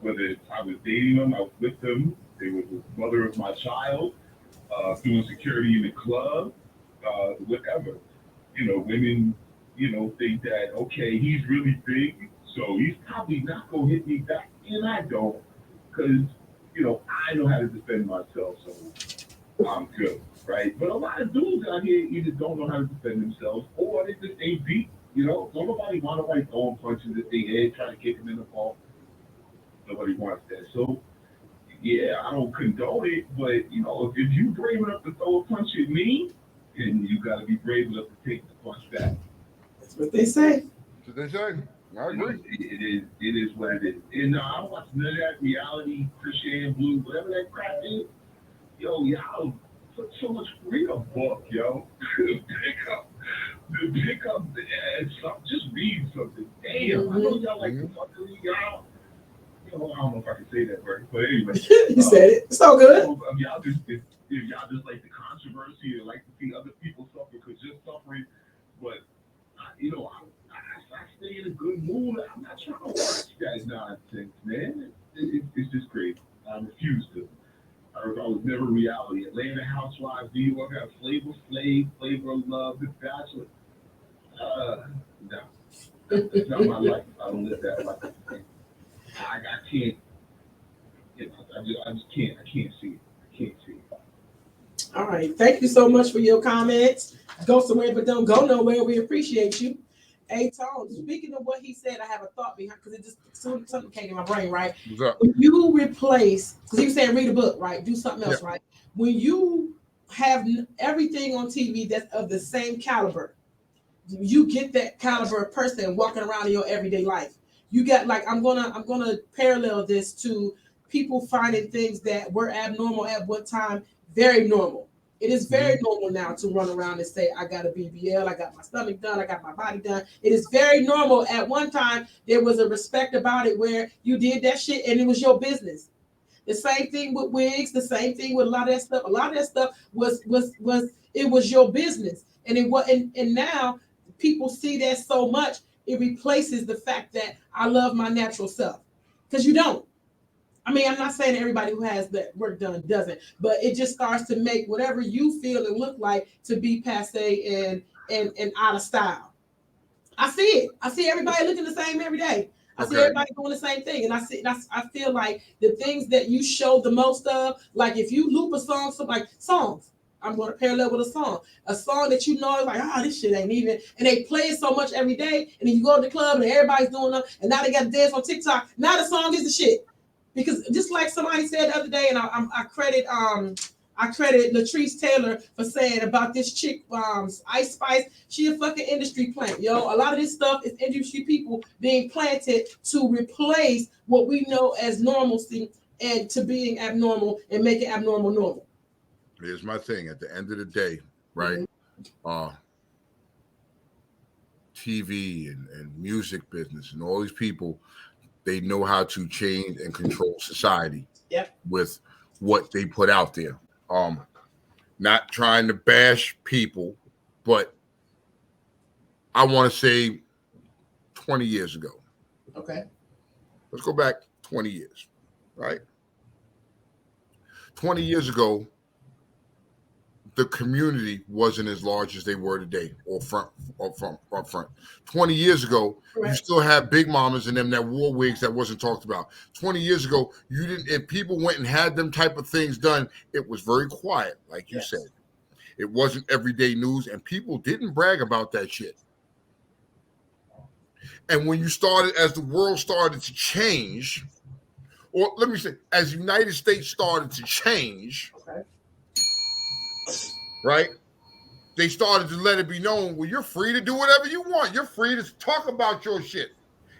whether I was dating them, I was with them, they were the mother of my child, doing security in the club, whatever. Women, think that, okay, he's really big, so he's probably not going to hit me back, and I don't, because, I know how to defend myself, so I'm good, right? But a lot of dudes out here either don't know how to defend themselves, or they just ain't deep. Don't nobody want to like throwing punches at their head, trying to kick them in the ball. Nobody wants that. So, yeah, I don't condone it, but, if you brave enough to throw a punch at me, then you got to be brave enough to take the punch back. That's what they say. That's what they say. I agree. It is what it is. And I don't watch none of that reality, Christian Blue, whatever that crap is. Y'all put so much freedom book, yo. Pick up and just read something. Damn, I know y'all like to fuck with y'all. I don't know if I can say that right, but anyway. You said it. It's all good. Y'all just like the controversy and like to see other people suffer because you're suffering. But I stay in a good mood. I'm not trying to watch that nonsense, man. It's just crazy. I refuse to. I was never reality. Atlanta Housewives, New York, got Flavor Flav, Flavor of Love, The Bachelor. No, that's not my life. I don't live that life. I can't. I just can't. I can't see it. I can't see it. All right. Thank you so much for your comments. Go somewhere, but don't go nowhere. We appreciate you. Hey, Tone, speaking of what he said, I have a thought behind, because it just something came in my brain, right? When you replace, because he was saying read a book, right? Do something else, right? When you have everything on TV that's of the same caliber, you get that caliber of person walking around in your everyday life. You got like, I'm gonna parallel this to people finding things that were abnormal at one time very normal. It is very normal now to run around and say, I got a BBL, I got my stomach done, I got my body done. It is very normal. At one time, there was a respect about it where you did that shit and it was your business. The same thing with wigs, the same thing with a lot of that stuff. A lot of that stuff was it was your business. And it was and now people see that so much, it replaces the fact that I love my natural self. Because you don't. I mean, I'm not saying everybody who has that work done doesn't, but it just starts to make whatever you feel and look like to be passe and out of style. I see it. I see everybody looking the same every day. I see everybody doing the same thing, and I feel like the things that you show the most of, like if you loop a song, so like songs. I'm going to parallel with a song that you know is like, this shit ain't even, and they play it so much every day, and then you go to the club and everybody's doing it, and now they got to dance on TikTok. Now the song is the shit. Because just like somebody said the other day, and I credit Latrice Taylor for saying about this chick, Ice Spice, she a fucking industry plant, yo. A lot of this stuff is industry people being planted to replace what we know as normalcy and to being abnormal and make it abnormal normal. Here's my thing. At the end of the day, right? TV and music business and all these people, they know how to change and control society with what they put out there. Not trying to bash people, but I want to say 20 years ago. Okay. Let's go back 20 years, right? 20 years ago, the community wasn't as large as they were today, or front. 20 years ago, you still had big mamas and them that wore wigs that wasn't talked about. 20 years ago, you didn't. If people went and had them type of things done, it was very quiet, like you said. It wasn't everyday news, and people didn't brag about that shit. And when you started, as the world started to change, or let me say, as the United States started to change. Right? They started to let it be known, well, you're free to do whatever you want. You're free to talk about your shit.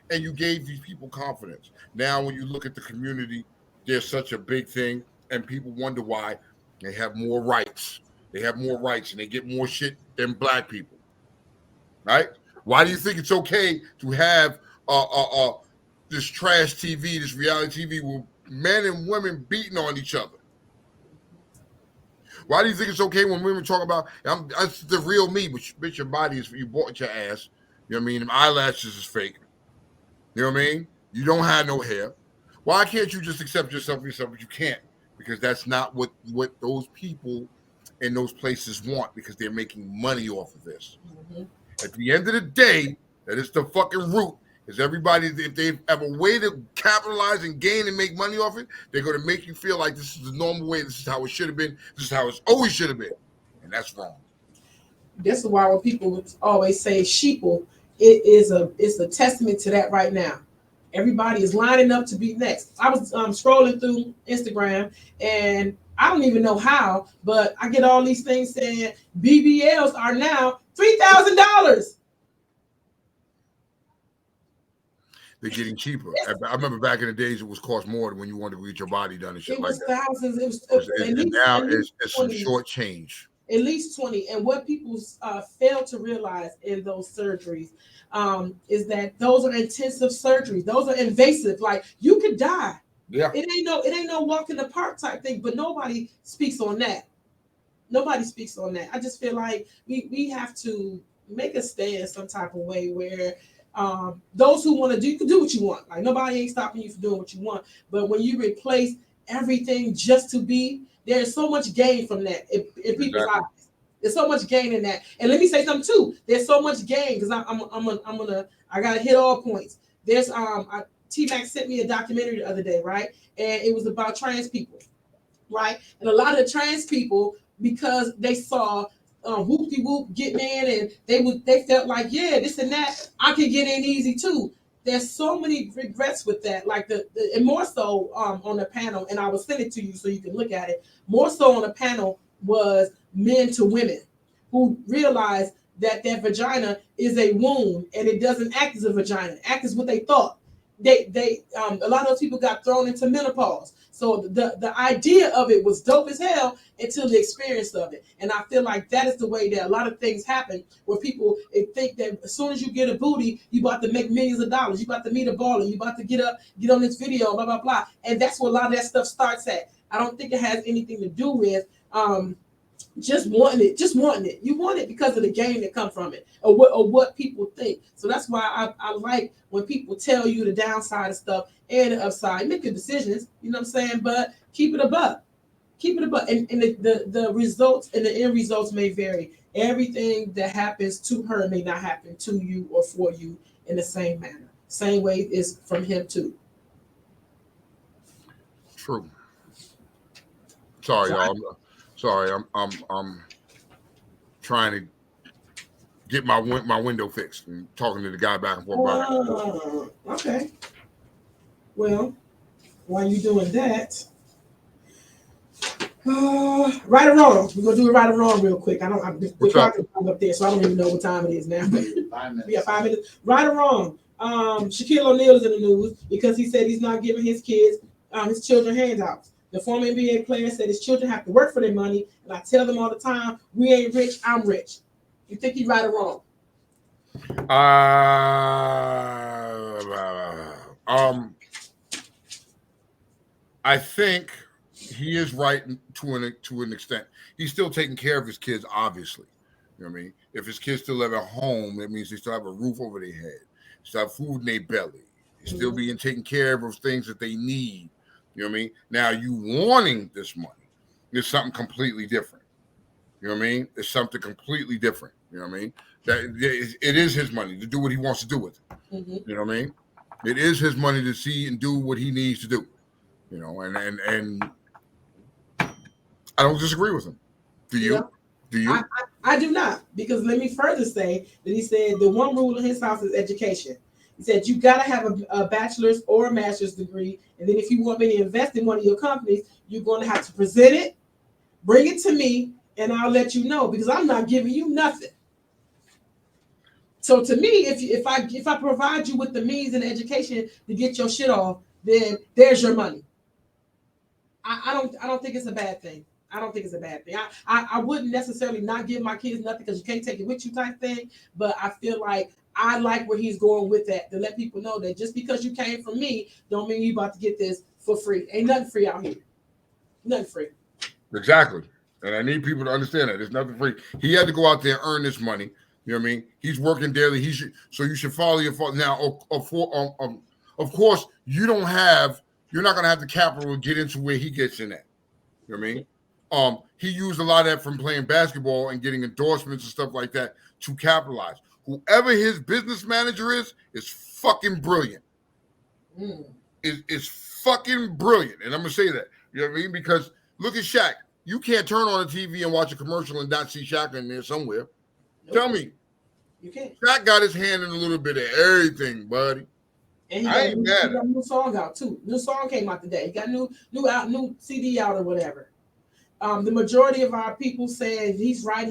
And you gave these people confidence. Now, when you look at the community, there's such a big thing, and people wonder why they have more rights. They have more rights, and they get more shit than black people. Right? Why do you think it's okay to have this trash TV, this reality TV, with men and women beating on each other? Why do you think it's okay when women talk about, that's the real me, but bitch, your body is, you bought your ass. You know what I mean? Them eyelashes is fake. You know what I mean? You don't have no hair. Why can't you just accept yourself, but you can't? Because that's not what those people in those places want, because they're making money off of this. At the end of the day, that is the fucking root. Is everybody, if they have a way to capitalize and gain and make money off it, they're going to make you feel like this is the normal way. This is how it should have been. This is how it always should have been. And that's wrong. This is why when people always say sheeple, it's a testament to that right now. Everybody is lining up to be next. I was scrolling through Instagram, and I don't even know how, but I get all these things saying BBLs are now $3,000. They're getting cheaper. I remember back in the days, it was cost more than when you wanted to get your body done and shit like that. Thousands. Now it's some short change. At least 20. And what people fail to realize in those surgeries is that those are intensive surgeries. Those are invasive. Like, you could die. Yeah. It ain't no walk in the park type thing, but nobody speaks on that. Nobody speaks on that. I just feel like we have to make a stand some type of way where those who want to do, you can do what you want. Like, nobody ain't stopping you from doing what you want. But when you replace everything just to be, there's so much gain from that in people's eyes. There's so much gain in that. And let me say something too. There's so much gain because I gotta hit all points. There's T-Mac sent me a documentary the other day, right? And it was about trans people, right? And a lot of the trans people, because they saw whoop-de-whoop getting in, and they felt like, yeah, this and that, I can get in easy too. There's so many regrets with that, like and more so on the panel, and I will send it to you so you can look at it. More so on the panel was men to women who realized that their vagina is a wound and it doesn't act as a vagina, it acts as what they thought. a lot of those people got thrown into menopause. So the idea of it was dope as hell until the experience of it. And I feel like that is the way that a lot of things happen, where people think that as soon as you get a booty, you about to make millions of dollars. You about to meet a baller. You about to get on this video, blah, blah, blah. And that's where a lot of that stuff starts at. I don't think it has anything to do with just wanting it. You want it because of the gain that comes from it, or what people think. So that's why I like when people tell you the downside of stuff and the upside. Make your decisions, you know what I'm saying? But keep it above. And the results and the end results may vary. Everything that happens to her may not happen to you or for you in the same manner. Same way is from him too. True. Sorry, y'all. Sorry, I'm trying to get my window fixed and talking to the guy back and forth. Okay. Well, while you doing that, right or wrong, we're gonna do it right or wrong real quick. We're talking up there, so I don't even know what time it is now. 5 minutes. We got 5 minutes. Right or wrong? Shaquille O'Neal is in the news because he said he's not giving his children handouts. The former NBA player said his children have to work for their money, and I tell them all the time, we ain't rich, I'm rich. You think he's right or wrong? I think he is right to an extent. He's still taking care of his kids, obviously. You know what I mean? If his kids still live at home, that means they still have a roof over their head, still have food in their belly, still being taken care of things that they need. You know what I mean? Now, you wanting this money is something completely different. You know what I mean? It's something completely different. You know what I mean? That it is his money to do what he wants to do with it. Mm-hmm. You know what I mean? It is his money to see and do what he needs to do. You know, and I don't disagree with him. Do you? Yeah. Do you? I do not, because let me further say that he said the one rule in his house is education. He said you got to have a bachelor's or a master's degree, and then if you want me to invest in one of your companies, you're going to have to present it, bring it to me, and I'll let you know, because I'm not giving you nothing. So to me, if I provide you with the means and education to get your shit off, then there's your money. I don't think it's a bad thing. I don't think it's a bad thing. I wouldn't necessarily not give my kids nothing because you can't take it with you type thing, but I feel like I like where he's going with that, to let people know that just because you came from me don't mean you about to get this for free. Ain't nothing free out here. Nothing free. Exactly. And I need people to understand that. There's nothing free. He had to go out there and earn this money. You know what I mean? He's working daily. So you should follow your father. Now, of course, you're not going to have the capital to get into where he gets in at. You know what I mean? He used a lot of that from playing basketball and getting endorsements and stuff like that to capitalize. Whoever his business manager is fucking brilliant. Is fucking brilliant. And I'm going to say that. You know what I mean? Because look at Shaq. You can't turn on the TV and watch a commercial and not see Shaq in there somewhere. Nope. Tell me. You can't. Shaq got his hand in a little bit of everything, buddy. And he got a new song out too. New song came out today. He got new CD out or whatever. The majority of our people said he's right.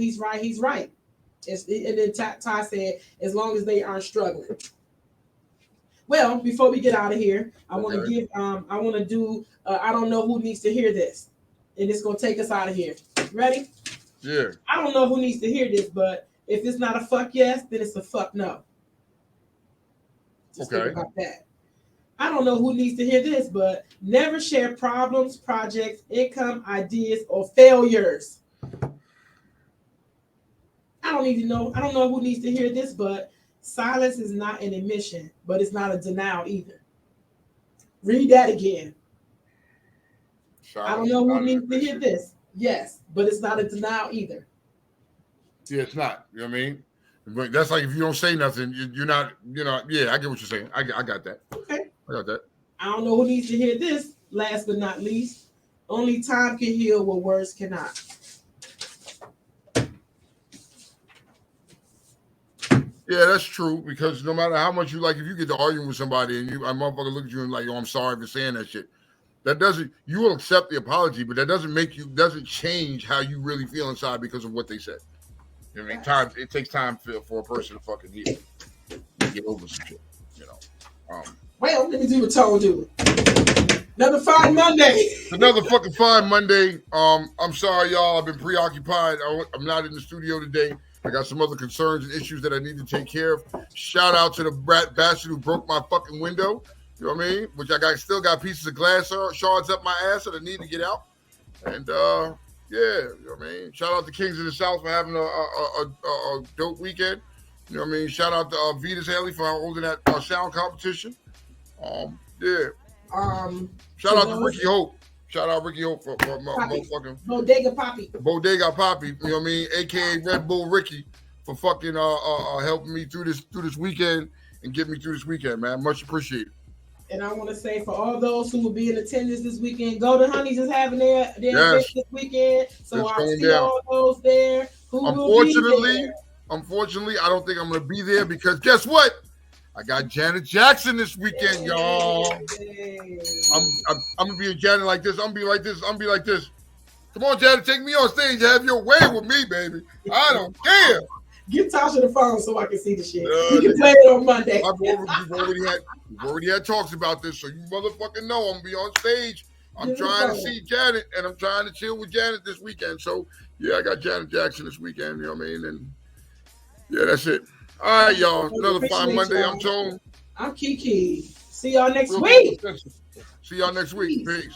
And then Ty said, as long as they aren't struggling. Well, before we get out of here, I want to do I don't know who needs to hear this. And it's going to take us out of here. Ready? Yeah. I don't know who needs to hear this, but if it's not a fuck yes, then it's a fuck no. Just think about that. I don't know who needs to hear this, but never share problems, projects, income, ideas, or failures. I don't know who needs to hear this, but silence is not an admission, but it's not a denial either. Read that again. I don't know who needs to hear this. Yes, but it's not a denial either. Yeah, it's not. You know what I mean? But that's like if you don't say nothing, you're not, yeah, I get what you're saying. I got that. Okay. I got that. I don't know who needs to hear this. Last but not least, only time can heal what words cannot. Yeah, that's true, because no matter how much you if you get to arguing with somebody and a motherfucker look at you and like, oh, I'm sorry for saying that shit. You will accept the apology, but that doesn't change how you really feel inside because of what they said. You know what I mean? It takes time for a person to fucking heal and get over some shit, Well, let me do what Tone do. Another fine Monday. Another fucking fine Monday. I'm sorry, y'all. I've been preoccupied. I'm not in the studio today. I got some other concerns and issues that I need to take care of. Shout out to the bastard who broke my fucking window. You know what I mean? Which still got pieces of glass shards up my ass that I need to get out. And yeah, you know what I mean? Shout out to Kings of the South for having a dope weekend. You know what I mean? Shout out to Vetus Haley for holding that sound competition. Yeah. Shout out to Ricky Hope. Shout out Ricky Hope for motherfucking Bodega Poppy. Bodega Poppy, you know what I mean? AKA Red Bull Ricky for fucking helping me through this weekend and getting me through this weekend, man. Much appreciated. And I want to say for all those who will be in attendance this weekend, Golden Honeys is having their event this weekend. So I'll see all those there. Unfortunately, I don't think I'm going to be there because guess what? I got Janet Jackson this weekend, y'all. I'm gonna be a Janet like this. I'm gonna be like this. I'm gonna be like this. Come on, Janet, take me on stage. Have your way with me, baby. I don't care. Give Tasha the phone so I can see the shit. We can play it on Monday. We've already had talks about this, so you motherfucking know I'm gonna be on stage. I'm trying to see Janet, and I'm trying to chill with Janet this weekend. So yeah, I got Janet Jackson this weekend. You know what I mean? And yeah, that's it. All right, y'all. Another fine Monday. I'm Tone. I'm Kiki. See y'all next week. See y'all next week. Peace.